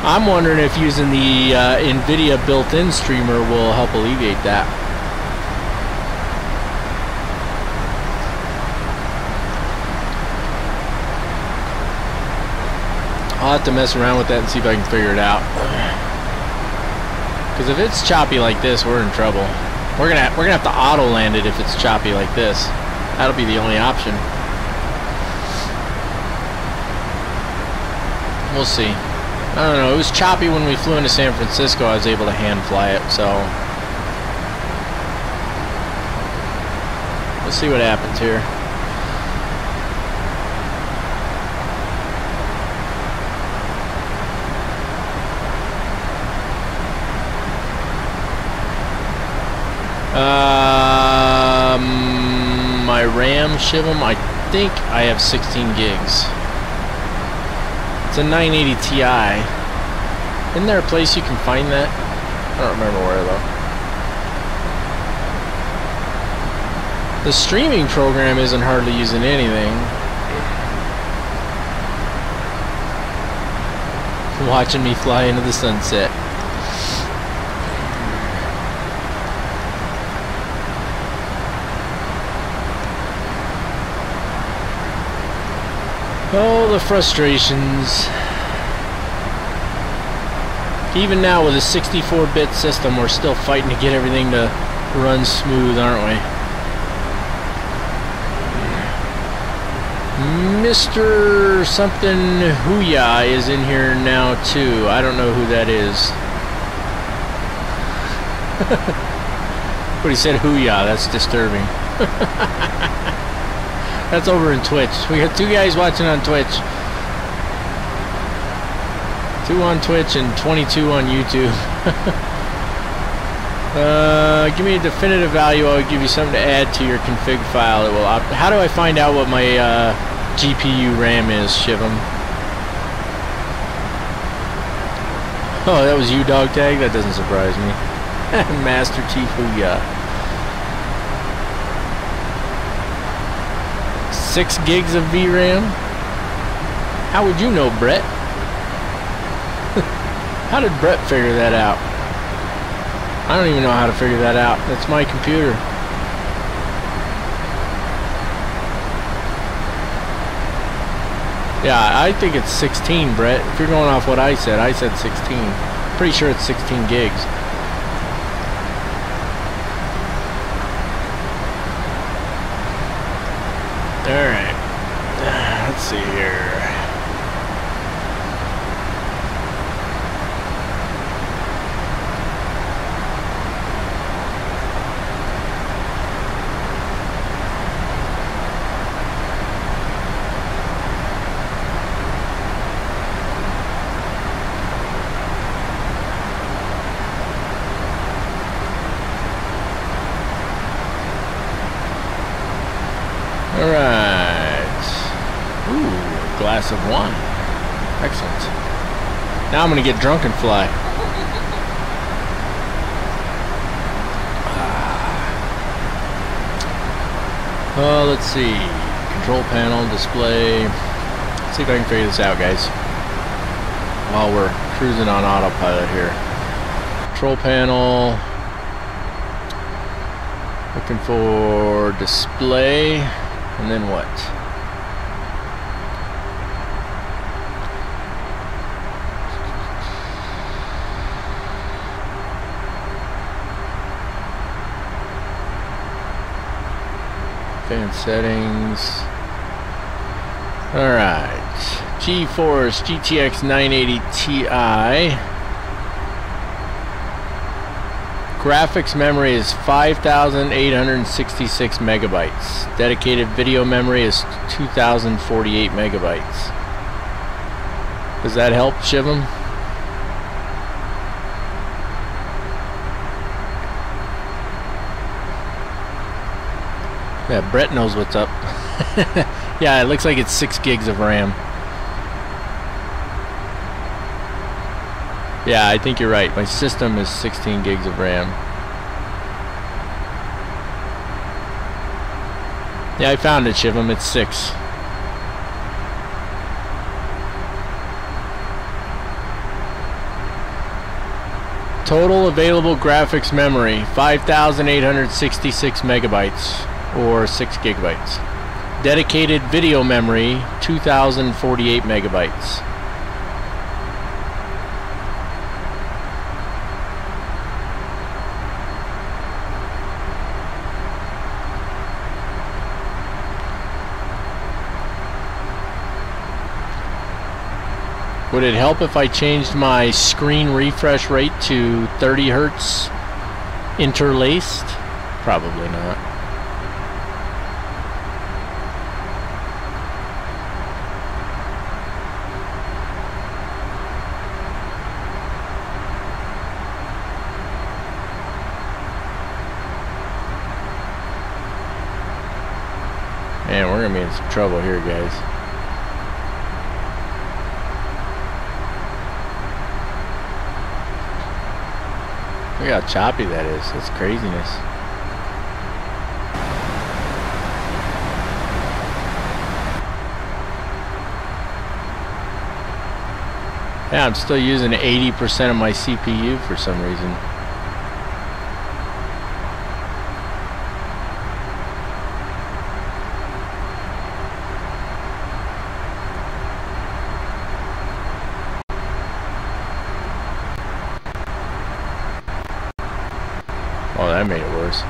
I'm wondering if using the NVIDIA built-in streamer will help alleviate that. I'll have to mess around with that and see if I can figure it out. Because if it's choppy like this, we're in trouble. We're gonna have to auto land it if it's choppy like this. That'll be the only option. We'll see. I don't know. It was choppy when we flew into San Francisco. I was able to hand fly it, so we'll see what happens here. My RAM, Shivam, I think I have 16 gigs. It's a 980 Ti. Isn't there a place you can find that? I don't remember where, though. The streaming program isn't hardly using anything. watching me fly into the sunset. Oh, the frustrations. Even now with a 64-bit system, we're still fighting to get everything to run smooth, aren't we? Mr. something Hooya is in here now too. I don't know who that is. But he said Hooya, that's disturbing. That's over in Twitch. We got 2 guys watching on Twitch. 2 on Twitch and 22 on YouTube. Give me a definitive value. I'll give you something to add to your config file. It will how do I find out what my GPU RAM is, Shivam? Oh, that was you, dog tag? That doesn't surprise me. Master Chief Hooya. 6 gigs of VRAM? How would you know, Brett? How did Brett figure that out? I don't even know how to figure that out. That's my computer. Yeah, I think it's 16, Brett. If you're going off what I said 16. Pretty sure it's 16 gigs. Alright. Let's see here. Alright. Ooh, a glass of wine. Excellent. Now I'm going to get drunk and fly. Let's see. Control panel, display. Let's see if I can figure this out, guys. While we're cruising on autopilot here. Control panel. Looking for display. And then what? Fan settings. Alright. GeForce GTX 980 Ti. Graphics memory is 5,866 megabytes. Dedicated video memory is 2,048 megabytes. Does that help, Shivam? Yeah, Brett knows what's up. Yeah, it looks like it's 6 gigs of RAM. Yeah, I think you're right. My system is 16 gigs of RAM. Yeah, I found it, Shivam. It's 6. Total available graphics memory, 5,866 megabytes, or 6 gigabytes. Dedicated video memory, 2,048 megabytes. Would it help if I changed my screen refresh rate to 30 Hertz interlaced? Probably not. Man, we're gonna be in some trouble here, guys. Look how choppy that is. That's craziness. Yeah, I'm still using 80% of my CPU for some reason. Oh, that made it worse.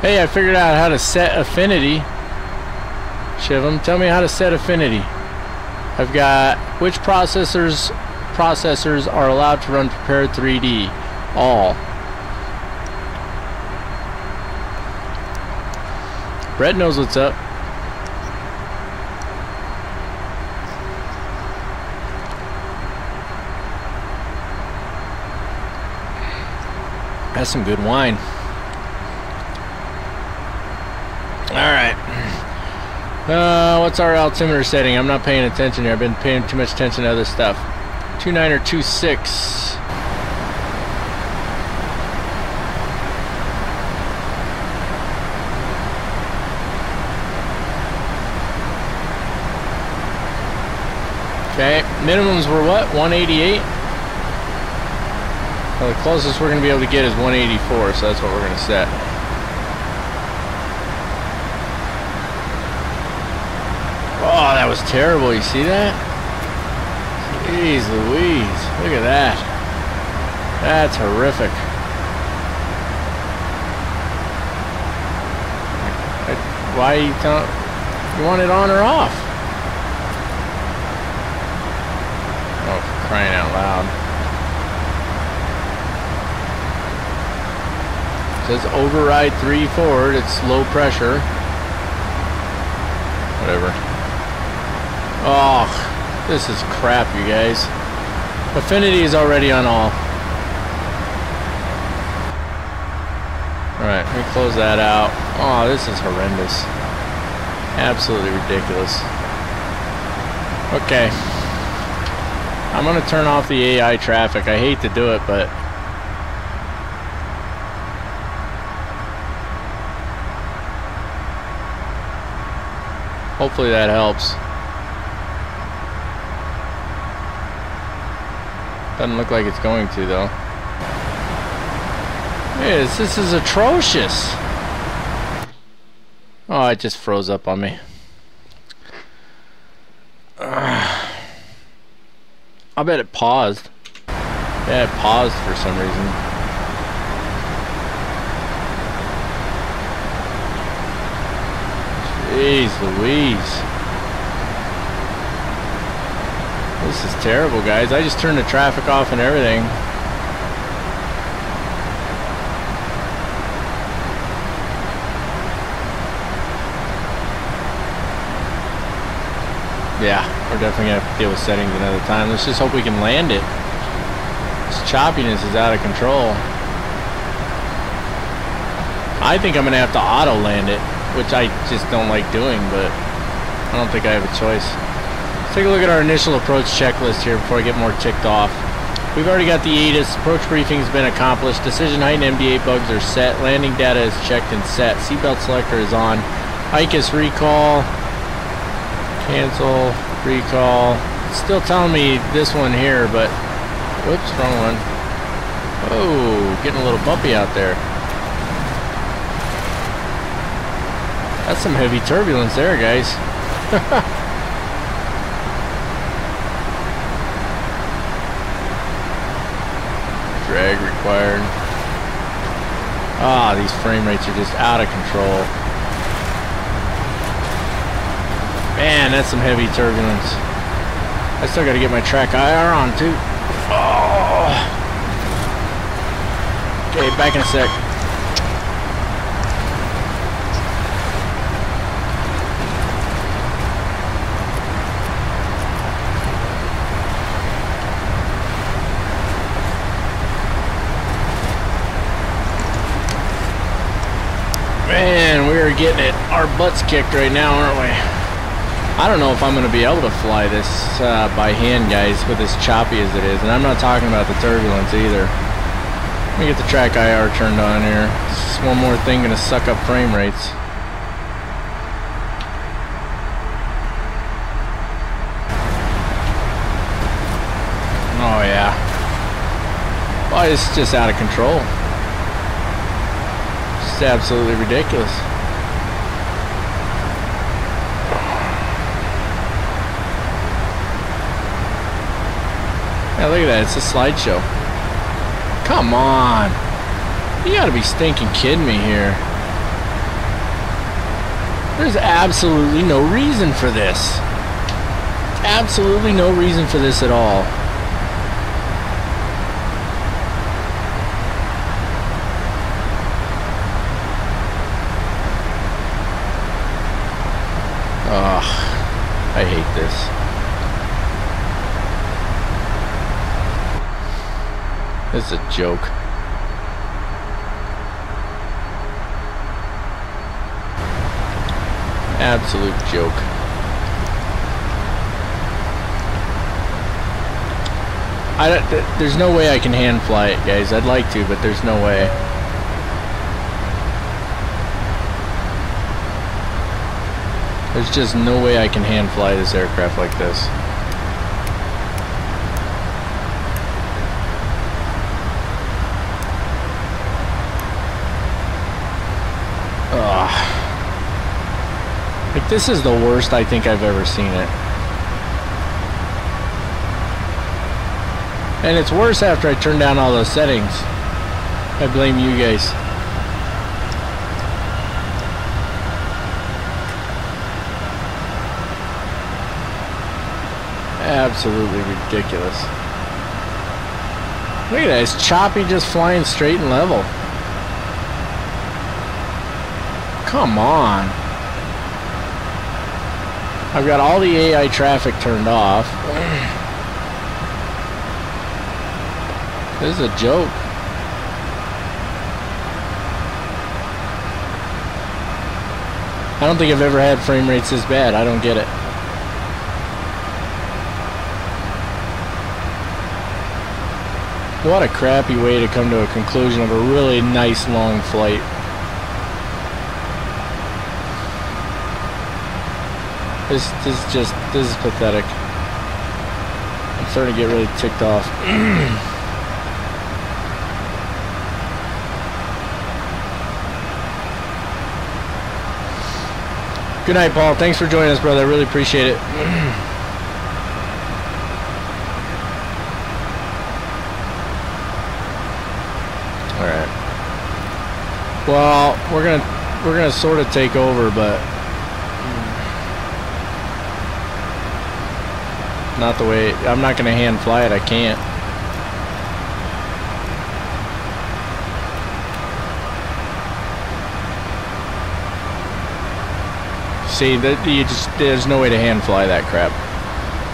Hey, I figured out how to set affinity. Shivam, tell me how to set affinity. I've got which processors are allowed to run prepared 3D. All. Brett knows what's up. That's some good wine. Alright. What's our altimeter setting? I'm not paying attention here. I've been paying too much attention to other stuff. 29 or 26. Okay, minimums were what? 188? Well, the closest we're going to be able to get is 184, so that's what we're going to set. Oh, that was terrible. You see that? Jeez Louise. Look at that. That's horrific. Why are you telling... You want it on or off? Oh, for crying out loud. It says override 3 forward. It's low pressure. Whatever. Oh, this is crap, you guys. Affinity is already on all. Alright, let me close that out. Oh, this is horrendous. Absolutely ridiculous. Okay. I'm going to turn off the AI traffic. I hate to do it, but... hopefully that helps. Doesn't look like it's going to, though. Yes, this is atrocious. Oh, it just froze up on me. I bet it paused. Yeah, it paused for some reason. Jeez Louise. This is terrible, guys. I just turned the traffic off and everything. Yeah, we're definitely going to have to deal with settings another time. Let's just hope we can land it. This choppiness is out of control. I think I'm going to have to auto land it, which I just don't like doing, but I don't think I have a choice. Let's take a look at our initial approach checklist here before I get more ticked off. We've already got the ATIS. Approach briefing has been accomplished. Decision height and MD8 bugs are set. Landing data is checked and set. Seatbelt selector is on. ICUS recall. Cancel. Recall. It's still telling me this one here, but... whoops, wrong one. Oh, getting a little bumpy out there. That's some heavy turbulence there, guys. Drag required. Ah, these frame rates are just out of control. Man, that's some heavy turbulence. I still gotta get my track IR on too. Oh. Okay, back in a sec. are getting it our butts kicked right now, aren't we? I don't know if I'm going to be able to fly this by hand, guys, with as choppy as it is. And I'm not talking about the turbulence either. Let me get the track IR turned on here. This is one more thing going to suck up frame rates. Oh, yeah. Oh, it's just out of control. It's absolutely ridiculous. Yeah, look at that. It's a slideshow. Come on. You gotta be stinking kidding me here. There's absolutely no reason for this. Absolutely no reason for this at all. Ugh, I hate this. This is a joke. Absolute joke. There's no way I can hand fly it, guys. I'd like to, but there's no way. There's just no way I can hand fly this aircraft like this. Ugh. Like, this is the worst I think I've ever seen it. And it's worse after I turn down all those settings. I blame you guys. Absolutely ridiculous. Look at that, it's choppy, just flying straight and level. Come on. I've got all the AI traffic turned off. This is a joke. I don't think I've ever had frame rates this bad. I don't get it. What a crappy way to come to a conclusion of a really nice long flight. This is pathetic. I'm starting to get really ticked off. Good night, Paul. Thanks for joining us, brother. I really appreciate it. All right. Well, we're gonna sort of take over, but not the way. I'm not gonna hand fly it. I can't. See, there's no way to hand fly that crap.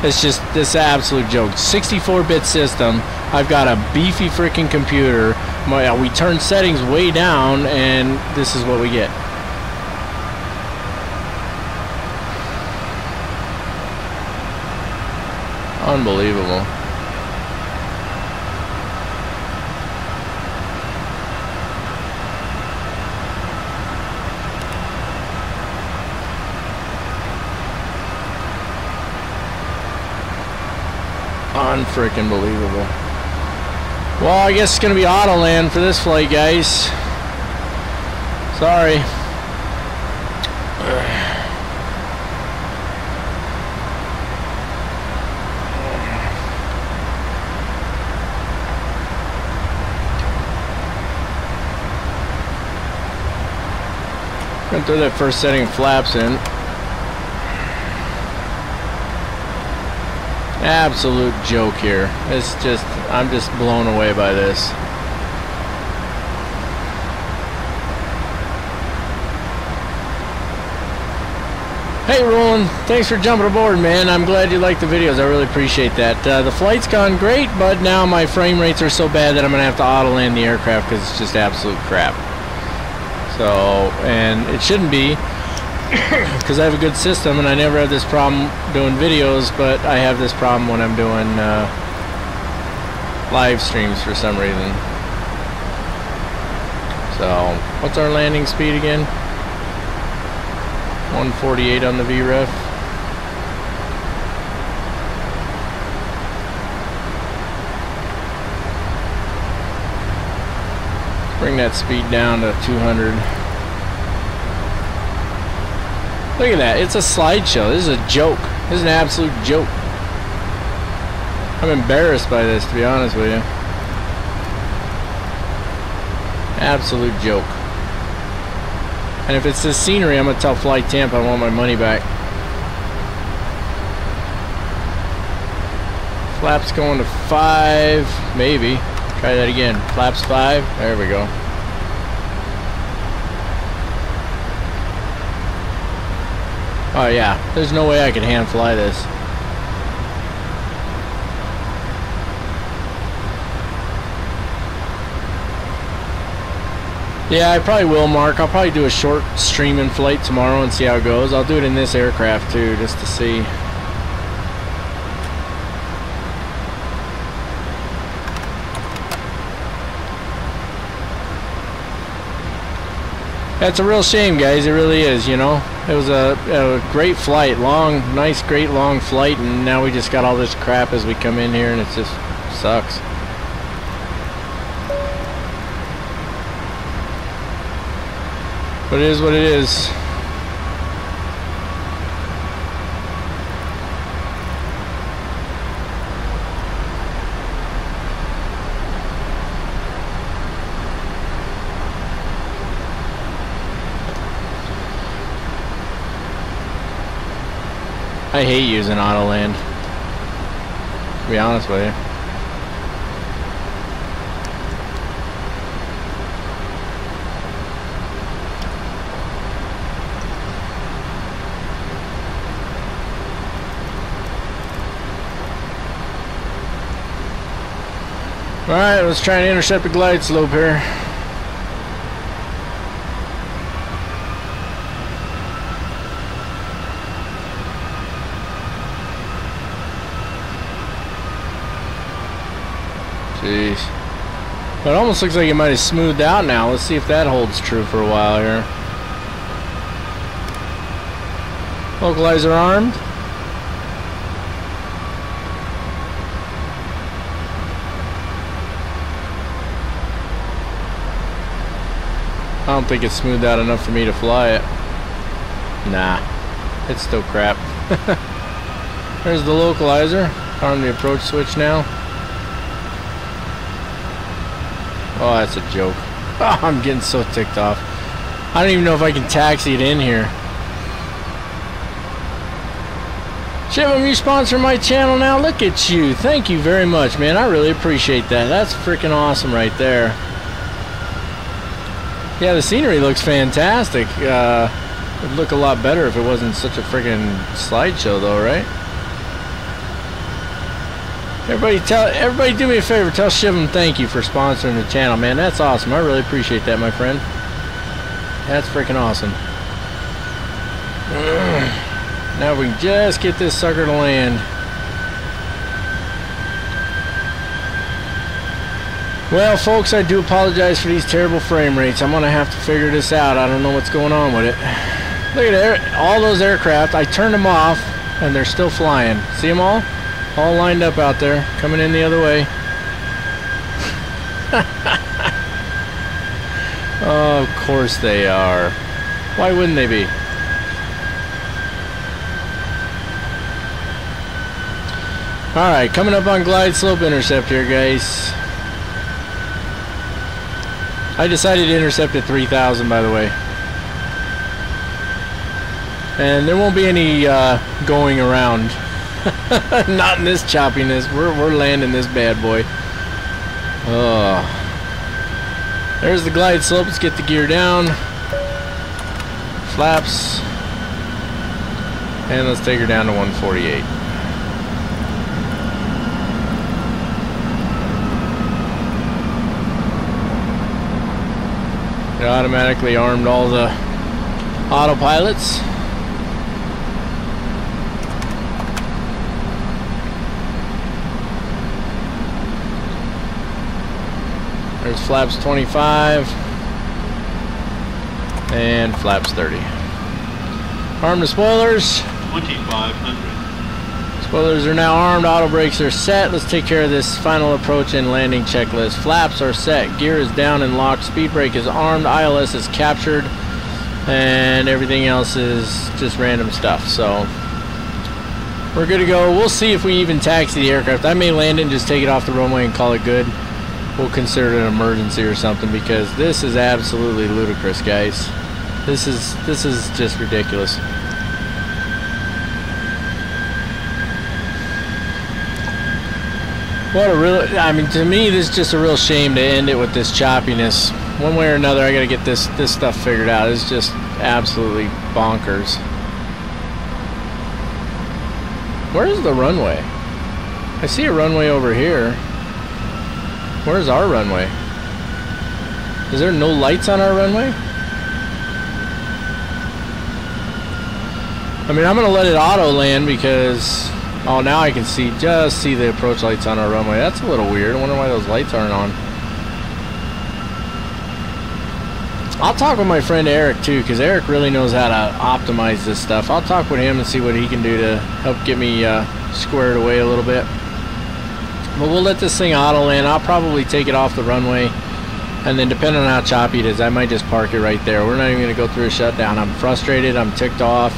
It's just this absolute joke. 64-bit system. I've got a beefy freaking computer. We turn settings way down, and this is what we get. Unbelievable. Unfreaking believable. Well, I guess it's gonna be auto land for this flight, guys. Sorry. Gonna throw that first setting of flaps in. Absolute joke here. It's just, I'm just blown away by this. Hey Roland, thanks for jumping aboard, man. I'm glad you like the videos. I really appreciate that. The flight's gone great, but now my frame rates are so bad that I'm gonna have to auto land the aircraft because it's just absolute crap. So, and it shouldn't be, because I have a good system and I never have this problem doing videos, but I have this problem when I'm doing live streams for some reason. So, what's our landing speed again? 148 on the VREF. Bring that speed down to 200. Look at that, it's a slideshow. This is a joke. This is an absolute joke. I'm embarrassed by this, to be honest with you. Absolute joke. And if it's this scenery, I'm gonna tell Flight Tampa I want my money back. Flaps going to 5, maybe. Try that again. Flaps 5. There we go. Oh yeah, there's no way I can hand fly this. Yeah, I probably will, Mark. I'll probably do a short streaming flight tomorrow and see how it goes. I'll do it in this aircraft too, just to see. That's a real shame, guys. It really is, you know. It was a great flight, nice, great long flight, and now we just got all this crap as we come in here, and it just sucks. But it is what it is. I hate using Autoland, to be honest with you. Alright, let's try and intercept the glide slope here. Jeez. But it almost looks like it might have smoothed out now. Let's see if that holds true for a while here. Localizer armed. I don't think it's smoothed out enough for me to fly it. Nah, it's still crap. There's the localizer. On the approach switch now. Oh, that's a joke. Oh, I'm getting so ticked off. I don't even know if I can taxi it in here. Shivum, you sponsor my channel now? Look at you. Thank you very much, man. I really appreciate that. That's freaking awesome right there. Yeah, the scenery looks fantastic. It would look a lot better if it wasn't such a freaking slideshow, though, right? Everybody do me a favor. Tell Shivum thank you for sponsoring the channel, man. That's awesome. I really appreciate that, my friend. That's freaking awesome. Now we can just get this sucker to land. Well, folks, I do apologize for these terrible frame rates. I'm going to have to figure this out. I don't know what's going on with it. Look at that. All those aircraft, I turned them off, and they're still flying. See them all? All lined up out there, coming in the other way. Oh, of course they are. Why wouldn't they be? Alright, coming up on glide slope intercept here, guys. I decided to intercept at 3,000, by the way. And there won't be any going around. Not in this choppiness. We're landing this bad boy. Oh. There's the glide slope. Let's get the gear down. Flaps. And let's take her down to 148. It automatically armed all the autopilots. There's flaps 25 and flaps 30. Arm the spoilers. 2500. Spoilers are now armed. Auto brakes are set. Let's take care of this final approach and landing checklist. Flaps are set. Gear is down and locked. Speed brake is armed. ILS is captured. And everything else is just random stuff. So we're good to go. We'll see if we even taxi the aircraft. I may land it and just take it off the runway and call it good. We'll consider it an emergency or something, because this is absolutely ludicrous, guys. This is just ridiculous. What a real, I mean, to me, this is just a real shame to end it with this choppiness. One way or another, I gotta get this stuff figured out. It's just absolutely bonkers. Where's the runway? I see a runway over here. Where's our runway? Is there no lights on our runway? I mean, I'm gonna let it auto land because, oh, now I can see the approach lights on our runway. That's a little weird. I wonder why those lights aren't on. I'll talk with my friend Eric too, because Eric really knows how to optimize this stuff. I'll talk with him and see what he can do to help get me squared away a little bit. But we'll let this thing auto land. I'll probably take it off the runway, and then depending on how choppy it is, I might just park it right there. We're not even going to go through a shutdown. I'm frustrated. I'm ticked off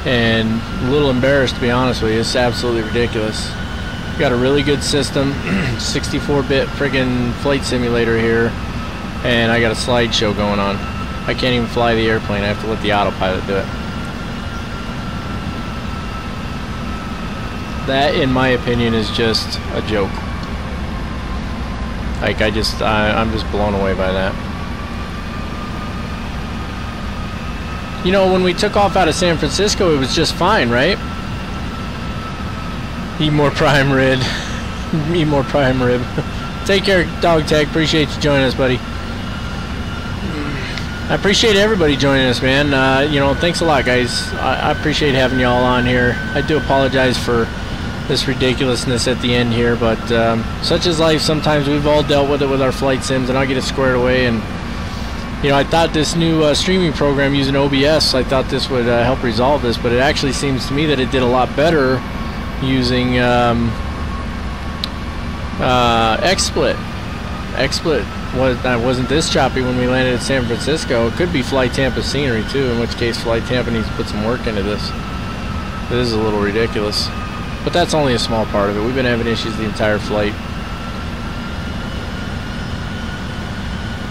and a little embarrassed, to be honest with you. It's absolutely ridiculous. We've got a really good system, 64-bit friggin' flight simulator here, and I got a slideshow going on. I can't even fly the airplane. I have to let the autopilot do it. That, in my opinion, is just a joke. Like, I'm just blown away by that. You know, when we took off out of San Francisco, it was just fine, right? Eat more prime rib. Eat more prime rib. Take care, Dog Tag. Appreciate you joining us, buddy. I appreciate everybody joining us, man. You know, thanks a lot, guys. I appreciate having y'all on here. I do apologize for this ridiculousness at the end here, but such is life. Sometimes we've all dealt with it with our flight sims, and I'll get it squared away. And you know, I thought this new streaming program using OBS, I thought this would help resolve this, but it actually seems to me that it did a lot better using XSplit. XSplit wasn't this choppy when we landed at San Francisco. It could be Flight Tampa scenery too, in which case Flight Tampa needs to put some work into this. This is a little ridiculous. But that's only a small part of it. We've been having issues the entire flight.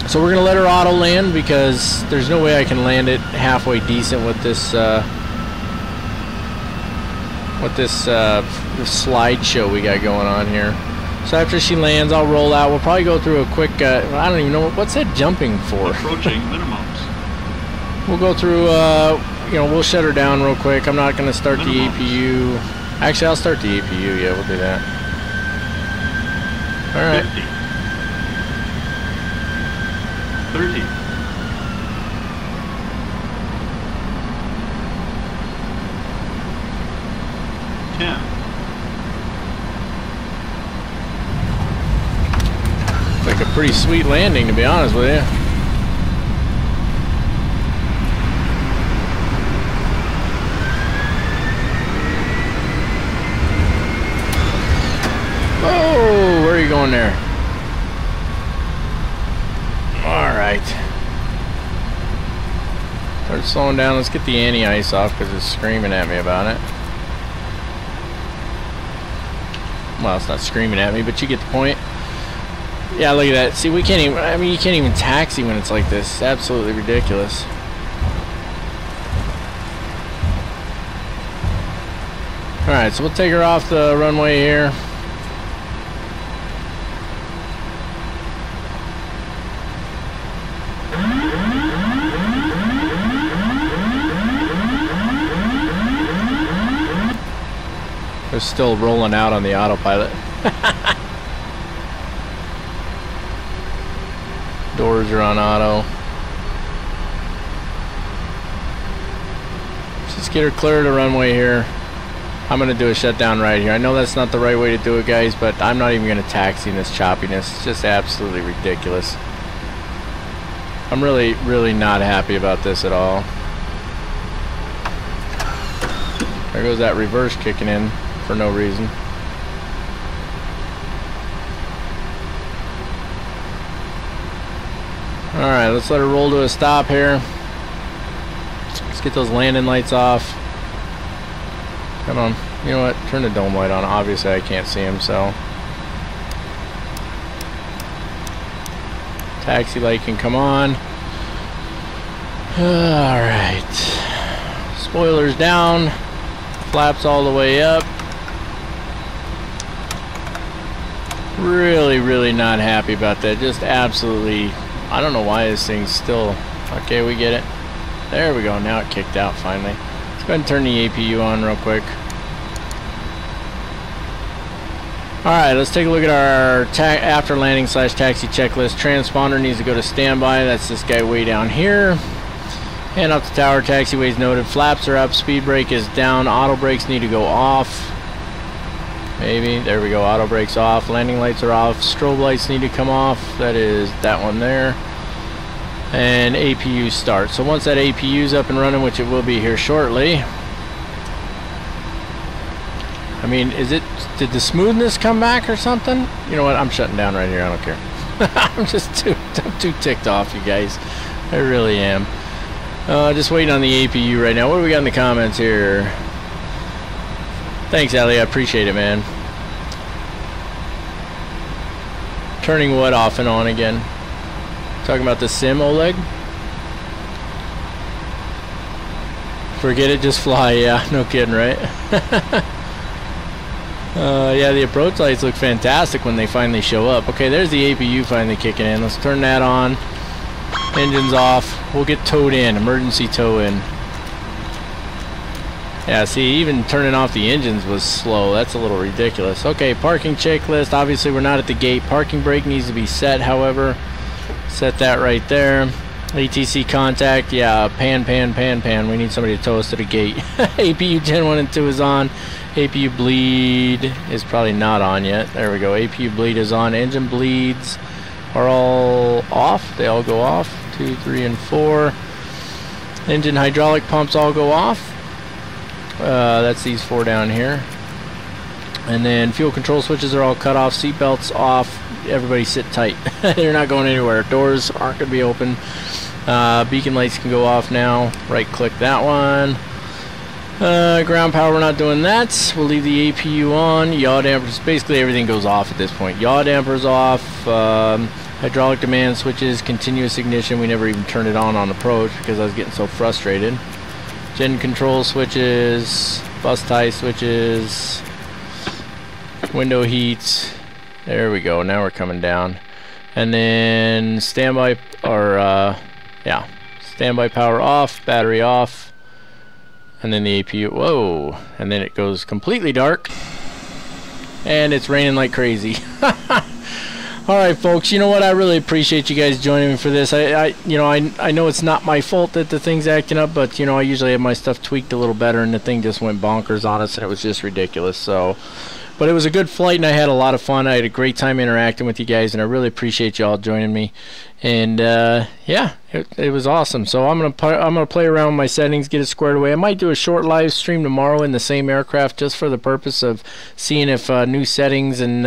So we're going to let her auto land because there's no way I can land it halfway decent with this slideshow we got going on here. So after she lands, I'll roll out. We'll probably go through a quick, I don't even know, what's that jumping for? Approaching minimums. We'll go through, you know, we'll shut her down real quick. I'm not going to start the APU. Actually, I'll start the APU. Yeah, we'll do that. All right. 50. 30. 10. Like a pretty sweet landing, to be honest with you. Oh, where are you going there? Alright. Start slowing down. Let's get the anti-ice off because it's screaming at me about it. Well, it's not screaming at me, but you get the point. Yeah, look at that. See, we can't even, I mean, you can't even taxi when it's like this. It's absolutely ridiculous. Alright, so we'll take her off the runway here. They're still rolling out on the autopilot. Doors are on auto. get her clear of the runway here. I'm going to do a shutdown right here. I know that's not the right way to do it, guys, but I'm not even going to taxi in this choppiness. It's just absolutely ridiculous. I'm really, really not happy about this at all. There goes that reverse kicking in for no reason. Alright, let's let her roll to a stop here. Let's get those landing lights off. Come on. You know what? Turn the dome light on. Obviously, I can't see him, so. Taxi light can come on. Alright. Spoilers down. Flaps all the way up. Really, really not happy about that. Just absolutely. I don't know why this thing's still. Okay, we get it. There we go. Now it kicked out finally. Let's go ahead and turn the APU on real quick. Alright, let's take a look at our after landing / taxi checklist. Transponder needs to go to standby. That's this guy way down here. And up the tower, taxiways noted. Flaps are up, speed brake is down, auto brakes need to go off. Maybe, there we go, auto brakes off, landing lights are off, strobe lights need to come off. That is that one there. And APU start. So once that APU is up and running, which it will be here shortly. I mean, did the smoothness come back or something? You know what, I'm shutting down right here, I don't care. I'm too ticked off, you guys. I really am. Just waiting on the APU right now. What do we got in the comments here? Thanks, Ellie. I appreciate it, man. Turning what off and on again? Talking about the sim, Oleg? Forget it, just fly. Yeah, no kidding, right? Yeah, the approach lights look fantastic when they finally show up. Okay, there's the APU finally kicking in. Let's turn that on. Engines off. We'll get towed in. Emergency tow in. Yeah, see, even turning off the engines was slow. That's a little ridiculous. Okay, parking checklist. Obviously, we're not at the gate. Parking brake needs to be set, however. Set that right there. ATC contact. Yeah, pan. We need somebody to tow us to the gate. APU Gen 1 and 2 is on. APU bleed is probably not on yet. There we go. APU bleed is on. Engine bleeds are all off. They all go off. 2, 3, and 4. Engine hydraulic pumps all go off. That's these 4 down here. And then fuel control switches are all cut off. Seat belts off. Everybody sit tight. They're not going anywhere. Doors aren't going to be open. Beacon lights can go off now. Right click that one. Ground power, we're not doing that. We'll leave the APU on. Yaw dampers, basically everything goes off at this point. Yaw dampers off. Hydraulic demand switches, continuous ignition. We never even turned it on approach because I was getting so frustrated. Gen control switches, bus tie switches, window heat. There we go. Now we're coming down. And then standby, or yeah, standby power off, battery off. And then the APU, whoa, and then it goes completely dark, and it's raining like crazy. Alright folks, you know what, I really appreciate you guys joining me for this. I know it's not my fault that the thing's acting up, but you know, I usually have my stuff tweaked a little better, and the thing just went bonkers on us, and it was just ridiculous. So, but it was a good flight, and I had a lot of fun. I had a great time interacting with you guys, and I really appreciate you all joining me. And yeah, it was awesome. So I'm gonna play around with my settings, get it squared away. I might do a short live stream tomorrow in the same aircraft, just for the purpose of seeing if new settings and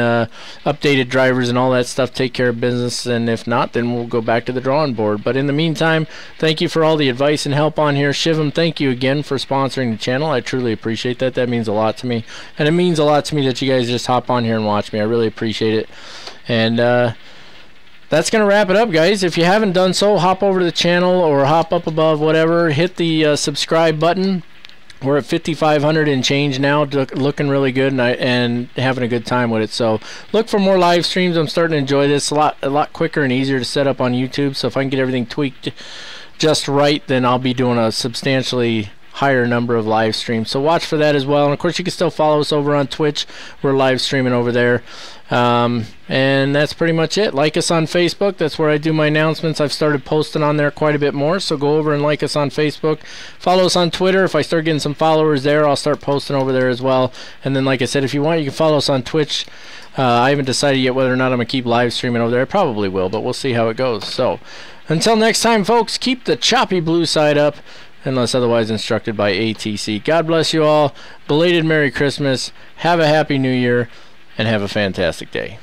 updated drivers and all that stuff take care of business. And if not, then we'll go back to the drawing board. But in the meantime, thank you for all the advice and help on here. Shivam, thank you again for sponsoring the channel. I truly appreciate that. That means a lot to me, and it means a lot to me that you guys just hop on here and watch me. I really appreciate it. And that's going to wrap it up, guys. If you haven't done so, hop over to the channel or hop up above, whatever. Hit the subscribe button. We're at 5,500 and change now, looking really good, and having a good time with it. So look for more live streams. I'm starting to enjoy this a lot quicker and easier to set up on YouTube. So if I can get everything tweaked just right, then I'll be doing a substantially higher number of live streams. So watch for that as well. And of course, you can still follow us over on Twitch. We're live streaming over there. And that's pretty much it. Like us on Facebook. That's where I do my announcements. I've started posting on there quite a bit more, so go over and like us on Facebook. Follow us on Twitter. If I start getting some followers there, I'll start posting over there as well. And then, like I said, if you want, you can follow us on Twitch. I haven't decided yet whether or not I'm going to keep live streaming over there. I probably will, but we'll see how it goes. So until next time, folks, keep the choppy blue side up unless otherwise instructed by ATC. God bless you all. Belated Merry Christmas. Have a Happy New Year. And have a fantastic day.